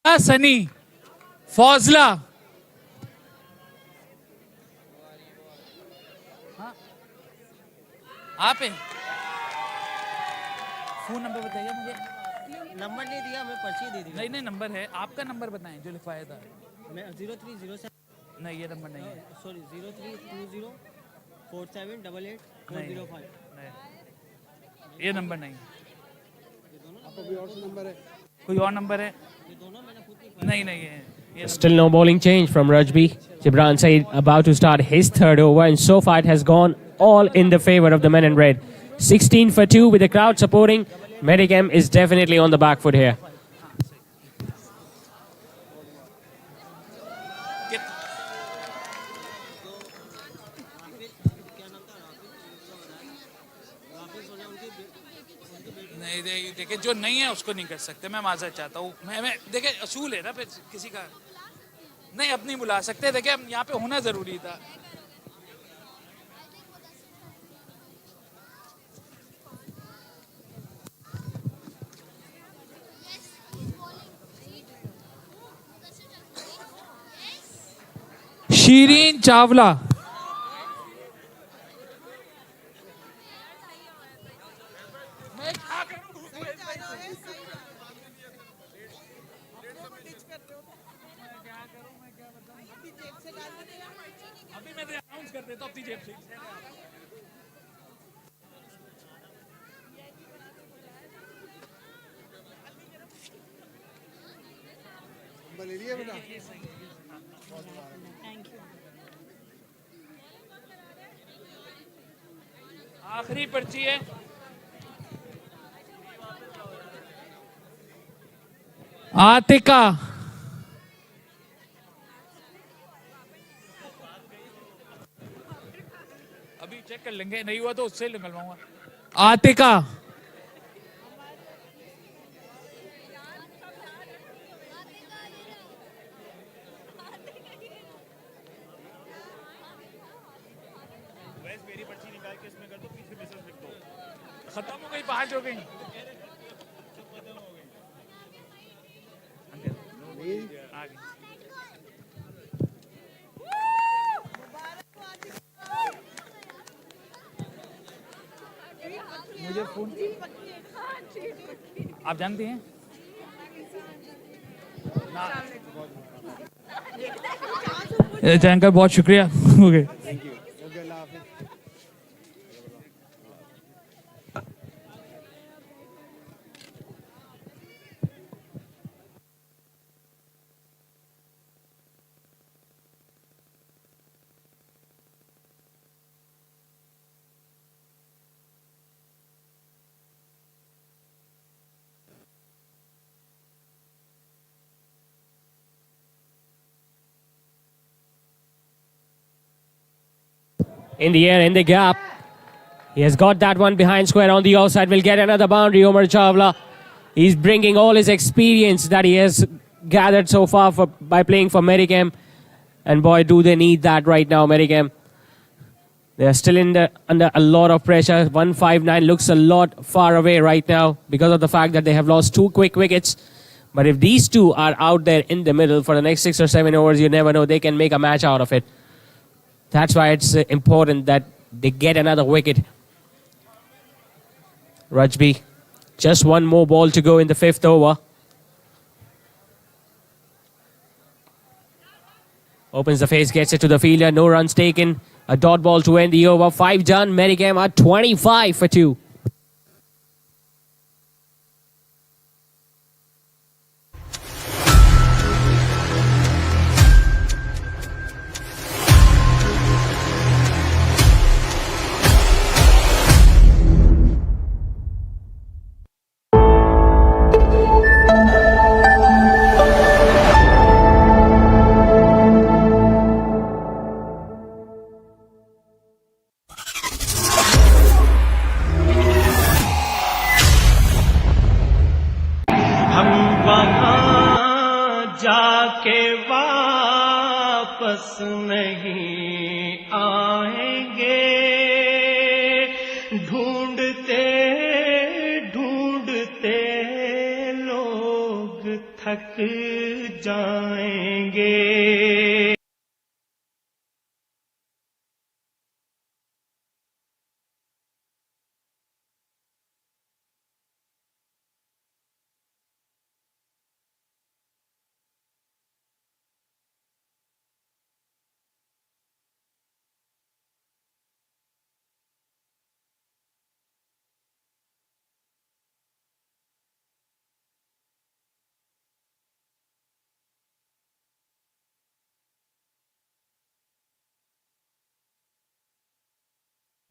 S5: Sunny, फौजला, हाँ? आप हैं? Phone number बताइए मुझे।
S8: Number नहीं दिया, हमें पर्ची दे दी।
S5: नहीं नंबर है, आपका नंबर बताएं जो लिखवाया था।
S8: मैं 0307
S5: नहीं, ये नंबर नहीं है।
S8: सॉरी 032047888405।
S5: नहीं, ये नंबर नहीं।
S7: आपका कोई और नंबर है?
S5: कोई और नंबर है? नहीं ये
S2: Still no bowling change from Rajby. Gibran Said about to start his third over, and so far it has gone all in the favor of the men in red. 16 for 2 with the crowd supporting. Medicam is definitely on the back foot here.
S5: नहीं देखिए, जो नहीं है उसको नहीं कर सकते। मैं माजरत चाहता हूँ। मैं देखिए, असूल है ना, फिर किसी का नहीं अब नहीं बुला सकते। देखिए, यहाँ पे होना जरूरी था। शीरीन चावला, अभी मैं अनाउंस कर देता हूँ अपनी जेब से।
S7: नंबर ले लिया बेटा?
S5: आखिरी पर्ची है। आतिका, अभी चेक कर लेंगे, नहीं हुआ तो उससे निकलवाऊंगा। आतिका, खत्म हो गई, 5 हो गई। आ गई। मुझे फोन आप जानती हैं अंकल, बहुत शुक्रिया। Okay,
S2: In the air, in the gap. He has got that one behind square on the outside. Will get another boundary. Omar Chawla. He's bringing all his experience that he has gathered so far by playing for Medicam. And boy, do they need that right now, Medicam. They are still under a lot of pressure. 159 looks a lot far away right now because of the fact that they have lost 2 quick wickets. But if these two are out there in the middle for the next 6 or 7 overs, you never know. They can make a match out of it. That's why it's important that they get another wicket. Rajby, just one more ball to go in the 5th over. Opens the face, gets it to the fielder. No runs taken. A dot ball to end the over. 5 done. Medicam are 25 for 2.
S1: जाके वापस नहीं आएंगे, ढूंढते ढूंढते लोग थक जाएंगे.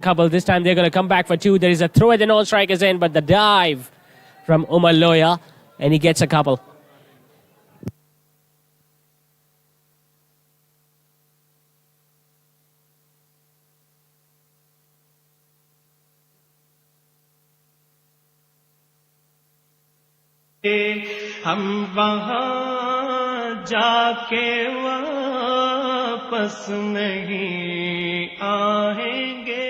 S2: Couple. This time they're going to come back for two. There is a throw at the non-strikers in, but the dive from Umar Loya, and he gets a couple.
S1: हम वहाँ जाके वापस नहीं आएंगे.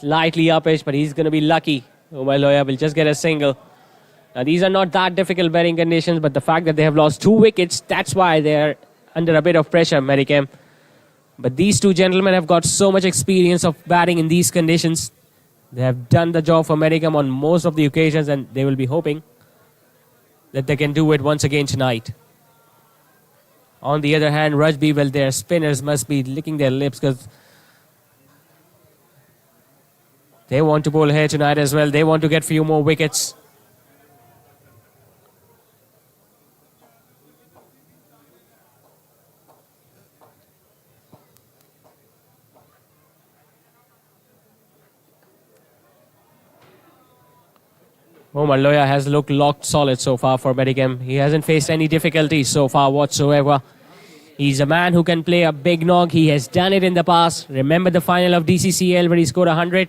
S2: Slightly uppish, but he's going to be lucky. Umar Loya will just get a single. Now, these are not that difficult batting conditions, but the fact that they have lost 2 wickets, that's why they're under a bit of pressure, Medicam. But these two gentlemen have got so much experience of batting in these conditions. They have done the job for Medicam on most of the occasions, and they will be hoping that they can do it once again tonight. On the other hand, Rajby, well, their spinners must be licking their lips because they want to bowl here tonight as well. They want to get few more wickets. Umar Loya has looked locked solid so far for Medicam. He hasn't faced any difficulties so far whatsoever. He's a man who can play a big knock. He has done it in the past. Remember the final of DCCL where he scored 100?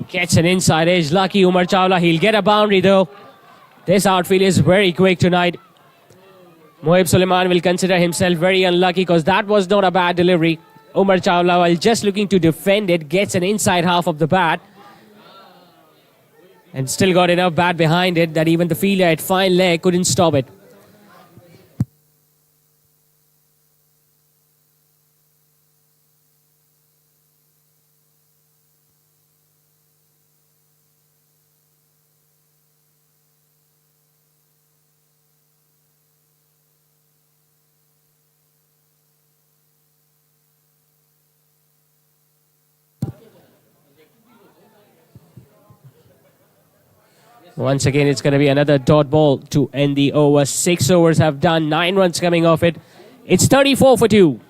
S2: Gets an inside edge. Lucky Umar Chawla. He'll get a boundary though. This outfield is very quick tonight. Mohib Suleiman will consider himself very unlucky because that was not a bad delivery. Umar Chawla, while just looking to defend it, gets an inside half of the bat. And still got enough bat behind it that even the fielder at fine leg couldn't stop it. Once again, it's going to be another dot ball to end the over. 6 overs have done, 9 runs coming off it. It's 34 for 2.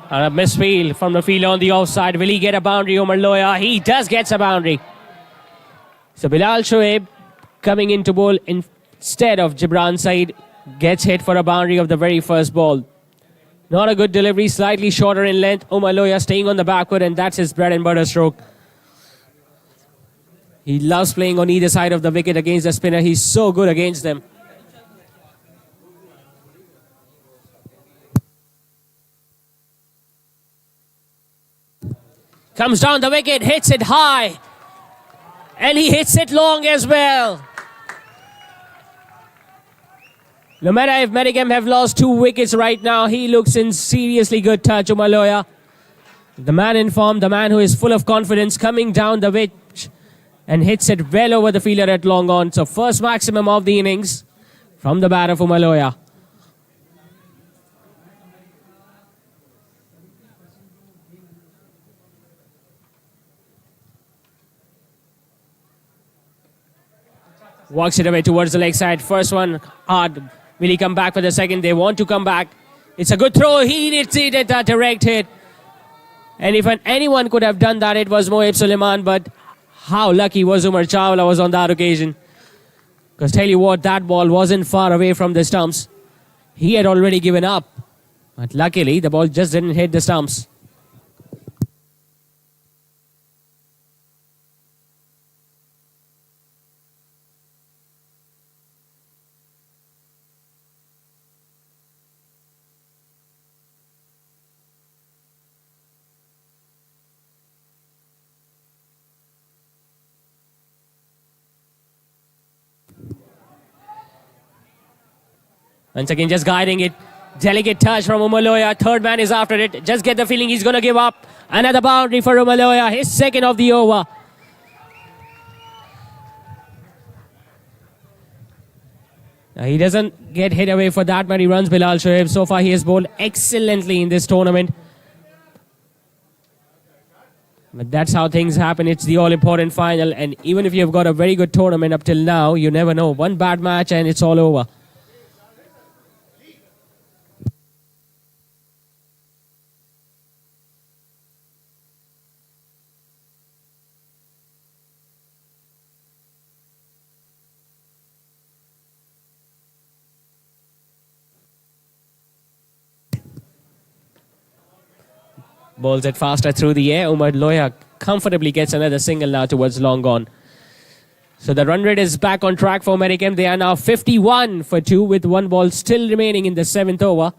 S2: And a misfield from the field on the offside. Will he get a boundary, Umar Loya? He does get a boundary. So Bilal Shoaib coming into bowl instead of Gibran Saeed gets hit for a boundary of the very first ball. Not a good delivery, slightly shorter in length. Umar Loya staying on the backward, and that's his bread and butter stroke. He loves playing on either side of the wicket against the spinner. He's so good against them. Comes down the wicket, hits it high. And he hits it long as well. No matter if Medicam have lost 2 wickets right now, he looks in seriously good touch, Umar Loya. The man in form, the man who is full of confidence, coming down the pitch and hits it well over the fielder at long on. So first maximum of the innings from the bat of Umar Loya. Walks it away towards the leg side. First one hard. Will he come back for the second? They want to come back. It's a good throw. He hits it at a direct hit. And if anyone could have done that, it was Mohib Suleiman. But how lucky was Umar Chawla was on that occasion. Because tell you what, that ball wasn't far away from the stumps. He had already given up. But luckily, the ball just didn't hit the stumps. Once again, just guiding it. Delicate touch from Umar Loya. Third man is after it. Just get the feeling he's going to give up. Another boundary for Umar Loya. His second of the over. Now, he doesn't get hit away for that many runs, Bilal Shoaib. So far, he has bowled excellently in this tournament. But that's how things happen. It's the all-important final. And even if you've got a very good tournament up till now, you never know. One bad match and it's all over. Bowls it faster through the air. Umar Loya comfortably gets another single now towards long on. So the run rate is back on track for Medicam. They are now 51 for 2 with 1 ball still remaining in the 7th over.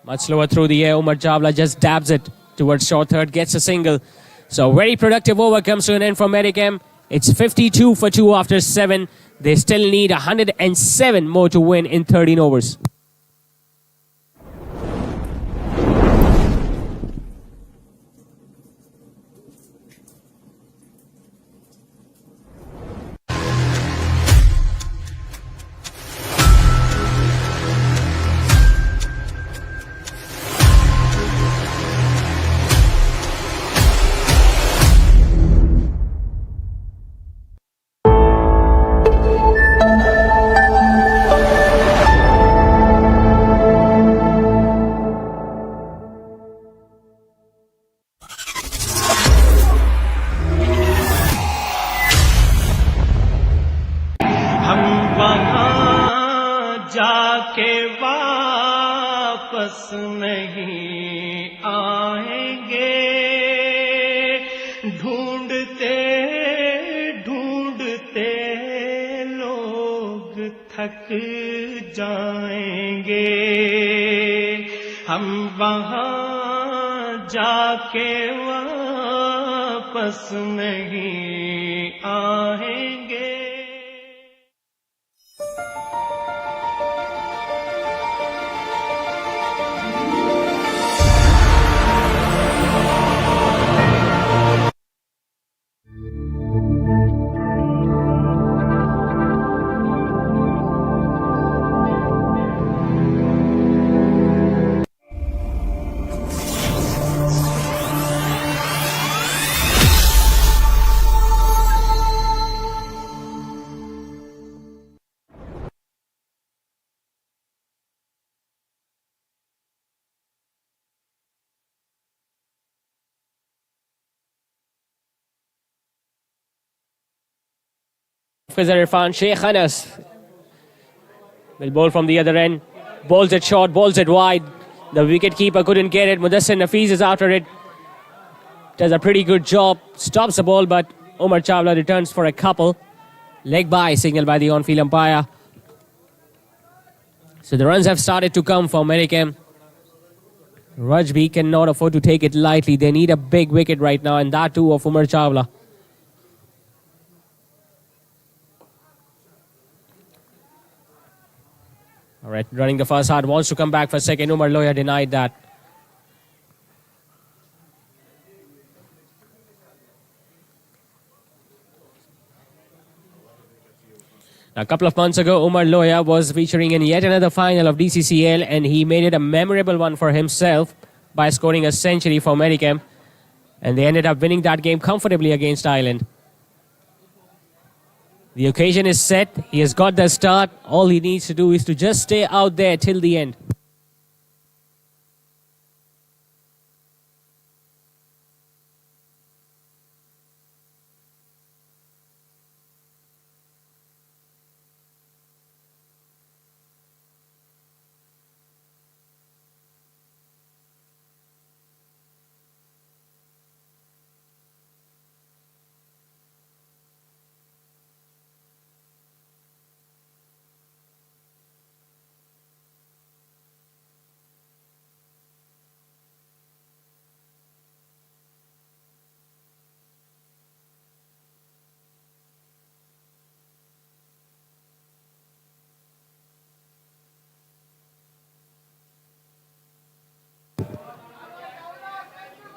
S2: Much slower through the air. Umar Chawla just dabs it towards short third, gets a single. So very productive over comes to an end from Medicam. It's 52 for 2 after 7. They still need 107 more to win in 13 overs.
S1: जाके वापस नहीं आएंगे, ढूंढते ढूंढते लोग थक जाएंगे, हम वहाँ जाके वापस नहीं आएंगे.
S2: off-quizzer Irfan Sheikh Anas will bowl from the other end. Bowls it short, bowls it wide. The wicket-keeper couldn't get it. Mudassir Nafees is after it. Does a pretty good job. Stops the ball, but Umar Chawla returns for a couple. Leg by signaled by the on-field umpire. So the runs have started to come for Medicam. Rajby cannot afford to take it lightly. They need a big wicket right now, and that too of Umar Chawla. All right, running the first hard, wants to come back for second. Umar Loya denied that. A couple of months ago, Umar Loya was featuring in yet another final of DCCL, and he made it a memorable one for himself by scoring a century for Medicam. And they ended up winning that game comfortably against Ireland. The occasion is set. He has got the start. All he needs to do is to just stay out there till the end.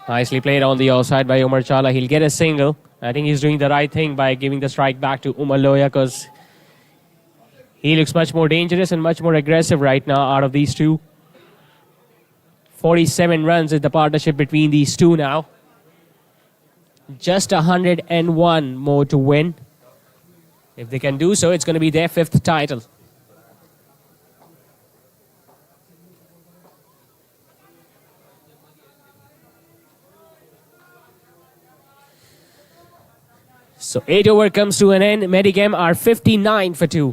S2: Nicely played on the outside by Umar Chawla. He'll get a single. I think he's doing the right thing by giving the strike back to Umar Loya, because he looks much more dangerous and much more aggressive right now out of these two. 47 runs is the partnership between these two now. Just 101 more to win. If they can do so, it's going to be their 5th title. So 8 over comes to an end. Medicam are 59 for 2.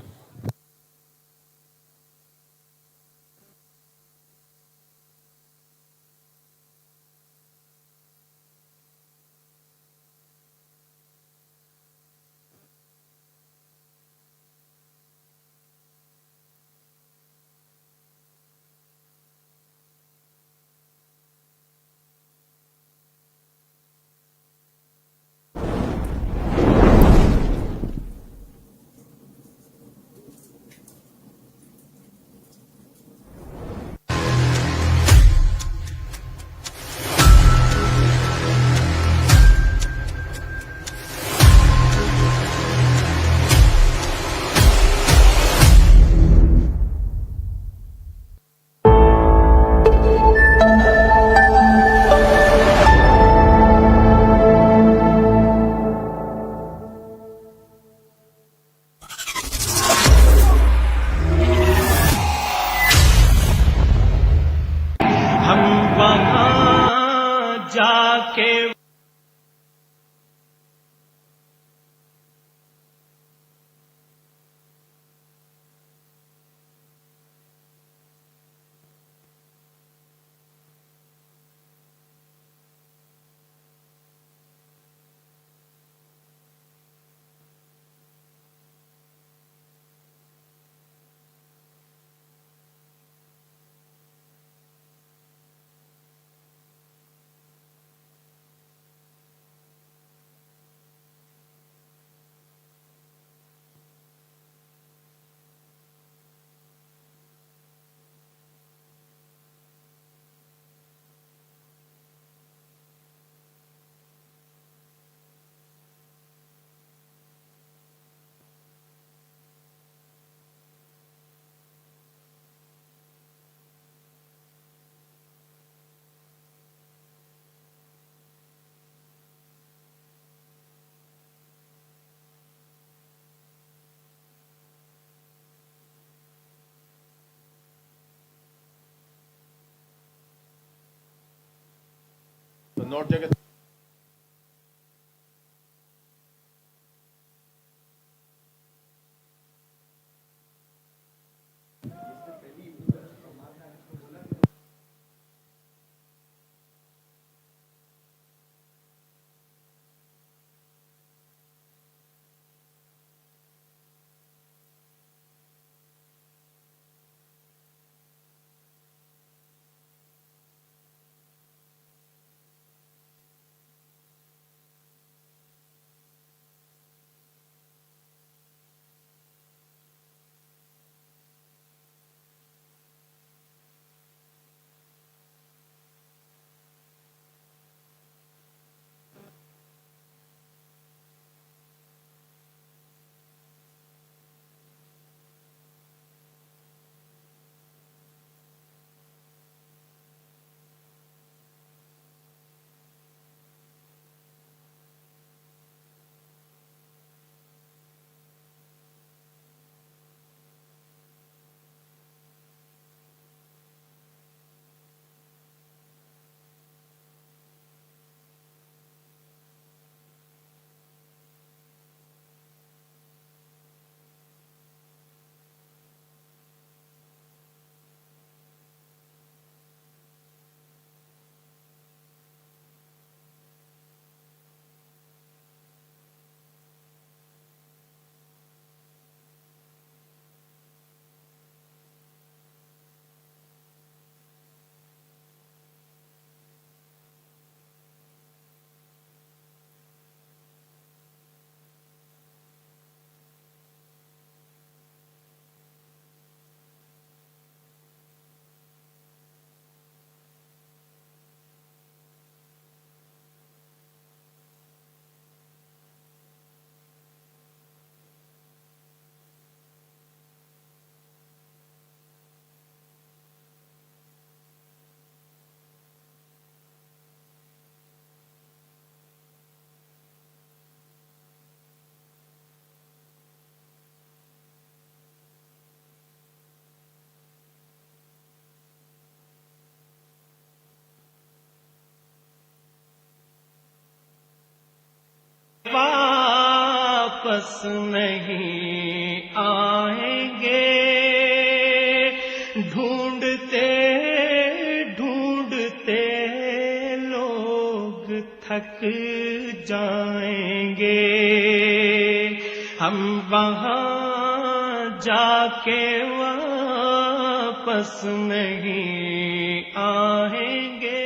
S7: Not जगह
S1: वापस नहीं आएंगे ढूंढते ढूंढते लोग थक जाएंगे हम वहां जाके वापस नहीं आएंगे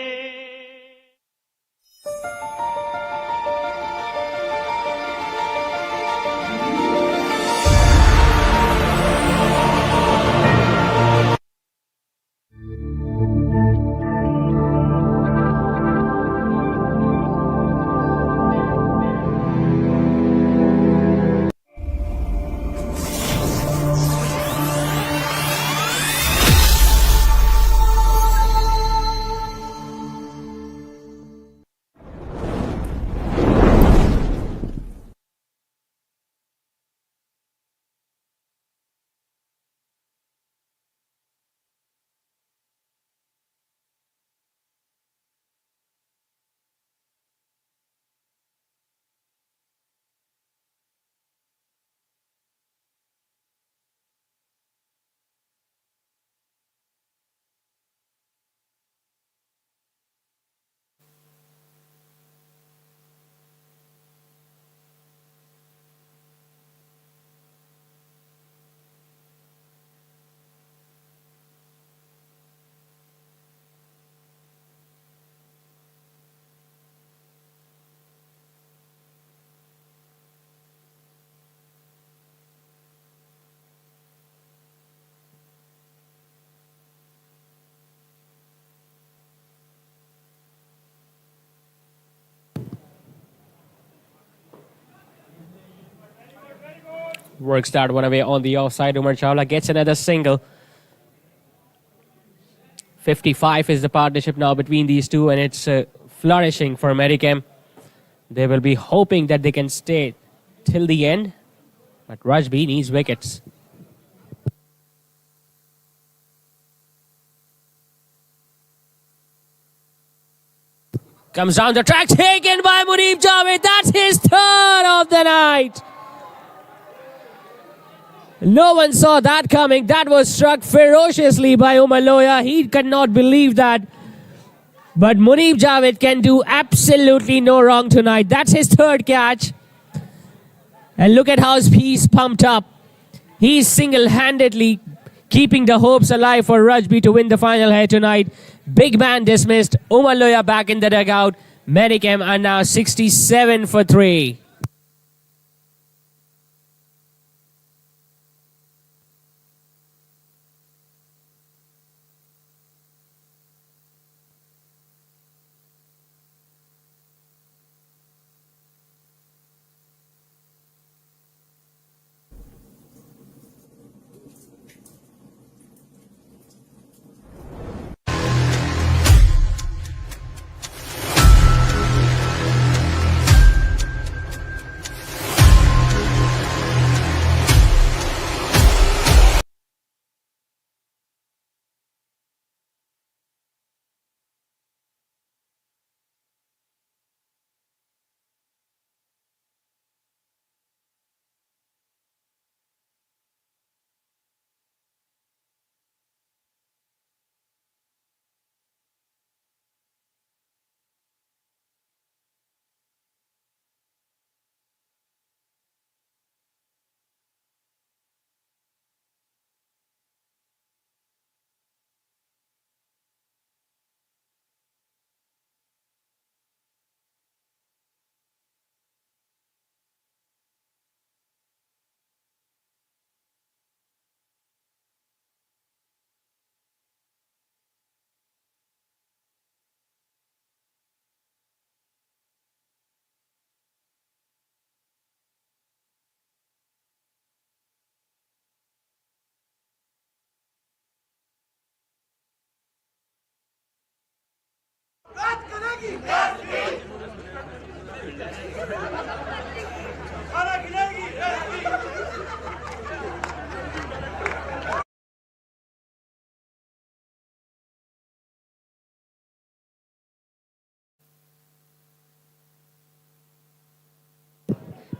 S2: Works that one away on the offside. Umar Chawla gets another single. 55 is the partnership now between these two, and it's flourishing for Medicam. They will be hoping that they can stay till the end, but Rajby needs wickets. Comes down the track, taken by Muneeb Javed. That's his third of the night. No one saw that coming. That was struck ferociously by Umar Loya. He could not believe that. But Muneeb Javed can do absolutely no wrong tonight. That's his third catch. And look at how he's pumped up. He's single-handedly keeping the hopes alive for Rajby to win the final here tonight. Big man dismissed. Umar Loya back in the dugout. Medicam are now 67 for 3.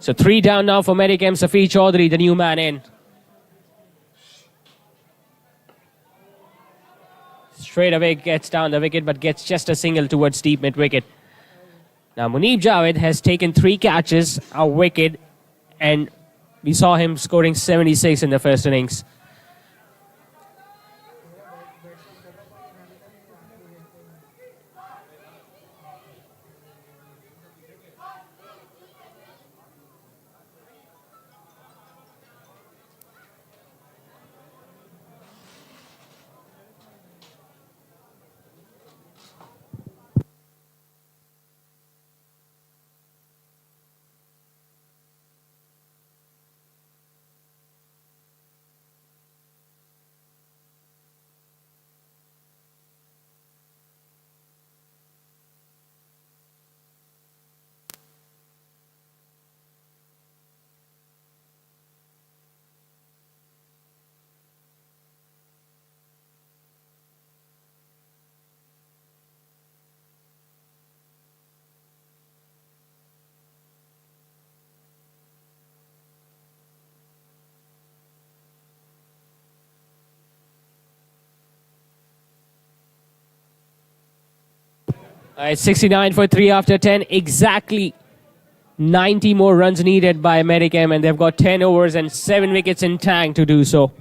S2: So 3 down now for Medicam. Safi Chaudhary, the new man in. Straight away gets down the wicket, but gets just a single towards deep mid-wicket. Now Muneeb Javed has taken 3 catches, a wicket, and we saw him scoring 76 in the first innings. It's 69 for 3 after 10. Exactly 90 more runs needed by Medicam, and they've got 10 overs and 7 wickets in tank to do so.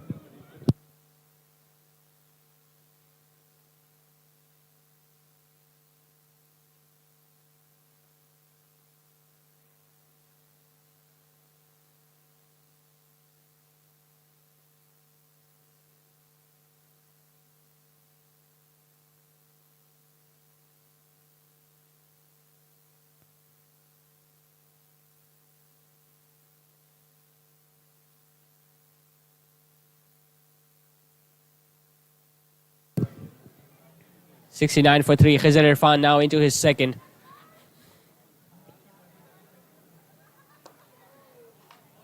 S2: .69 for 3. Khizr Irfan now into his second.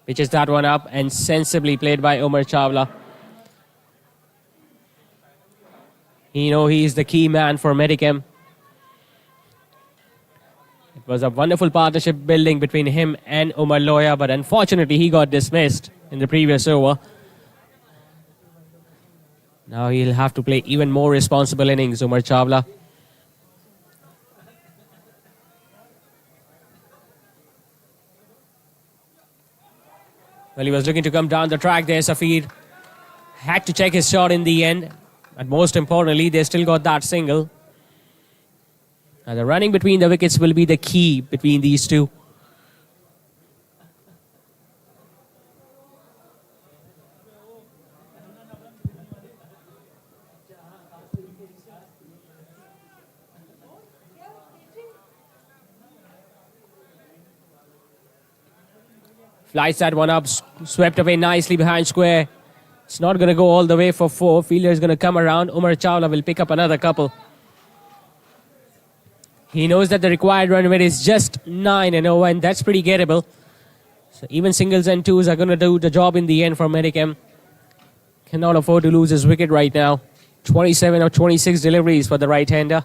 S2: Pitches that one up and sensibly played by Umar Chawla. You know he is the key man for Medicam. It was a wonderful partnership building between him and Umar Loya, but unfortunately he got dismissed in the previous over. Now he'll have to play even more responsible innings, Umar Chawla. Well, he was looking to come down the track there, Safir. Had to check his shot in the end. But most importantly, they still got that single. Now the running between the wickets will be the key between these two. Flies that one up, swept away nicely behind square. It's not going to go all the way for 4. Fielder is going to come around. Umar Chawla will pick up another couple. He knows that the required run rate is just 9 and 0, and that's pretty gettable. So even singles and twos are going to do the job in the end for Medicam. Cannot afford to lose his wicket right now. 27 or 26 deliveries for the right-hander.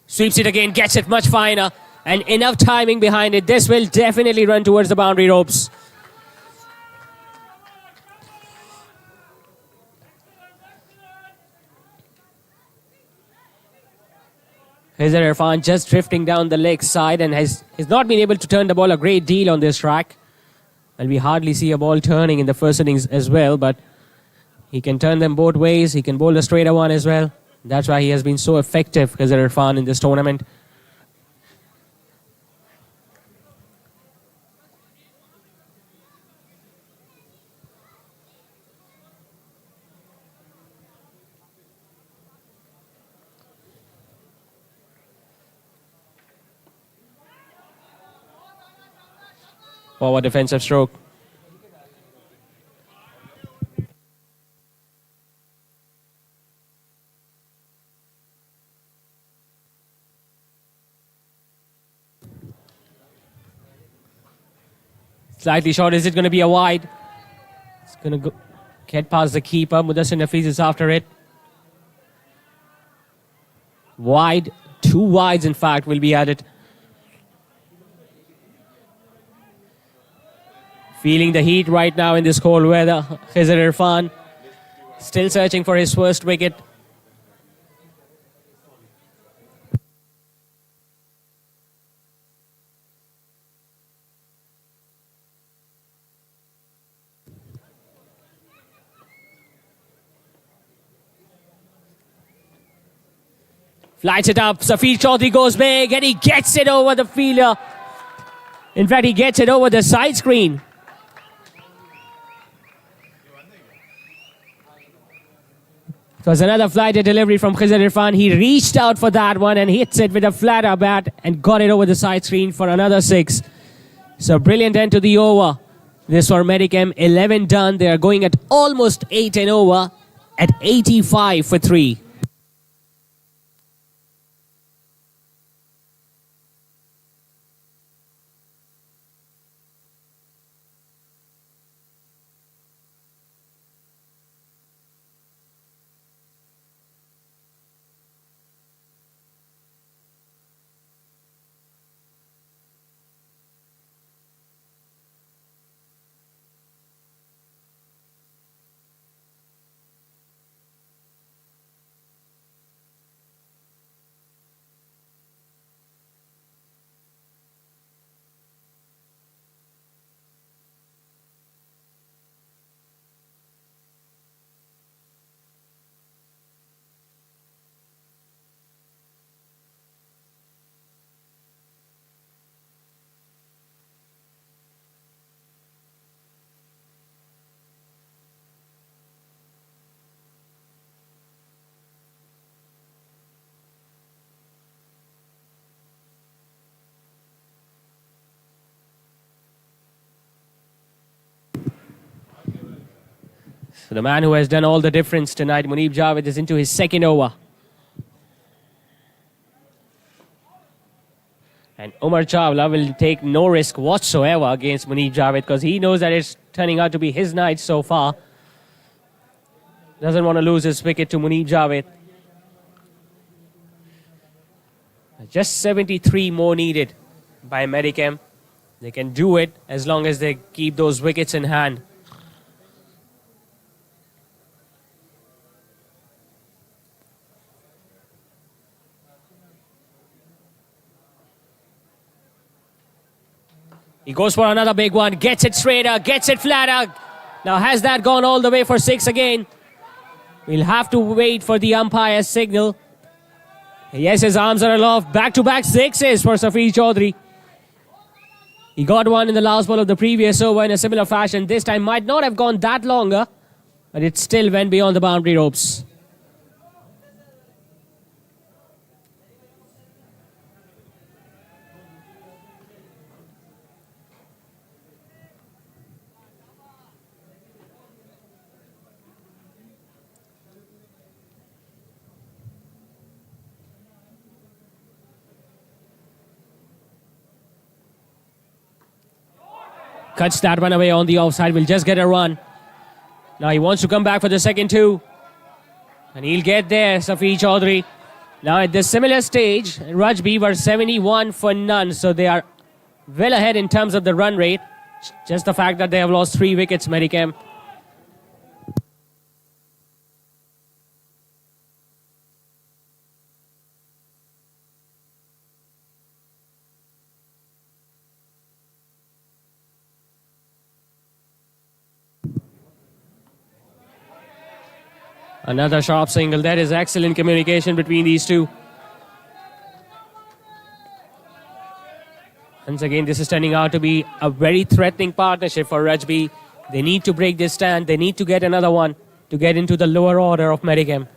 S2: Sweeps it again, gets it much finer. And enough timing behind it. This will definitely run towards the boundary ropes. Khizr Irfan just drifting down the leg side and has not been able to turn the ball a great deal on this track. And we hardly see a ball turning in the first innings as well, but he can turn them both ways. He can bowl a straighter one as well. That's why he has been so effective, Khizr Irfan, in this tournament. Forward defensive stroke. Slightly short. Is it going to be a wide? It's going to go get past the keeper. Mudassir Nafiz is after it. Wide. 2 wides, in fact, will be added. Feeling the heat right now in this cold weather. Khizr Irfan still searching for his first wicket. Flights it up. Safi Chaudhary goes big and he gets it over the fielder. In fact, he gets it over the side screen. It was another flighted delivery from Khizr Irfan. He reached out for that one and hits it with a flatter bat and got it over the side screen for another 6. So brilliant end to the over. This for Medicam, 11 done. They are going at almost 8 and over at 85 for 3. So the man who has done all the difference tonight, Munib Javed, is into his second over. And Umar Chawla will take no risk whatsoever against Munib Javed because he knows that it's turning out to be his night so far. Doesn't want to lose his wicket to Munib Javed. Just 73 more needed by Medicam. They can do it as long as they keep those wickets in hand. He goes for another big one, gets it straighter, gets it flatter. Now has that gone all the way for 6 again? We'll have to wait for the umpire's signal. Yes, his arms are aloft. Back-to-back 6s for Safi Chaudhary. He got one in the last ball of the previous over in a similar fashion. This time might not have gone that longer, but it still went beyond the boundary ropes. Cuts that one away on the offside. Will just get a run. Now he wants to come back for the second 2. And he'll get there, Safi Chaudhary. Now at this similar stage, Rajby were 71 for none. So they are well ahead in terms of the run rate. Just the fact that they have lost 3 wickets, Medicam. Another sharp single. That is excellent communication between these two. Once again, this is turning out to be a very threatening partnership for Rajby. They need to break this stand. They need to get another one to get into the lower order of Medicam.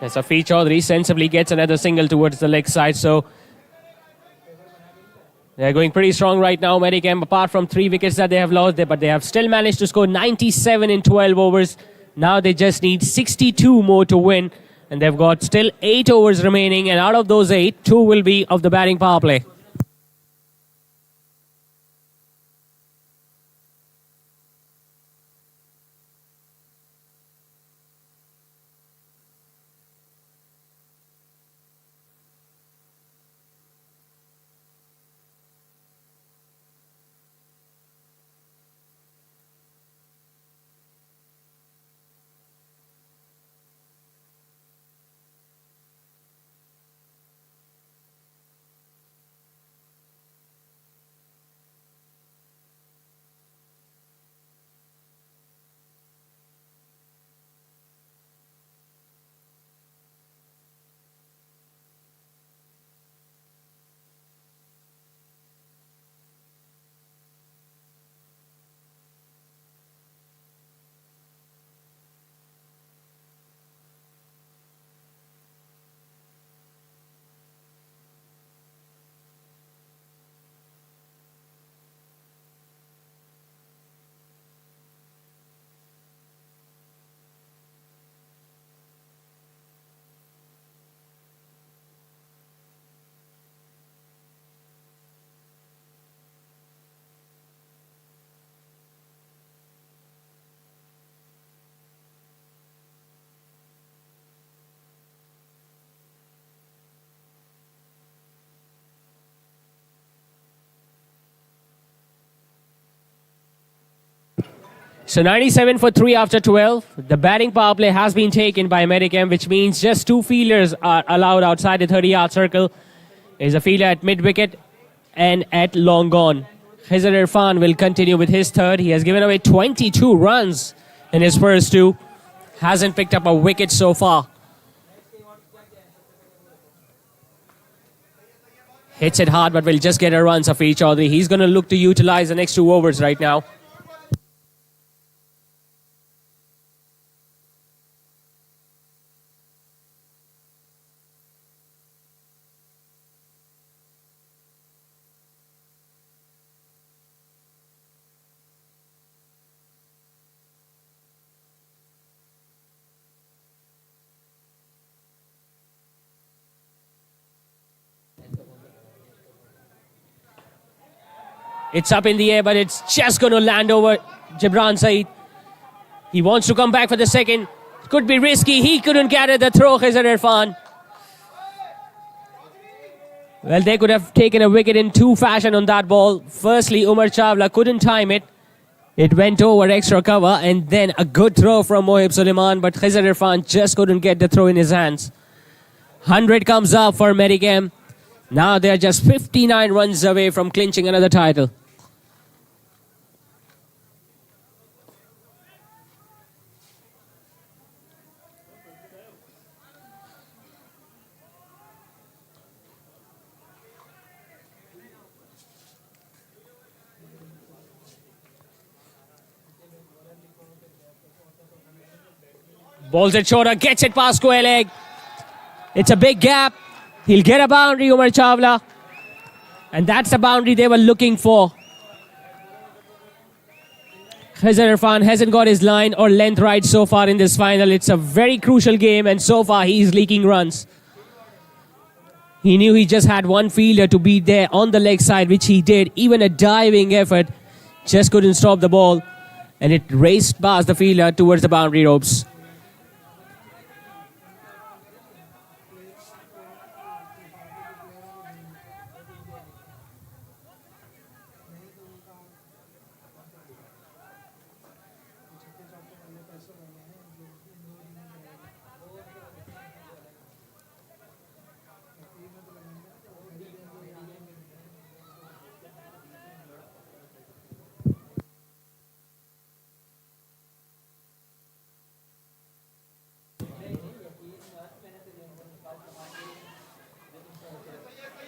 S2: Safi Chaudhary sensibly gets another single towards the leg side. So they're going pretty strong right now, Medicam, apart from 3 wickets that they have lost there, but they have still managed to score 97 in 12 overs. Now they just need 62 more to win, and they've got still 8 overs remaining, and out of those 8, 2 will be of the batting power play. So 97 for 3 after 12. The batting power play has been taken by Medicam, which means just 2 fielders are allowed outside the 30-yard circle. There's a fielder at mid-wicket and at long gone. Khizr Irfan will continue with his third. He has given away 22 runs in his first 2. Hasn't picked up a wicket so far. Hits it hard, but will just get a run, Safi Chaudhary. He's going to look to utilize the next 2 overs right now. It's up in the air, but it's just going to land over Jibran Saeed. He wants to come back for the second. Could be risky. He couldn't carry the throw, Khizr Irfan. Well, they could have taken a wicket in 2 fashion on that ball. Firstly, Umar Chawla couldn't time it. It went over extra cover, and then a good throw from Mohib Suleiman, but Khizr Irfan just couldn't get the throw in his hands. 100 comes up for Medicam. Now they're just 59 runs away from clinching another title. Bowls it shorter, gets it past square leg. It's a big gap. He'll get a boundary, Umar Chawla. And that's the boundary they were looking for. Khizr Irfan hasn't got his line or length right so far in this final. It's a very crucial game, and so far he's leaking runs. He knew he just had one fielder to beat there on the leg side, which he did. Even a diving effort just couldn't stop the ball. And it raced past the fielder towards the boundary ropes.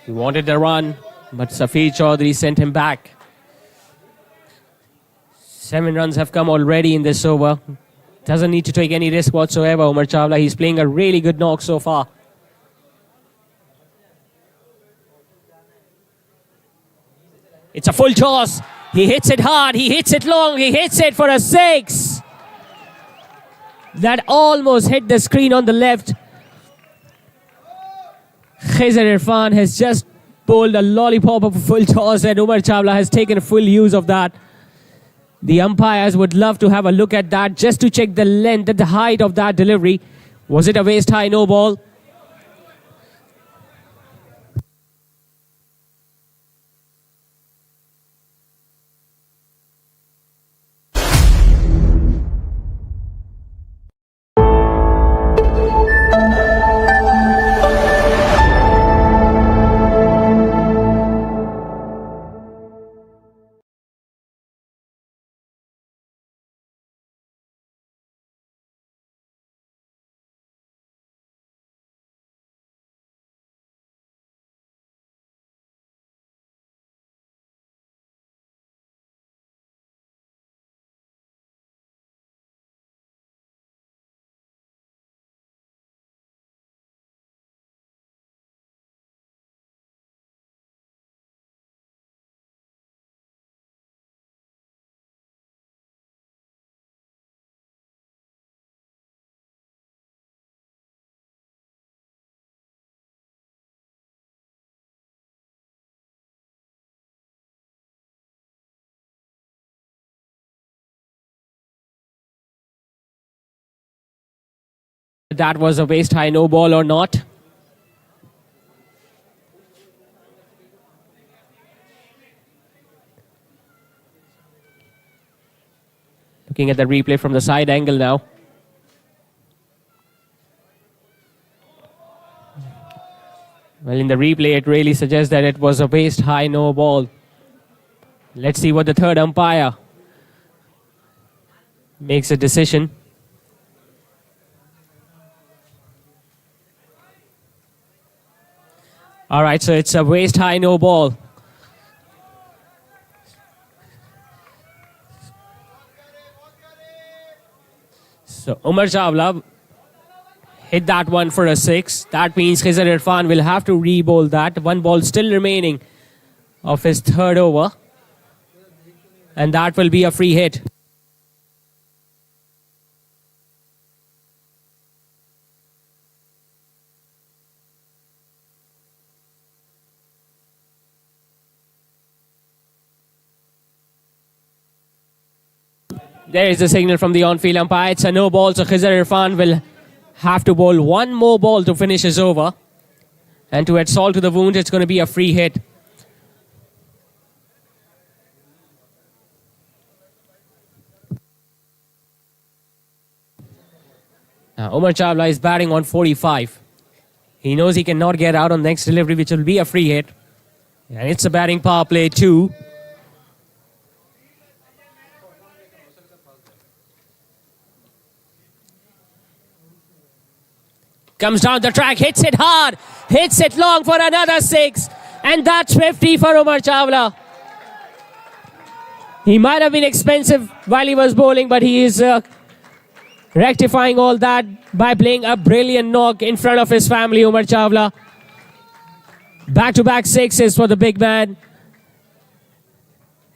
S2: He wanted the run, but Safi Chaudhary sent him back. 7 runs have come already in this over. doesn't need to take any risk whatsoever, Umar Chawla. He's playing a really good knock so far. It's a full toss. He hits it hard. He hits it long. He hits it for a 6. That almost hit the screen on the left. Khizr Irfan has just bowled a lollipop of a full toss, and Umar Chawla has taken full use of that. The umpires would love to have a look at that just to check the length and the height of that delivery. Was it a waist high no ball? That was a waist high no ball or not. Looking at the replay from the side angle now. Well, in the replay, it really suggests that it was a waist high no ball. Let's see what the third umpire makes a decision. All right, so it's a waist high no ball. So Umar Chawla hit that one for a 6. That means Khizr Irfan will have to re-bowl that. One ball still remaining of his third over. And that will be a free hit. There is a signal from the on-field umpire. It's a no ball, so Khizr Irfan will have to bowl one more ball to finish his over. And to add salt to the wound, it's going to be a free hit. Now, Umar Chawla is batting on 45. He knows he cannot get out on next delivery, which will be a free hit. And it's a batting power play 2. Comes down the track, hits it hard, hits it long for another 6. And that's 50 for Umar Chawla. He might have been expensive while he was bowling, but he is rectifying all that by playing a brilliant knock in front of his family, Umar Chawla. Back-to-back 6s for the big man.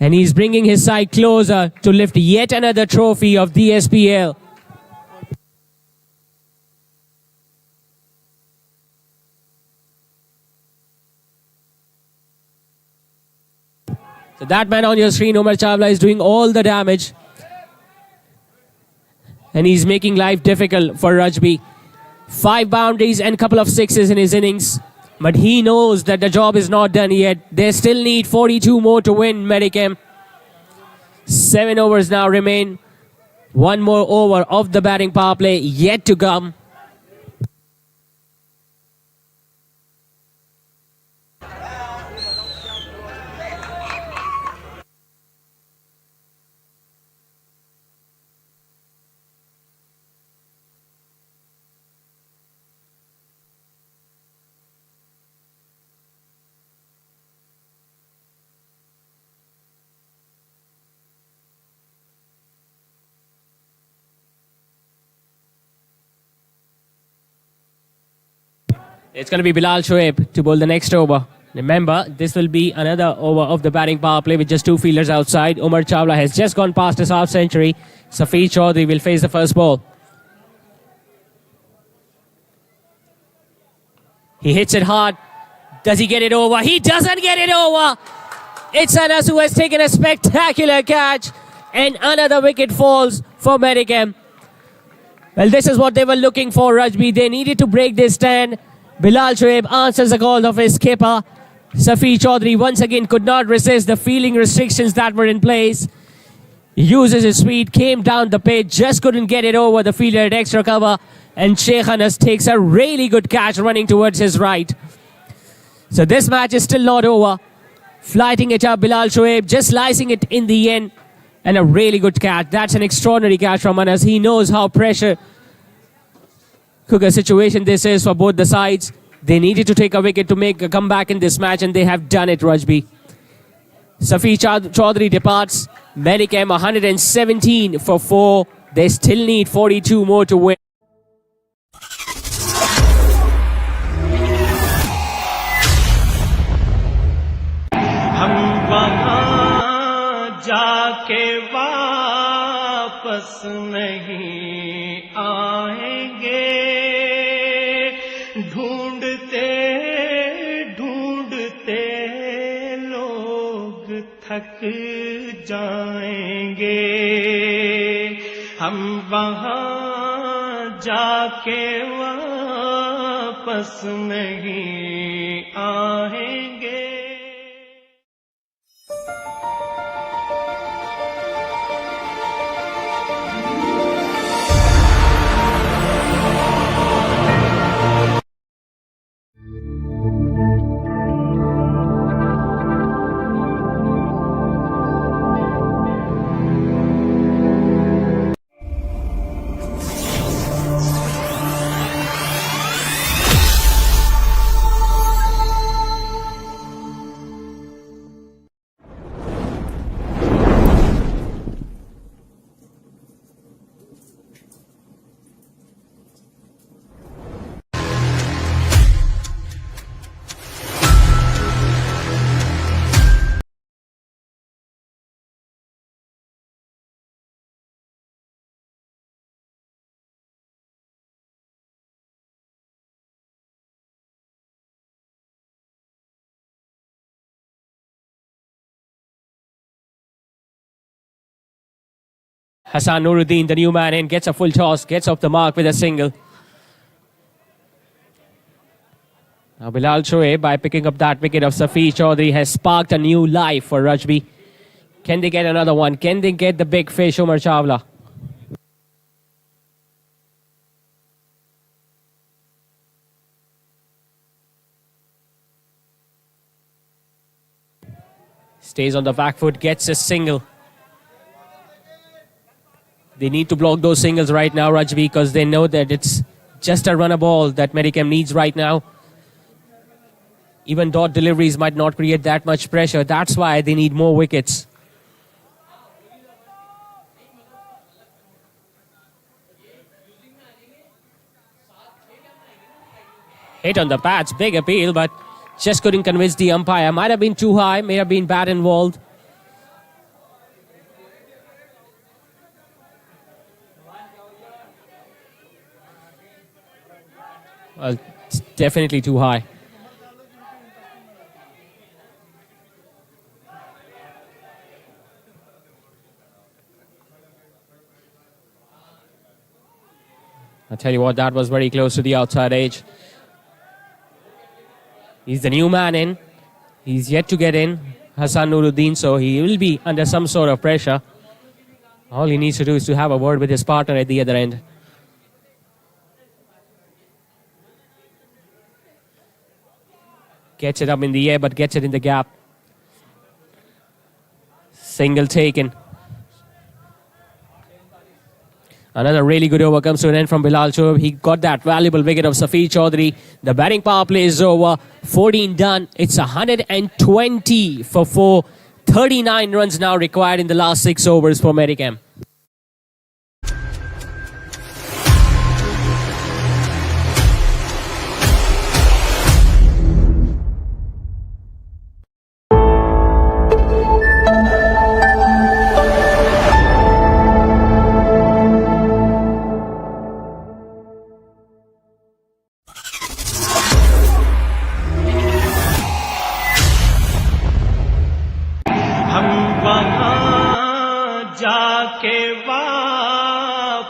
S2: And he's bringing his side closer to lift yet another trophy of the SPL. So that man on your screen, Umar Chawla, is doing all the damage. And he's making life difficult for Rajby. 5 boundaries and a couple of 6s in his innings. But he knows that the job is not done yet. They still need 42 more to win Medicam. 7 overs now remain. One more over of the batting power play yet to come. It's going to be Bilal Shoaib to bowl the next over. Remember, this will be another over of the batting power play with just two fielders outside. Umar Chawla has just gone past his half century. Safi Chaudhary will face the first ball. He hits it hard. Does he get it over? He doesn't get it over. It's Anas who has taken a spectacular catch. And another wicket falls for Medicam. Well, this is what they were looking for, Rajby. They needed to break this stand. Bilal Shoaib answers the call of his skipper. Safi Chaudhary once again could not resist the fielding restrictions that were in place. He uses his speed, came down the pitch, just couldn't get it over the fielder at extra cover. And Sheikh Anas takes a really good catch running towards his right. So this match is still not over. Flighting it up, Bilal Shoaib just slicing it in the end. And a really good catch. That's an extraordinary catch from Anas. He knows how pressure cooker situation this is for both the sides. They needed to take a wicket to make a comeback in this match, and they have done it, Rajby. Safi Chaudhary departs. Medicam 117 for 4. They still need 42 more to win.
S1: हम वहाँ जाके वापस नहीं आएंगे ढूंढते ढूंढते लोग थक जाएंगे हम वहाँ जाके वापस नहीं आएंगे
S2: Hassan Nuruddin, the new man in, gets a full toss, gets off the mark with a single. Now Bilal Shoaib, by picking up that wicket of Safi Chaudhary, has sparked a new life for Rajby. Can they get another one? Can they get the big fish, Umar Chawla? Stays on the back foot, gets a single. They need to block those singles right now, Rajby, because they know that it's just a runner ball that Medicam needs right now. Even dot deliveries might not create that much pressure. That's why they need more wickets. Hit on the pads, big appeal, but just couldn't convince the umpire. Might have been too high, may have been bat involved. Well, it's definitely too high. I'll tell you what, that was very close to the outside edge. He's the new man in. He's yet to get in, Hassan Nuruddin, so he will be under some sort of pressure. All he needs to do is to have a word with his partner at the other end. Gets it up in the air, but gets it in the gap. Single taken. Another really good over comes to an end from Bilal Shoaib. He got that valuable wicket of Safi Chaudhary. The batting power play is over. 14 done. It's 120 for 4. 39 runs now required in the last 6 overs for Medicam.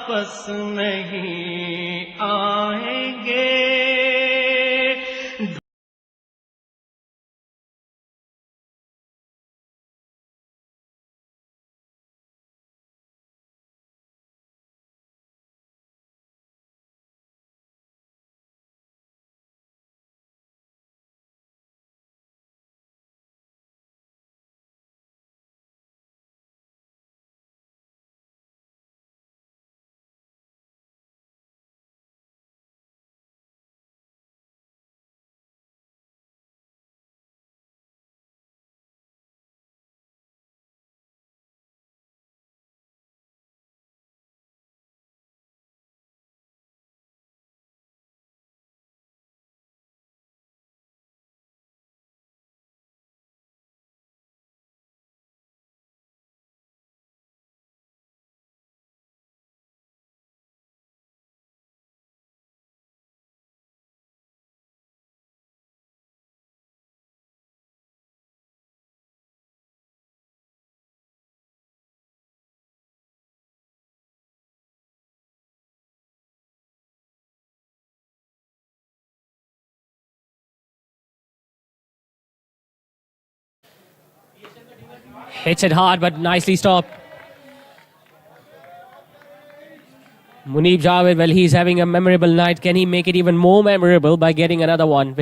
S1: वापस नहीं आएंगे
S2: Hits it hard, but nicely stopped. Munib Javed, well, he's having a memorable night. Can he make it even more memorable by getting another one?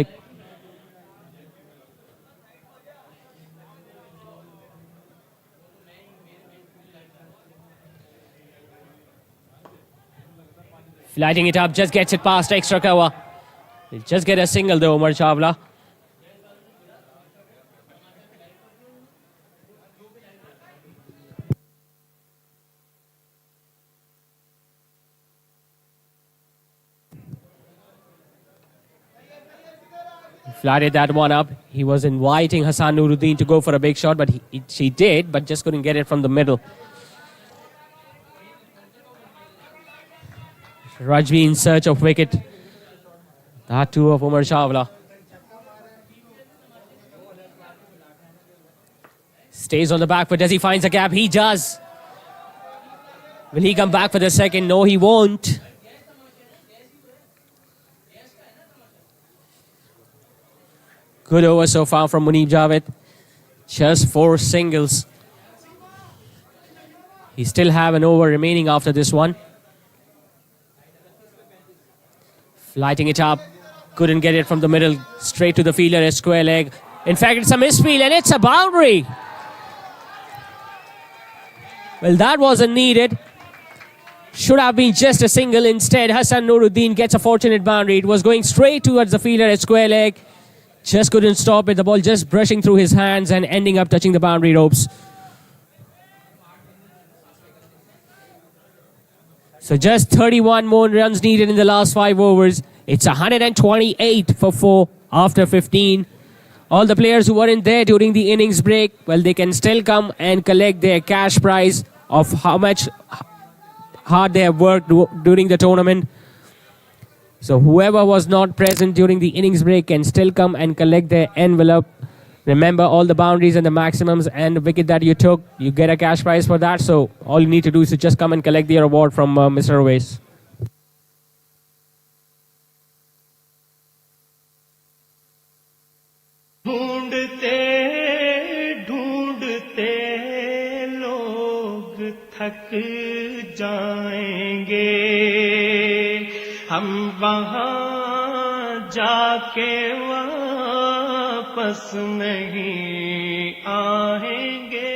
S2: Lighting it up, just gets it past extra cover. He'll just get a single though, Umar Chawla. Flatted that one up. He was inviting Hassan Nuruddin to go for a big shot, but she did, but just couldn't get it from the middle. Rajby in search of wicket. That too of Umar Chawla. Stays on the back foot. Does he find a gap? He does. Will he come back for the second? No, he won't. Good over so far from Munib Javed. Just 4 singles. He still have an over remaining after this one. Lighting it up. Couldn't get it from the middle. Straight to the fielder, a square leg. In fact, it's a misfield and it's a boundary. Well, that wasn't needed. Should have been just a single. Instead, Hassan Nuruddin gets a fortunate boundary. It was going straight towards the fielder, a square leg. Just couldn't stop it. The ball just brushing through his hands and ending up touching the boundary ropes. So just 31 more runs needed in the last 5 overs. It's 128 for 4 after 15. All the players who weren't there during the innings break, well, they can still come and collect their cash prize of how much hard they have worked during the tournament. So whoever was not present during the innings break can still come and collect their envelope. Remember, all the boundaries and the maximums and the wicket that you took, you get a cash prize for that. So all you need to do is to just come and collect your award from Mr. Owais.
S1: ढूंढते ढूंढते लोग थक जाएंगे हम वहाँ जाके वापस नहीं आएंगे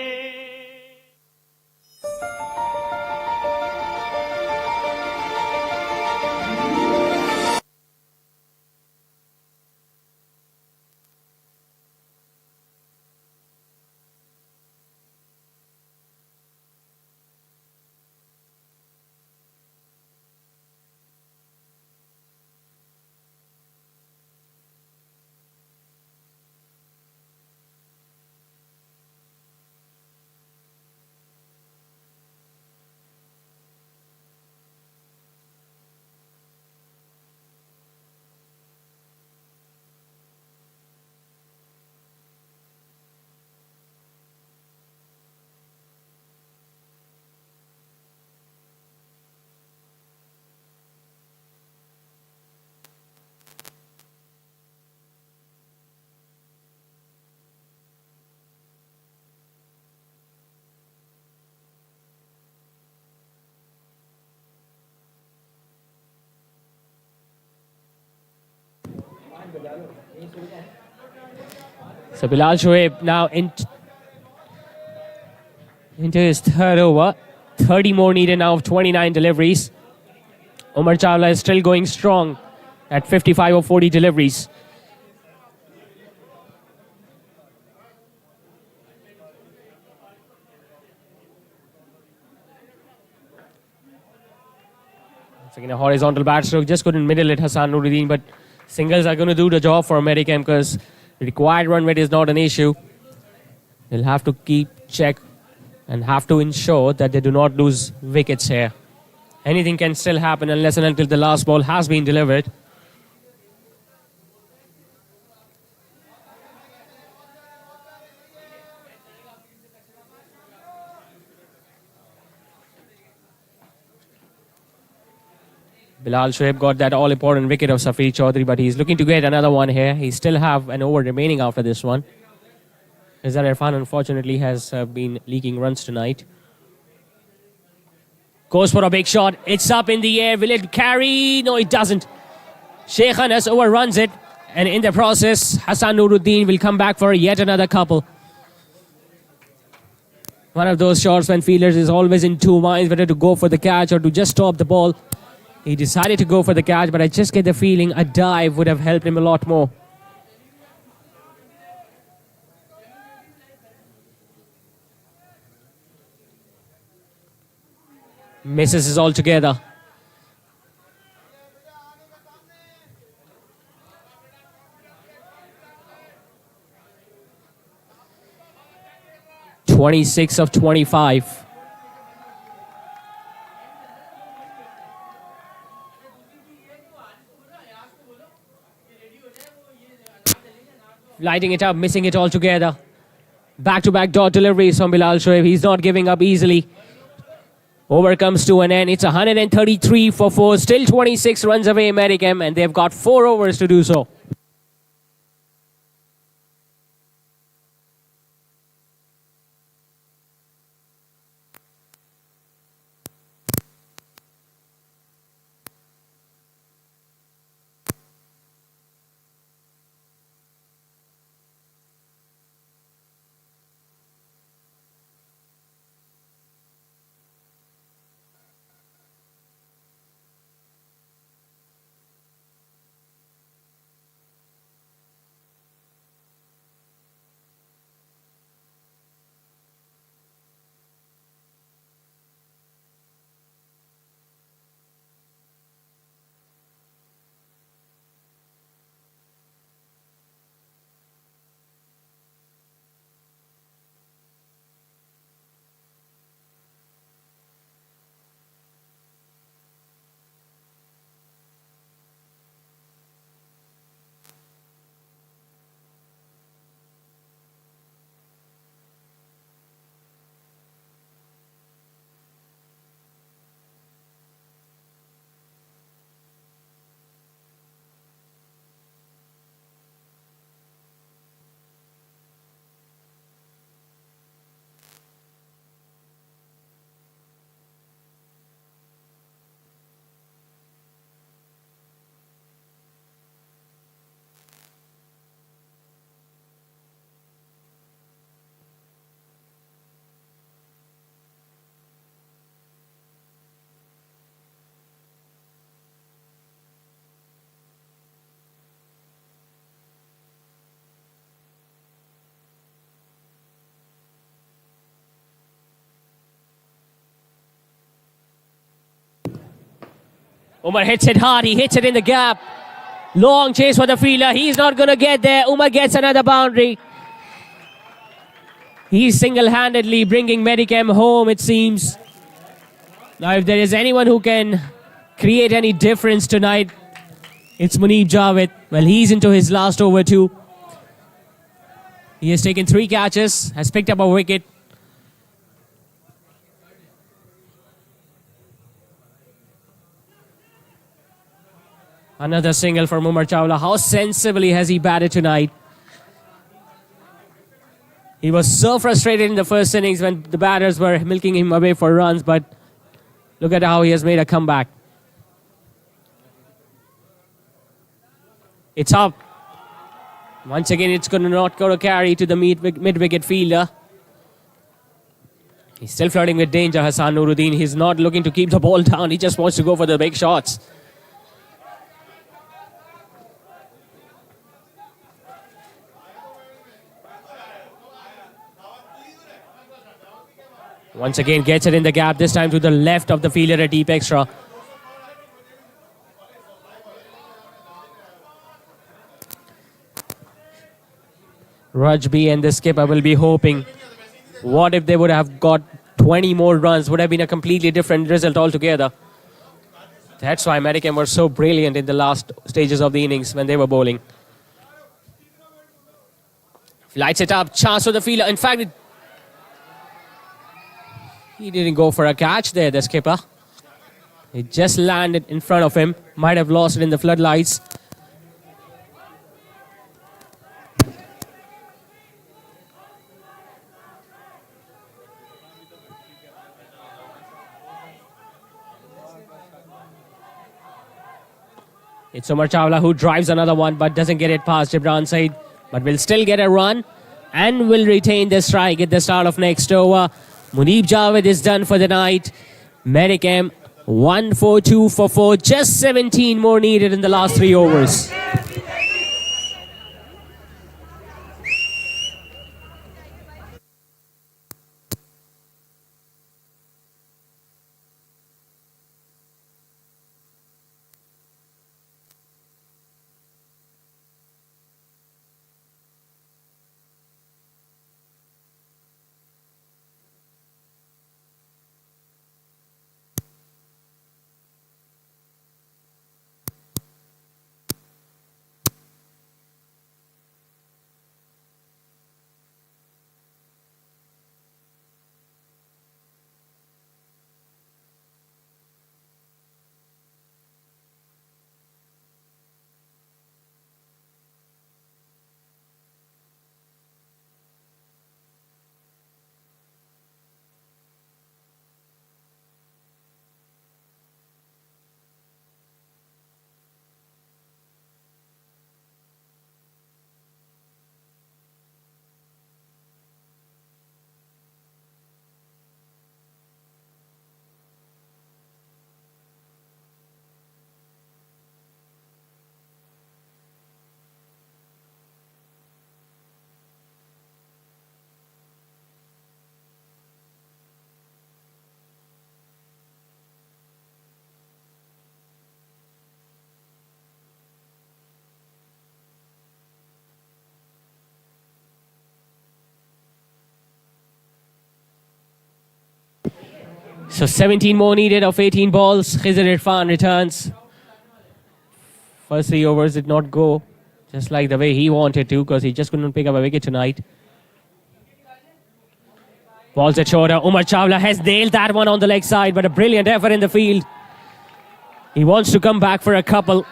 S2: So Bilal Shoaib now into his third over. 30 more needed now of 29 deliveries. Umar Chawla is still going strong at 55 or 40 deliveries. Again, a horizontal bat stroke, just couldn't middle it, Hassan Nuruddin, but singles are going to do the job for Medicam because required run rate is not an issue. They'll have to keep check and have to ensure that they do not lose wickets here. Anything can still happen unless and until the last ball has been delivered. Bilal Shoaib got that all-important wicket of Safir Chaudhary, but he's looking to get another one here. He still have an over remaining after this one. Izzar Irfan, unfortunately, has been leaking runs tonight. Goes for a big shot. It's up in the air. Will it carry? No, it doesn't. Sheikh Anas overruns it. And in the process, Hassan Nuruddin will come back for yet another couple. One of those shots when fielders is always in two minds whether to go for the catch or to just stop the ball. He decided to go for the catch, but I just get the feeling a dive would have helped him a lot more. Misses is altogether. (26 of 25). Lighting it up, missing it altogether. Back-to-back dot deliveries from Bilal Shoaib. He's not giving up easily. Over comes to an end. It's 133 for 4. Still 26 runs away, Medicam, and they've got 4 overs to do so. Umar hits it hard. He hits it in the gap. Long chase for the fielder. He's not going to get there. Umar gets another boundary. He's single-handedly bringing Medicam home, it seems. Now, if there is anyone who can create any difference tonight, it's Muneeb Javed. Well, he's into his last over too. He has taken 3 catches, has picked up a wicket. Another single for Umar Chawla. How sensibly has he batted tonight? He was so frustrated in the first innings when the batters were milking him away for runs, but look at how he has made a comeback. It's up. Once again, it's going to not go to carry to the mid-wicket fielder. He's still flirting with danger, Hassan Nuruddin. He's not looking to keep the ball down. He just wants to go for the big shots. Once again, gets it in the gap, this time to the left of the fielder, a deep extra. Rajby and the skipper will be hoping. What if they would have got 20 more runs? Would have been a completely different result altogether. That's why Medicam were so brilliant in the last stages of the innings when they were bowling. Lights it up, chance for the fielder. In fact, he didn't go for a catch there, the skipper. It just landed in front of him. Might have lost it in the floodlights. It's Umar Chawla who drives another one but doesn't get it past Imran Saeed, but will still get a run and will retain the strike at the start of next over. Muneeb Javed is done for the night. Medicam 1 for 2 for 4. Just 17 more needed in the last 3 overs. So 17 more needed of 18 balls. Khizr Irfan returns. First 3 overs did not go just like the way he wanted to, because he just couldn't pick up a wicket tonight. Balls at shoulder. Umar Chawla has nailed that one on the leg side, but a brilliant effort in the field. He wants to come back for a couple.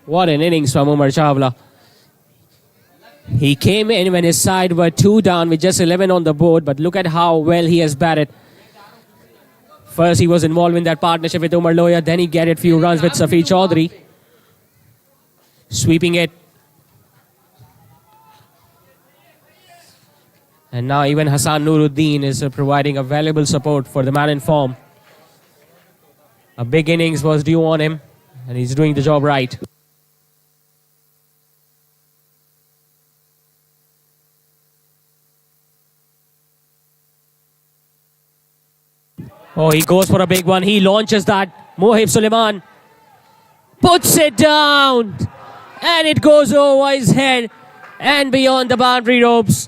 S2: What an innings from Umar Chawla. He came in when his side were 2 down with just 11 on the board, but look at how well he has batted. First he was involved in that partnership with Umar Loya, then he get a few runs with Safi Chaudhary. Sweeping it. And now even Hassan Nuruddin is providing a valuable support for the man in form. A big innings was due on him, and he's doing the job right. Oh, he goes for a big one. He launches that. Mohib Suleiman puts it down. And it goes over his head and beyond the boundary ropes.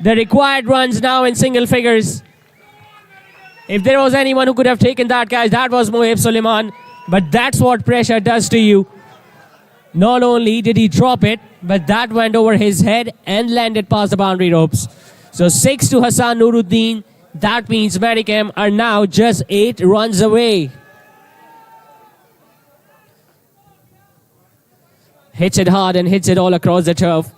S2: The required runs now in single figures. If there was anyone who could have taken that catch, that was Mohib Suleiman. But that's what pressure does to you. Not only did he drop it, but that went over his head and landed past the boundary ropes. So 6 to Hassan Nuruddin. That means Medicam are now just 8 runs away. Hits it hard and hits it all across the turf.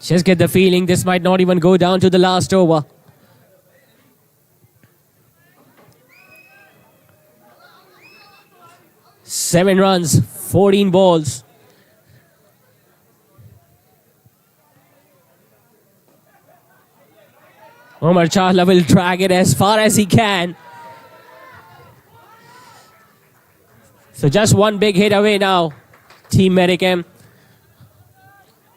S2: Just get the feeling this might not even go down to the last over. 7 runs, 14 balls. Umar Chawla will drag it as far as he can. So just one big hit away now, Team Medicam.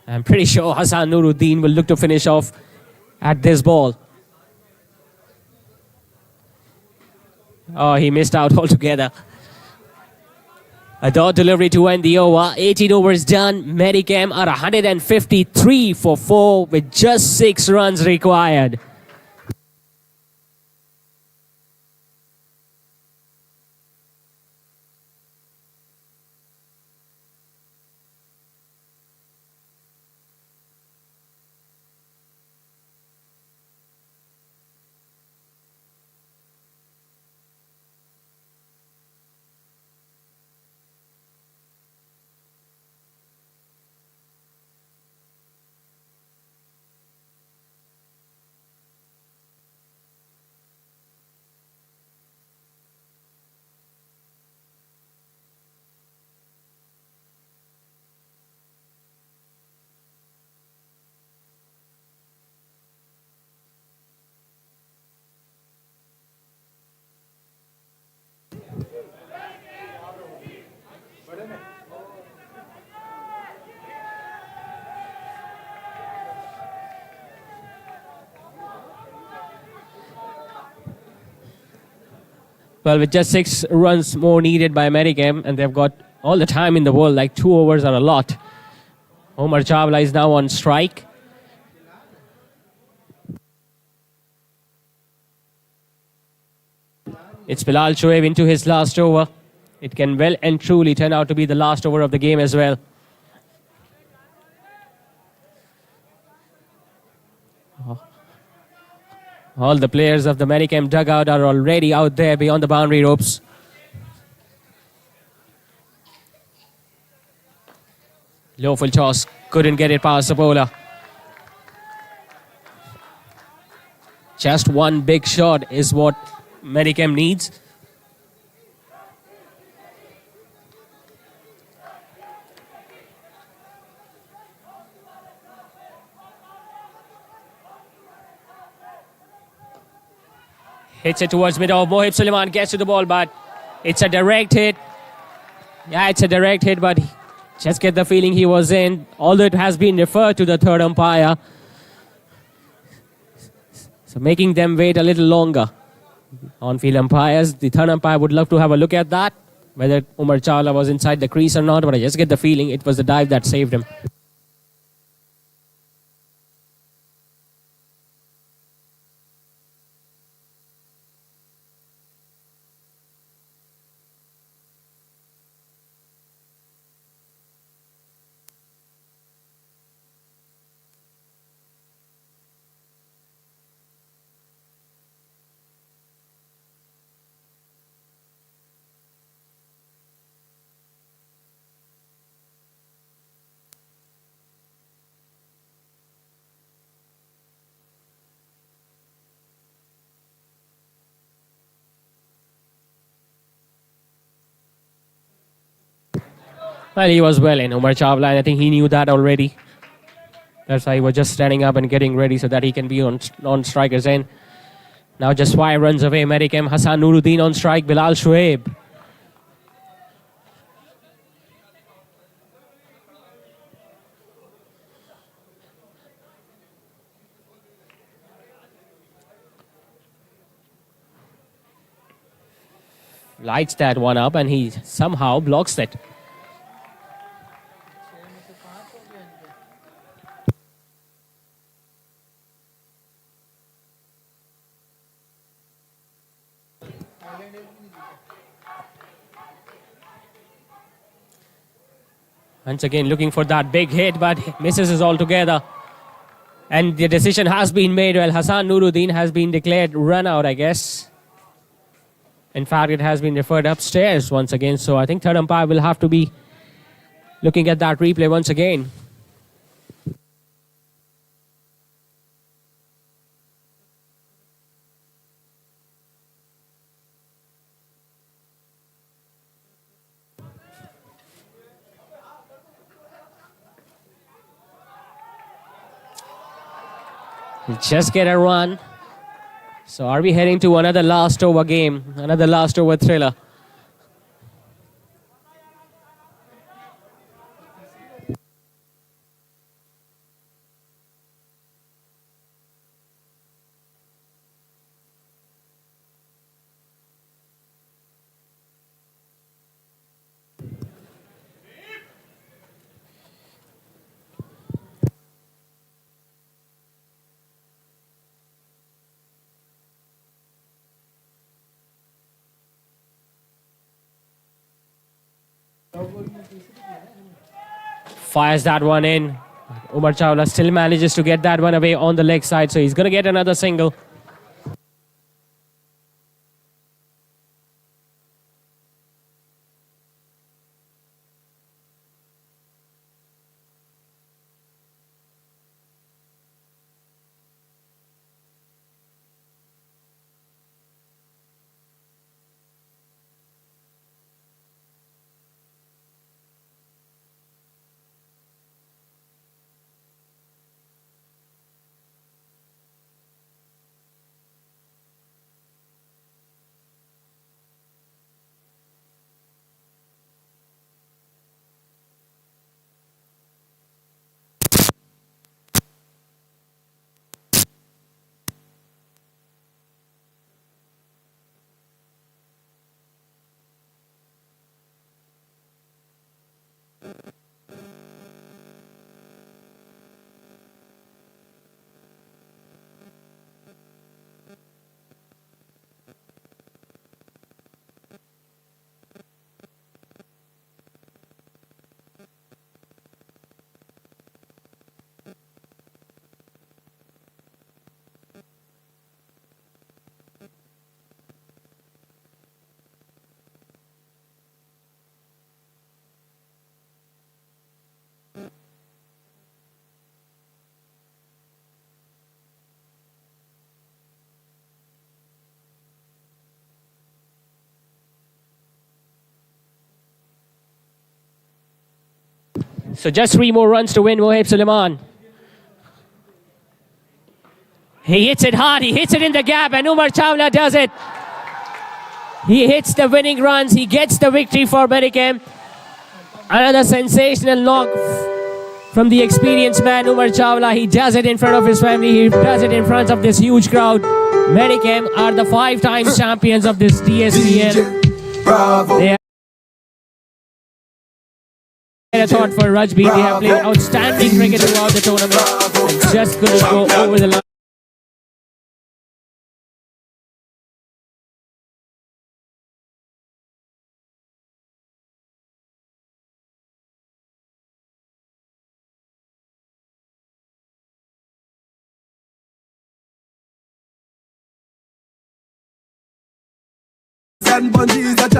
S2: I'm pretty sure Hassan Nuruddin will look to finish off at this ball. Oh, he missed out altogether. A dot delivery to end the over. 18 overs done. Medicam are 153 for 4 with just 6 runs required. Well, with just 6 runs more needed by Medicam, and they've got all the time in the world, like 2 overs are a lot. Umar Chawla is now on strike. It's Bilal Shoaib into his last over. It can well and truly turn out to be the last over of the game as well. All the players of the Medicam dugout are already out there beyond the boundary ropes. Low full toss, couldn't get it past the bowler. Just one big shot is what Medicam needs. Hits it towards mid-off. Mohib Suleiman gets to the ball, but it's a direct hit. Yeah, it's a direct hit, but just get the feeling he was in. Although it has been referred to the third umpire. So making them wait a little longer. On-field umpires, the third umpire would love to have a look at that. Whether Umar Chawla was inside the crease or not, but I just get the feeling it was the dive that saved him. Well, he was well in, Umar Chawla, and I think he knew that already. That's why he was just standing up and getting ready so that he can be on strikers end. Now just 5 runs away, Medicam. Hassan Nuruddin on strike, Bilal Shoaib. Lights that one up and he somehow blocks it. Once again looking for that big hit, but misses it altogether. And the decision has been made. Well, Hassan Nuruddin has been declared run out, I guess. In fact, it has been referred upstairs once again. So I think third umpire will have to be looking at that replay once again. Just get a run. So are we heading to another last over game, another last over thriller? Fires that one in. Umar Chawla still manages to get that one away on the leg side, so he's going to get another single. So just 3 more runs to win Mohib Suleiman. He hits it hard, he hits it in the gap, and Umar Chawla does it. He hits the winning runs, he gets the victory for Medicam. Another sensational knock from the experienced man Umar Chawla. He does it in front of his family, he does it in front of this huge crowd. Medicam are the 5 times champions of this DSPL. They a thought for Rajby. They have played outstanding cricket throughout the tournament and just couldn't go over the line.
S9: And bungees that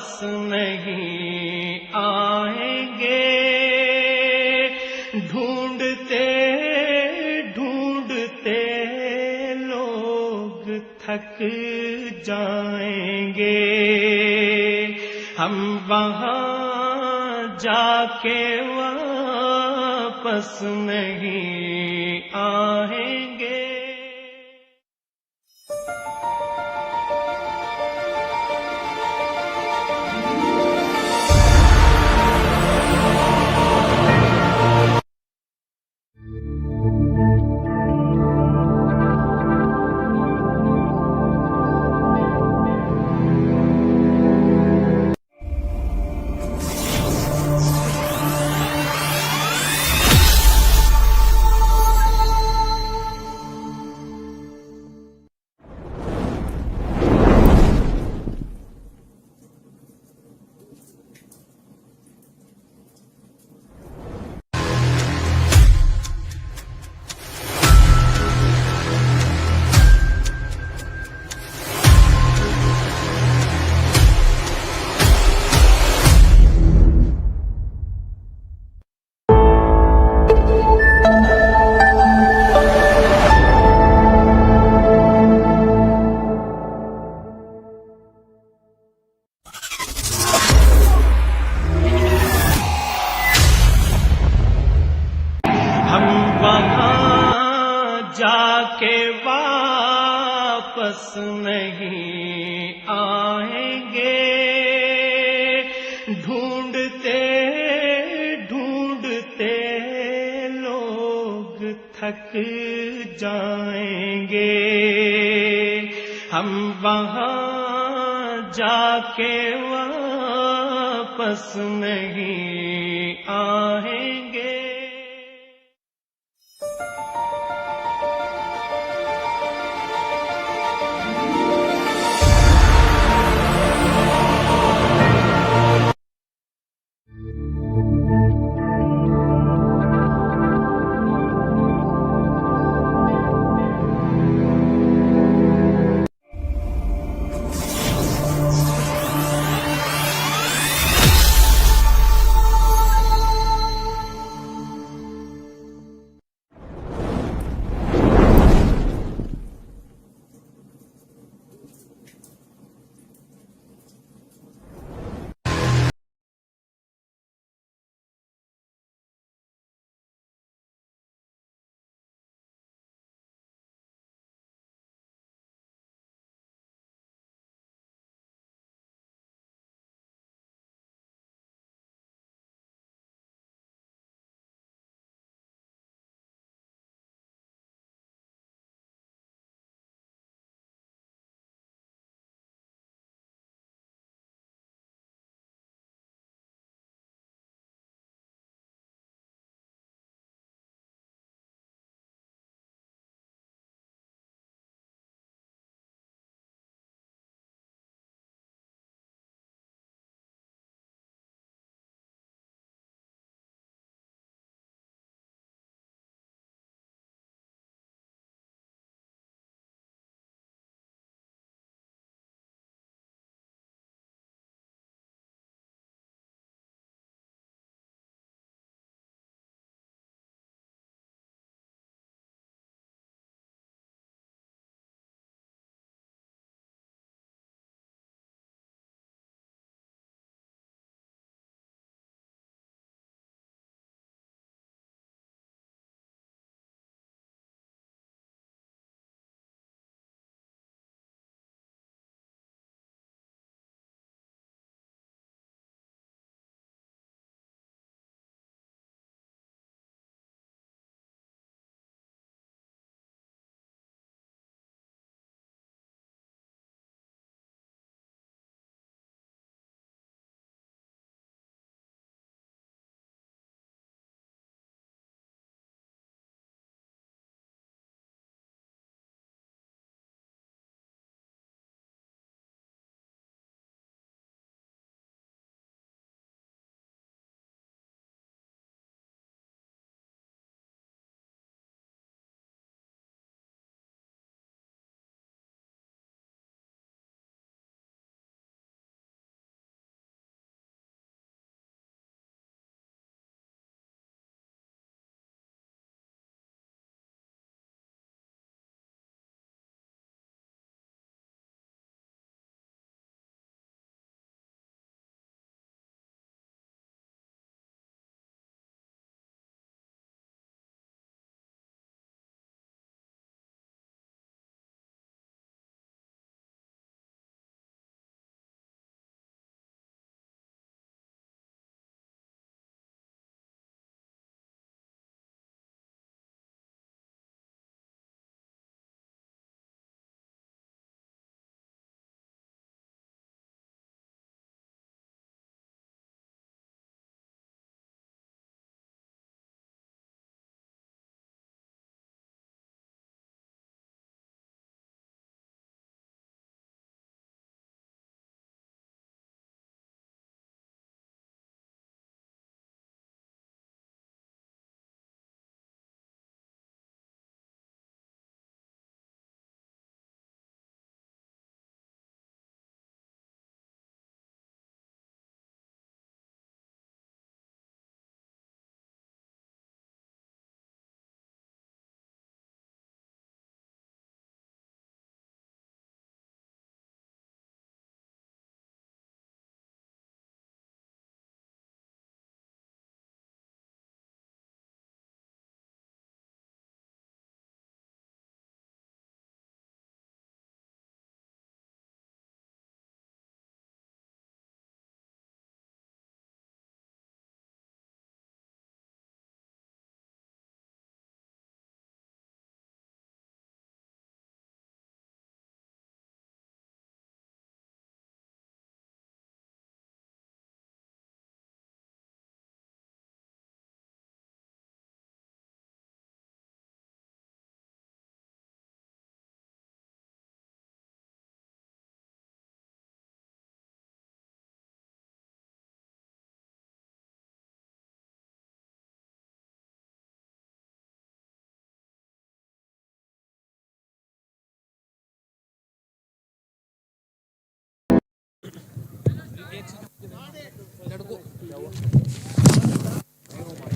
S1: वापस नहीं आएंगे, ढूंढते ढूंढते लोग थक जाएंगे, हम वहां जाके वापस नहीं आएंगे। हम वहां जाके वापस नहीं आएंगे, ढूंढते ढूंढते लोग थक जाएंगे, हम वहां जाके वापस नहीं आएंगे।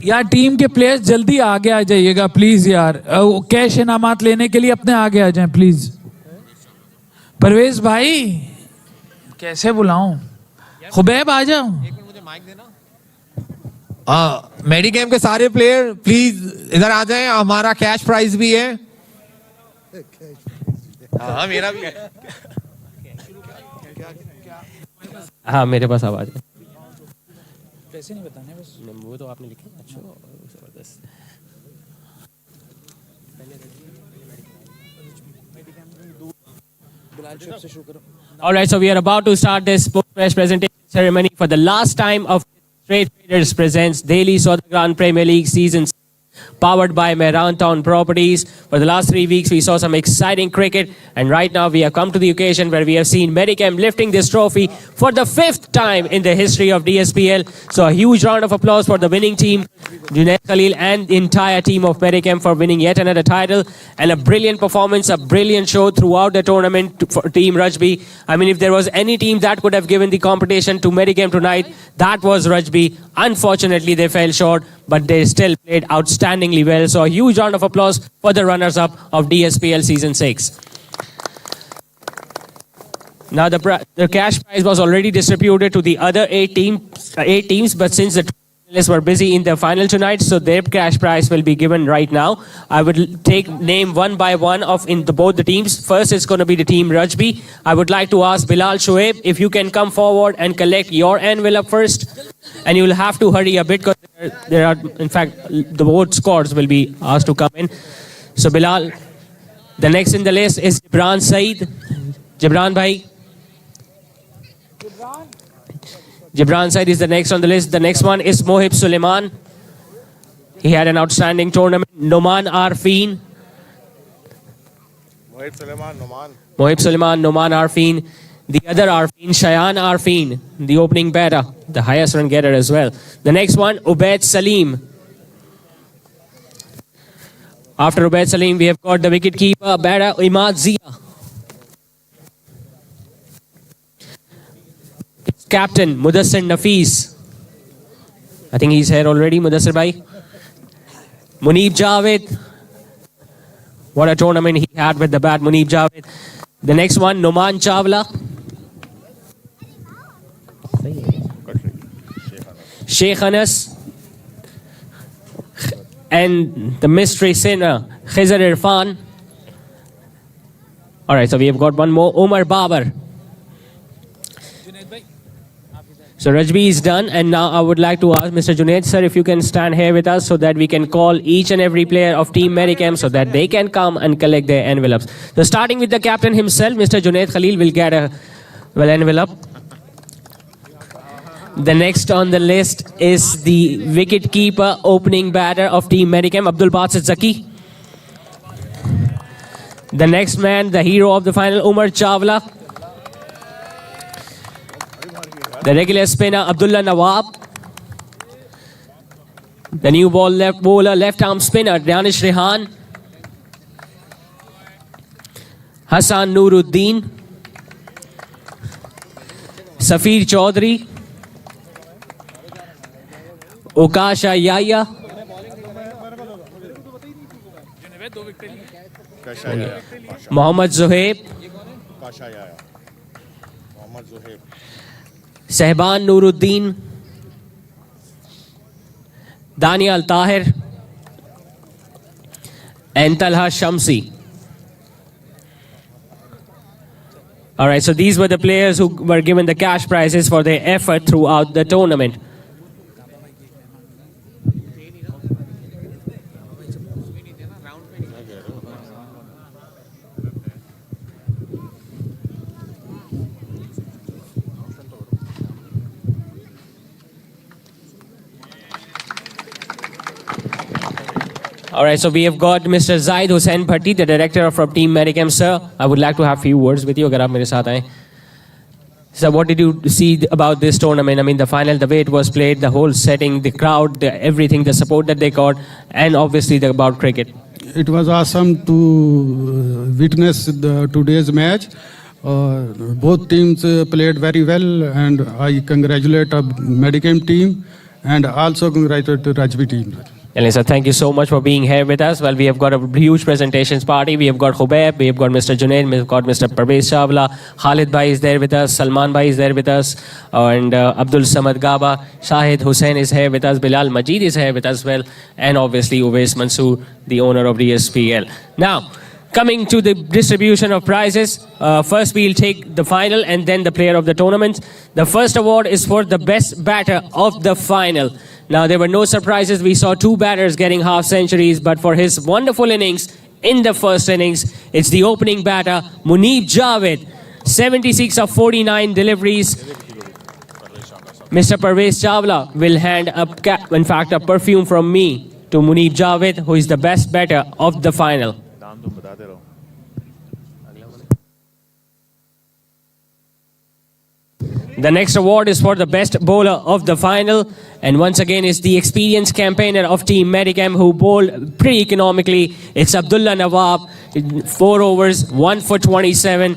S5: यार टीम के प्लेयर्स जल्दी आगे आ जाइएगा प्लीज यार, कैश इनामात लेने के लिए अपने आगे आ जाएं प्लीज। परवेज भाई कैसे बुलाऊं, खुबैब आ जाओ।
S3: मेडिकेम के सारे प्लेयर प्लीज इधर आ जाएं, हमारा कैश प्राइज भी है। हाँ मेरा भी है।
S2: हाँ मेरे पास आवाज है।
S5: पैसे नहीं बताने बस,
S2: वो तो आपने लिखे। अच्छा जबरदस्त। All right, so we are about to start this post-match presentation ceremony for the last time of Trade Traders presents Daily Saudagran Premier League Season 6, powered by Medicamp Properties. For the last 3 weeks, we saw some exciting cricket, and right now we have come to the occasion where we have seen Medicam lifting this trophy for the 5th time in the history of DSPL. So a huge round of applause for the winning team, Junaid Khalil and the entire team of Medicam for winning yet another title, and a brilliant performance, a brilliant show throughout the tournament for Team Rajby. I mean, if there was any team that could have given the competition to Medicam tonight, that was Rajby. Unfortunately, they fell short, but they still played outstandingly well. So a huge round of applause for the runners-up of DSPL Season 6. Now the cash prize was already distributed to the other 8 teams, but since the finalists were busy in the final tonight, so their cash prize will be given right now. I would take name one by one of both the teams. First, it's going to be the team Rajby. I would like to ask Bilal Shoaib if you can come forward and collect your envelope first. And you will have to hurry a bit because there are, in fact, the vote scores will be asked to come in. So Bilal, the next in the list is Jibran Saeed. Jibran bhai. Jibran Saeed is the next on the list. The next one is Mohib Suleiman. He had an outstanding tournament. Noman Arfin. Mohib Suleiman, Noman Arfin. The other Arfin, Shayan Arfin, the opening batter, the highest run getter as well. The next one, Ubaid Salim. After Ubaid Salim, we have got the wicket keeper, batter Imad Zia. Captain, Mudassir Nafis. I think he's here already, Mudassir bhai. Muneeb Javed. What a tournament he had with the bat, Muneeb Javed. The next one, Noman Chawla. Sheikh Anas. And the mystery sinner, Khizr Irfan. All right, so we have got one more, Omar Babar. So Rajby is done, and now I would like to ask Mr. Junaid sir if you can stand here with us so that we can call each and every player of Team Medicam so that they can come and collect their envelopes. So starting with the captain himself, Mr. Junaid Khalil will get a envelope. The next on the list is the wicket keeper, opening batter of Team Medicam, Abdul Basit Zaki. The next man, the hero of the final, Umar Chawla. The regular spinner, Abdullah Nawab. The new bowler, left arm spinner, Danish Rehan. Hassan Nuruddin. Safir Chaudhry. Ukasha Yaya. Mohammad Zuhaib. Sehban Nuruddin. Daniel Tahir. And Talha Shamsi. All right, so these were the players who were given the cash prizes for their effort throughout the tournament. All right, so we have got Mr. Zaid Hussain Bhatti, the director from Team Medicam. Sir, I would like to have a few words with you. Agar aap mere saath aaye. Sir, what did you see about this tournament? I mean, the final, the way it was played, the whole setting, the crowd, everything, the support that they got, and obviously about cricket.
S9: It was awesome to witness today's match. Both teams played very well, and I congratulate the Medicam team and also congratulate the Rajby team.
S2: Sir, thank you so much for being here with us. Well, we have got a huge presentations party. We have got Khubaib, we have got Mr. Junaid, we have got Mr. Parvez Chawla, Khalid Bhai is there with us, Salman Bhai is there with us, and Abdul Samad Gaba, Shahid Hussain is here with us, Bilal Majid is here with us as well, and obviously Uwais Mansoor, the owner of the SPL. Now, coming to the distribution of prizes, first we'll take the final and then the player of the tournament. The first award is for the best batter of the final. Now, there were no surprises. We saw two batters getting half centuries, but for his wonderful innings in the first innings, it's the opening batter, Muneeb Javed, 76 of 49 deliveries. Mr. Parvez Chawla will hand a perfume from me to Muneeb Javed, who is the best batter of the final. The next award is for the best bowler of the final, and once again is the experienced campaigner of Team Medicam who bowled pretty economically. It's Abdullah Nawab, 4 overs, 1 for 27.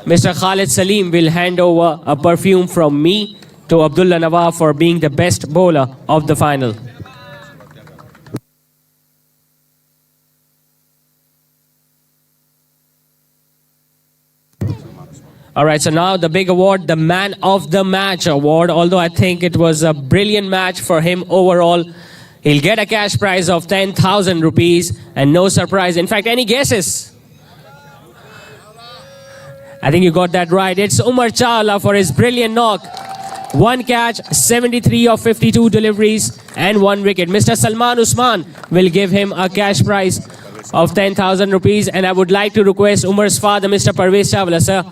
S2: Mr. Khalid Salim will hand over a perfume from me to Abdullah Nawab for being the best bowler of the final. All right, so now the big award, the Man of the Match award. Although I think it was a brilliant match for him overall, he'll get a cash prize of 10,000 rupees and no surprise. In fact, any guesses? I think you got that right. It's Umar Chawla for his brilliant knock. 1 catch, 73 of 52 deliveries and 1 wicket. Mr. Salman Usman will give him a cash prize of 10,000 rupees. And I would like to request Umar's father, Mr. Parvez Chawla, sir.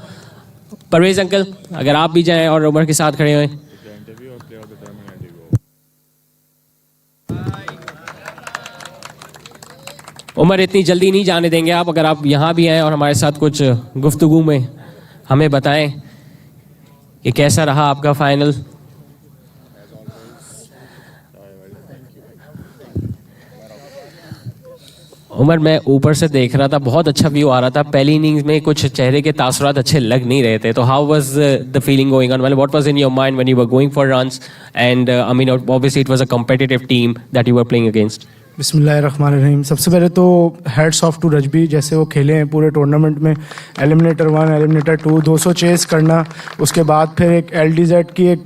S2: Parvez uncle, अगर आप भी जाएं और उमर के साथ खड़े हुए. उमर इतनी जल्दी नहीं जाने देंगे आप. अगर आप यहाँ भी आए और हमारे साथ कुछ गुफ्तगू में हमें बताएं कि कैसा रहा आपका फाइनल. उमर, मैं ऊपर से देख रहा था, बहुत अच्छा व्यू आ रहा था. पहली इनिंग्स में कुछ चेहरे के तासुरात अच्छे लग नहीं रहे थे. तो how was the feeling going on? Well, what was in your mind when you were going for runs? And I mean obviously it was a competitive team that you were playing against.
S10: बिस्मिल्लाहिर्रहमानिर्रहीम. सबसे पहले तो hats off to रजबी, जैसे वो खेले हैं पूरे tournament में. एलिमिनेटर 1, एलिमिनेटर 2, 200 चेस करना, उसके बाद फिर एक LDZ की एक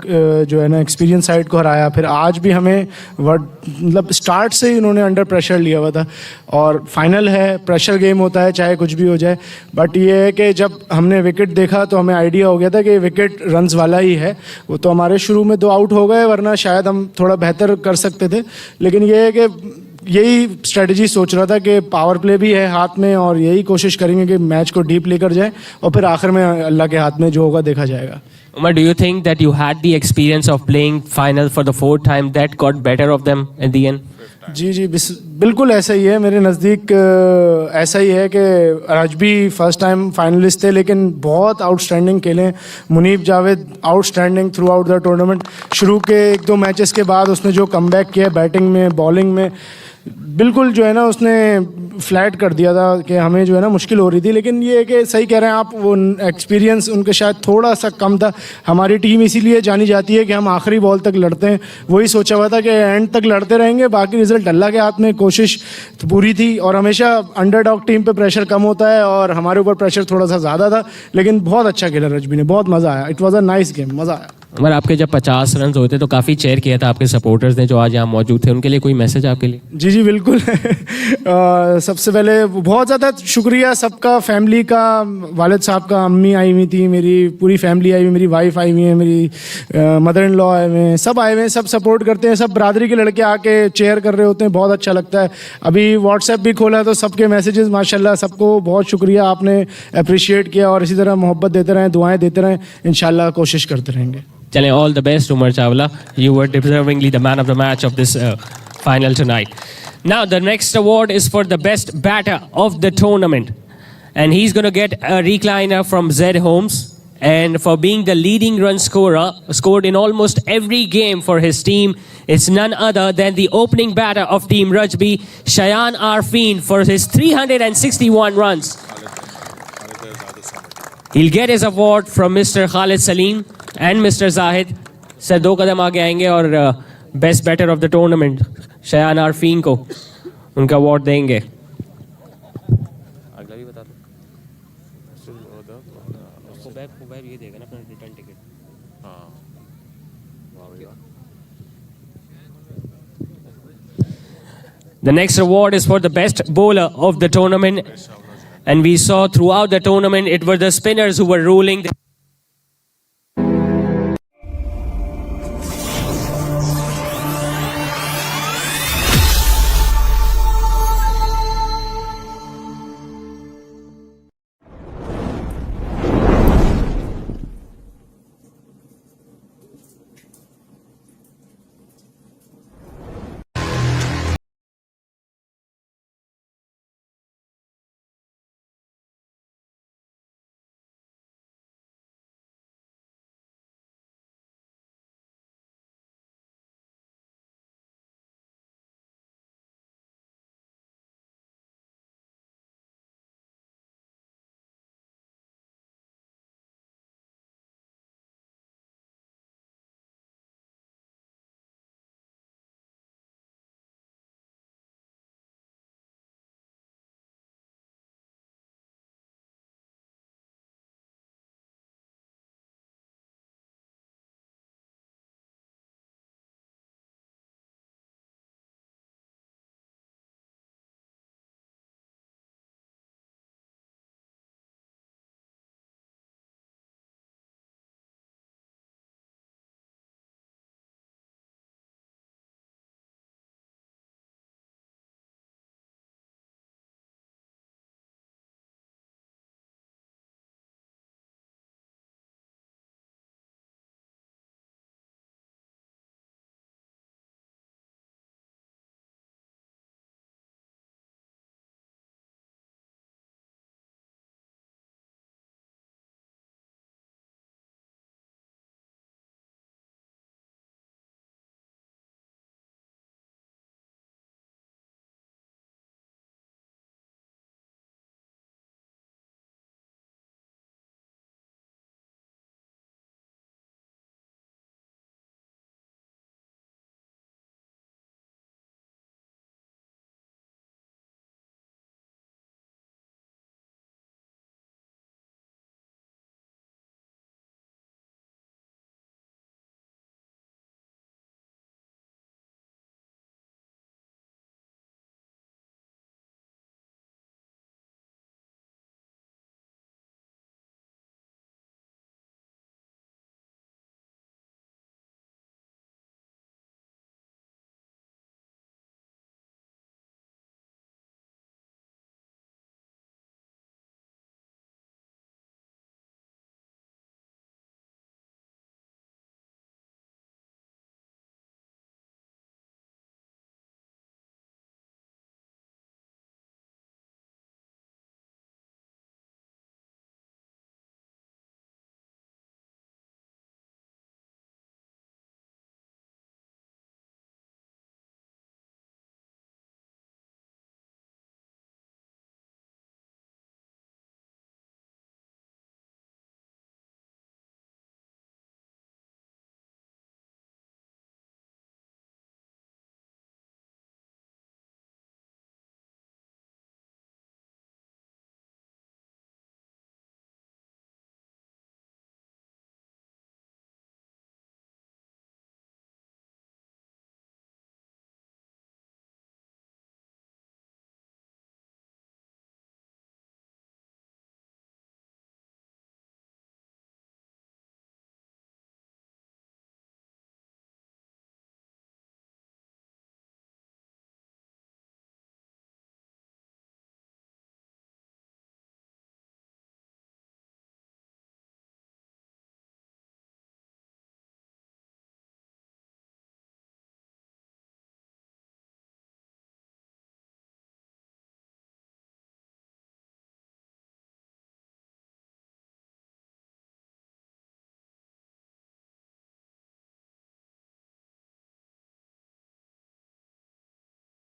S10: जो है ना एक्सपीरियंस साइड को हराया. फिर आज भी हमें मतलब स्टार्ट से ही उन्होंने अंडर प्रेशर लिया हुआ था. और फाइनल है, प्रेशर गेम होता है, चाहे कुछ भी हो जाए. बट ये है कि जब हमने विकेट देखा तो हमें आइडिया हो गया था कि विकेट रन्स वाला ही है. वो तो हमारे शुरू में 2 आउट हो गए, वरना शायद हम थोड़ा बेहतर कर सकते थे. लेकिन ये है कि यही स्ट्रेटजी सोच रहा था कि पावर प्ले भी है हाथ में, और यही कोशिश करेंगे कि मैच को डीप लेकर जाएं, और फिर आखिर में अल्लाह के हाथ में जो होगा देखा जाएगा.
S2: Umar, do you think that you had the experience of playing final for the 4th time that got better of them in the end?
S10: जी बिल्कुल ऐसा ही है. मेरे नज़दीक ऐसा ही है कि राजबी फर्स्ट टाइम फाइनलिस्ट थे, लेकिन बहुत आउटस्टैंडिंग खेले. Muneeb Javed outstanding throughout the tournament. शुरू के 1-2 मैचेस के बाद उसने जो कमबैक किया बैटिंग में, बॉलिंग में, बिल्कुल जो है ना उसने फ्लैट कर दिया था कि हमें जो है ना मुश्किल हो रही थी. लेकिन ये है कि सही कह रहे हैं आप, वो एक्सपीरियंस उनके शायद थोड़ा सा कम था. हमारी टीम इसीलिए जानी जाती है कि हम आखिरी बॉल तक लड़ते हैं. वही सोचा हुआ था कि एंड तक लड़ते रहेंगे, बाकी रिजल्ट अल्लाह के हाथ में. कोशिश तो पूरी थी, और हमेशा अंडरडॉग टीम पे प्रेशर कम होता है और हमारे ऊपर प्रेशर थोड़ा सा ज़्यादा था. लेकिन बहुत अच्छा खेला रजबी ने, बहुत मज़ा आया. It was a nice game, मज़ा आया.
S2: उमर, आपके जब 50 रन होते तो काफ़ी चेयर किया था आपके सपोर्टर्स ने जो आज यहाँ मौजूद थे. उनके लिए कोई मैसेज आपके लिए?
S10: जी बिल्कुल. सबसे पहले बहुत ज़्यादा शुक्रिया सबका, फैमिली का, वालिद साहब का, अम्मी आई हुई थी, मेरी पूरी फैमिली आई हुई, मेरी वाइफ आई हुई है, मेरी मदर इन लॉ आए हुए हैं, सब आए हुए हैं, सब सपोर्ट करते हैं. सब बरादरी के लड़के आके चेयर कर रहे होते हैं, बहुत अच्छा लगता है. अभी व्हाट्सएप भी खोला तो सबके मैसेजेस माशाल्लाह, सबको बहुत शुक्रिया, आपने अप्रिशिएट किया. और इसी तरह मोहब्बत देते रहें, दुआएं देते रहें, इंशाल्लाह कोशिश करते रहेंगे.
S2: Chale, all the best, Umar Chawla. You were deservingly the man of the match of this final tonight. Now, the next award is for the best batter of the tournament. And he's going to get a recliner from Z Homes. And for being the leading run scorer, scored in almost every game for his team, it's none other than the opening batter of Team Rajby, Shayan Arfin, for his 361 runs. He'll get his award from Mr. Khalid Salim and Mr. Zahid. Sir 2 कदम आगे आएंगे और best batter of the tournament Shayan Arfeen को उनका award देंगे. अगला भी बता दो. उसको बैक ये देगा ना अपना रिटर्न टिकट. हाँ. The next award is for the best bowler of the tournament. And we saw throughout the tournament, it were the spinners who were ruling.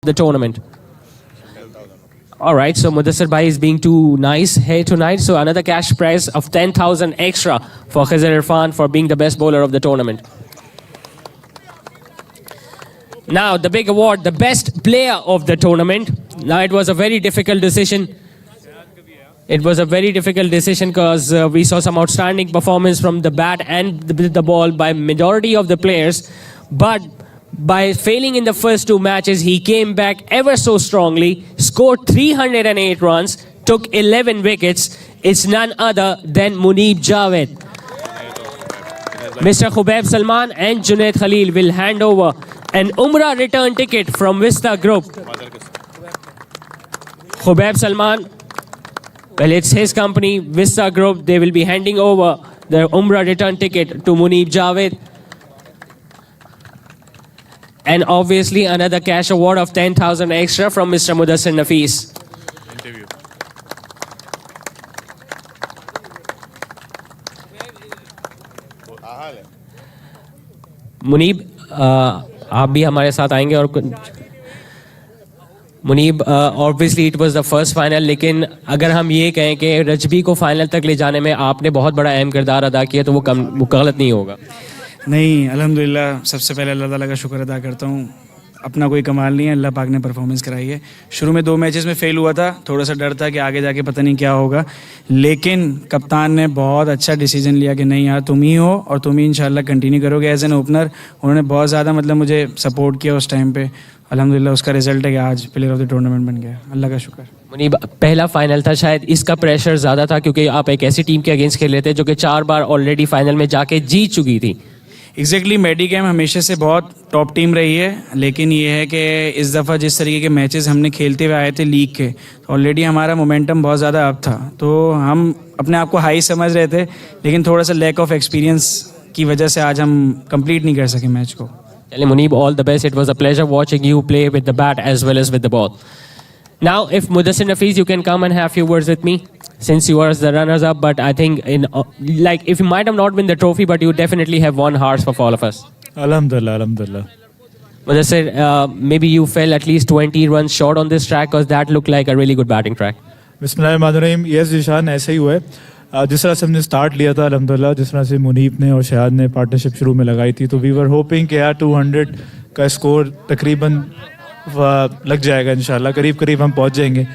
S2: The tournament. All right, so Mudassir Bhai is being too nice here tonight. So another cash prize of 10,000 extra for Khizr Irfan for being the best bowler of the tournament. Now, the big award, the best player of the tournament. Now, it was a very difficult decision. It was a very difficult decision because we saw some outstanding performance from the bat and the ball by majority of the players. But by failing in the first two matches, he came back ever so strongly, scored 308 runs, took 11 wickets. It's none other than Muneeb Javed. Mr. Khubaib Salman and Junaid Khalil will hand over an Umrah return ticket from Vista Group. Khubaib Salman, well, it's his company, Vista Group. They will be handing over the Umrah return ticket to Muneeb Javed. And obviously another cash award of 10,000 extra from Mr. Mudassir Nafis. Muneeb आप भी हमारे साथ आएंगे और Muneeb obviously it was the first final, लेकिन अगर हम ये कहें कि रजबी को फाइनल तक ले जाने में आपने बहुत बड़ा अहम किरदार अदा किया तो वो गलत नहीं होगा?
S11: नहीं, अल्हम्दुलिल्लाह सबसे पहले अल्लाह ताला का शुक्र अदा करता हूँ। अपना कोई कमाल नहीं है, अल्लाह पाक ने परफॉर्मेंस कराई है। शुरू में 2 मैचेस में फेल हुआ था, थोड़ा सा डर था कि आगे जाके पता नहीं क्या होगा, लेकिन कप्तान ने बहुत अच्छा डिसीजन लिया कि नहीं यार तुम ही हो और तुम ही इंशाल्लाह कंटिन्यू करोगे एज एन ओपनर। उन्होंने बहुत ज़्यादा मतलब मुझे सपोर्ट किया उस टाइम पे। अल्हम्दुलिल्लाह उसका रिजल्ट है कि आज प्लेयर ऑफ द टूर्नामेंट बन गया, अल्लाह का शुक्र।
S2: मुनीब, पहला फाइनल था, शायद इसका प्रेशर ज़्यादा था क्योंकि आप एक ऐसी टीम के अगेंस्ट खेल रहे थे जो कि 4 बार ऑलरेडी फाइनल में जाके जीत चुकी थी।
S11: एग्जैक्टली, मेडिकैम हमेशा से बहुत टॉप टीम रही है, लेकिन ये है कि इस दफ़ा जिस तरीके के मैचेस हमने खेलते हुए आए थे लीग के, तो ऑलरेडी हमारा मोमेंटम बहुत ज़्यादा अप था, तो हम अपने आप को हाई समझ रहे थे, लेकिन थोड़ा सा लैक ऑफ एक्सपीरियंस की वजह से आज हम कंप्लीट नहीं कर सके मैच को।
S2: चलिए Muneeb, all the best. It was a pleasure watching you play with the bat as well as with the ball. Now, if Mudassir Nafis, you can come and have a few words with me, since you are the runners-up. But I think, if you might have not won the trophy, but you definitely have won hearts for all of us.
S4: Alhamdulillah, alhamdulillah.
S2: Mudassir, maybe you fell at least 20 runs short on this track because that looked like a really good batting track.
S4: बिस्मिल्लाहिर्रहमानिर्रहीम। Yes Zeeshan, ऐसे ही हुआ है। जिस तरह से हमने start लिया था अल्हम्दुलिल्लाह, जिस तरह से मुनीब ने और शहाद ने पार्टनरशिप शुरू में लगाई थी, तो वी वर होपिंग कि यार 200 का स्कोर तकरीबन लग जाएगा इंशाल्लाह, करीब करीब हम पहुंच जाएंगे।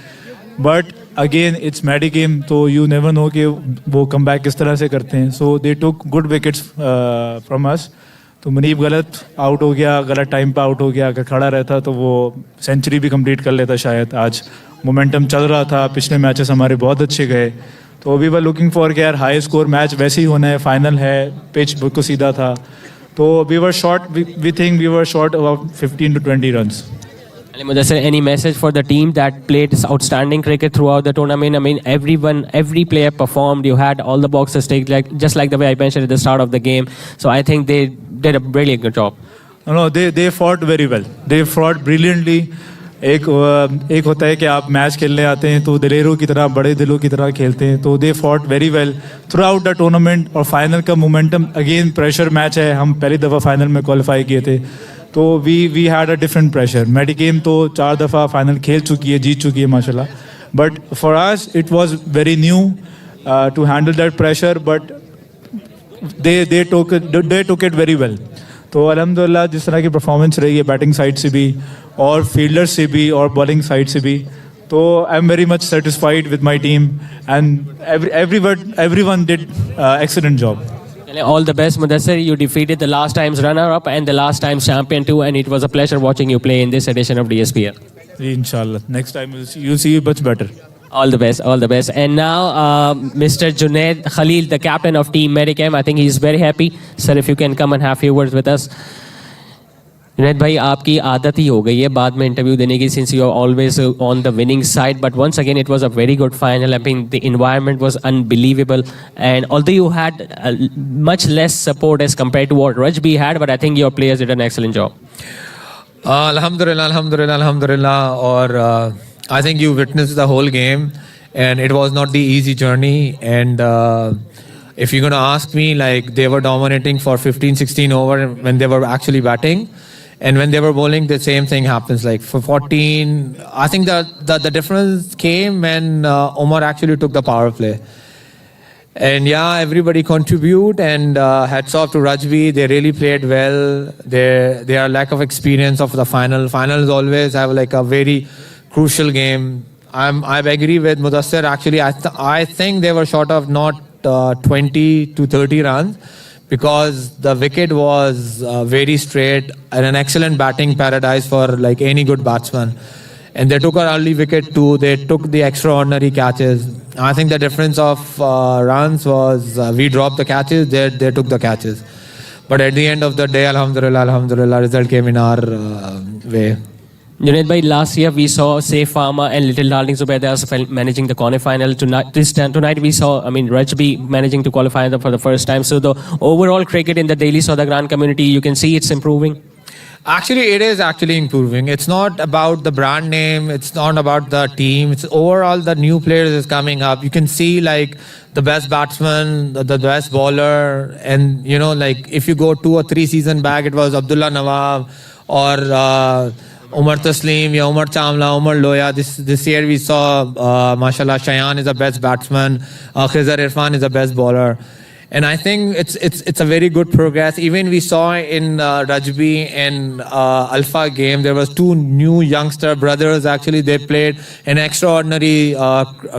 S4: बट अगेन इट्स मेडिकेम, तो यू नेवर नो कि वो कम बैक किस तरह से करते हैं। So they took good wickets from us. तो मुनीब गलत आउट हो गया, गलत टाइम पे आउट हो गया। अगर खड़ा रहता तो वो सेंचुरी भी कंप्लीट कर लेता शायद। आज मोमेंटम चल रहा था, पिछले मैचेस हमारे बहुत अच्छे गए, तो वी वर लुकिंग फॉर कि यार हाई स्कोर मैच वैसे ही होना है, फाइनल है, पिच बिल्कुल सीधा था। तो we were short, we think we were short about 15 to 20 runs.
S2: Mudassir, any message for the team that played outstanding cricket throughout the tournament? I mean, every player performed. You had all the boxes ticked, just like the way I mentioned at the start of the game. So I think they did a really good job.
S4: No, they fought very well. They fought brilliantly. एक होता है कि आप match खेलने आते हैं तो दिलेरों की तरह, बड़े दिलों की तरह खेलते हैं, तो they fought very well through out the tournament. और फाइनल का मोमेंटम, अगेन प्रेशर मैच है, हम पहली दफ़ा फाइनल में क्वालिफाई किए थे, तो we had a different pressure. मेडिकेम तो 4 दफ़ा फाइनल खेल चुकी है, जीत चुकी है माशाल्लाह, but for us it was very new to handle that pressure, but they took it very well. तो अल्हम्दुलिल्लाह जिस तरह की परफॉर्मेंस रही है बैटिंग साइड से भी और फील्डर से भी और बॉलिंग साइड से भी, तो I am very much satisfied with my team and everyone did excellent job.
S2: All the best, Mudassir. You defeated the last time's runner-up and the last time's champion too, and it was a pleasure watching you play in this edition of DSPL.
S4: Inshallah, next time you'll see much better.
S2: All the best, all the best. And now, Mr. Junaid Khalil, the captain of Team Medicam, I think he's very happy. Sir, if you can come and have a few words with us. Junaid भाई, आपकी आदत ही हो गई है बाद में interview देने की, since you are always on the winning side, but once again it was a very good final. I mean the environment was unbelievable and although you had much less support as compared to what Rajby had, but I think your players did an excellent job.
S3: Alhamdulillah. Or I think you witnessed the whole game, and it was not the easy journey. And if you're going to ask me, like, they were dominating for 15-16 over when they were actually batting. And when they were bowling, the same thing happens. Like for 14, I think the difference came when Omar actually took the power play. And yeah, everybody contribute, and hats off to Rajby. They really played well. Their lack of experience of the final. Finals always have like a very crucial game. I agree with Mudassir. Actually, I think they were short of not 20 to 30 runs, because the wicket was very straight and an excellent batting paradise for like any good batsman. And they took an early wicket too. They took the extraordinary catches. I think the difference of runs was we dropped the catches, they took the catches. But at the end of the day, alhamdulillah, result came in our way.
S2: Junaid bhai, last year we saw Saif Farmer and Little Darling Zubaida managing the quarterfinal. Tonight we saw, Rajby managing to qualify for the first time. So the overall cricket in the Delhi Saudagran community, you can see it's improving.
S3: Actually, it is actually improving. It's not about the brand name. It's not about the team. It's overall the new players is coming up. You can see like the best batsman, the best bowler. And, like if you go 2 or 3 seasons back, it was Abdullah Nawab or Umar Taslim, Umar Chamla, Umar Loya. This year we saw, mashallah, Shayan is the best batsman. Khizar Irfan is the best bowler. And I think it's a very good progress. Even we saw in Rajby and Alpha game, there was 2 new youngster brothers. Actually, they played an extraordinary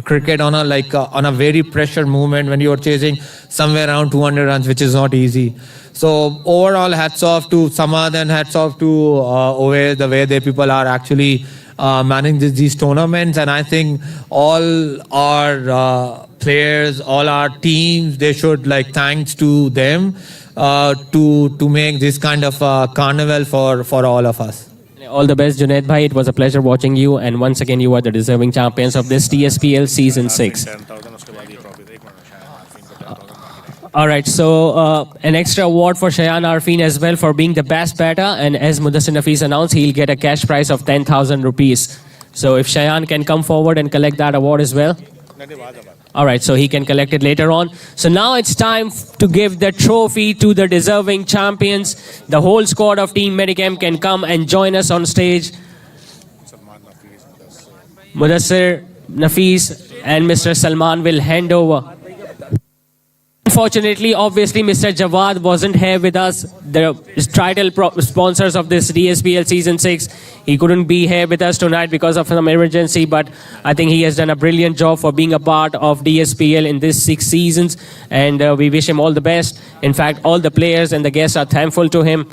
S3: cricket on a very pressure movement when you are chasing somewhere around 200 runs, which is not easy. So overall, hats off to Samad and hats off to Owe, the way the people are actually managing these tournaments. And I think all our players, all our teams, they should thanks to them to make this kind of carnival for all of us.
S2: All the best, Junaid bhai. It was a pleasure watching you, and once again you are the deserving champions of this TSPL season 6. All right, so an extra award for Shayan Arfin as well for being the best batter, and as Mudassir Nafees announced, he'll get a cash prize of 10,000 rupees. So if Shayan can come forward and collect that award as well. All right, so he can collect it later on. So now it's time to give the trophy to the deserving champions. The whole squad of Team Medicam can come and join us on stage. Mudassir Nafees and Mr. Salman will hand over. Unfortunately, obviously, Mr. Jawad wasn't here with us, the title sponsors of this DSPL Season 6. He couldn't be here with us tonight because of some emergency, but I think he has done a brilliant job for being a part of DSPL in this 6 seasons, and we wish him all the best. In fact, all the players and the guests are thankful to him.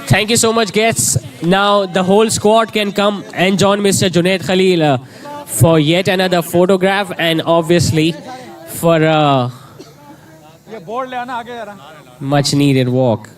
S2: Thank you so much, guests. Now the whole squad can come and join Mr. Junaid Khalil for yet another photograph, and obviously for a much needed walk.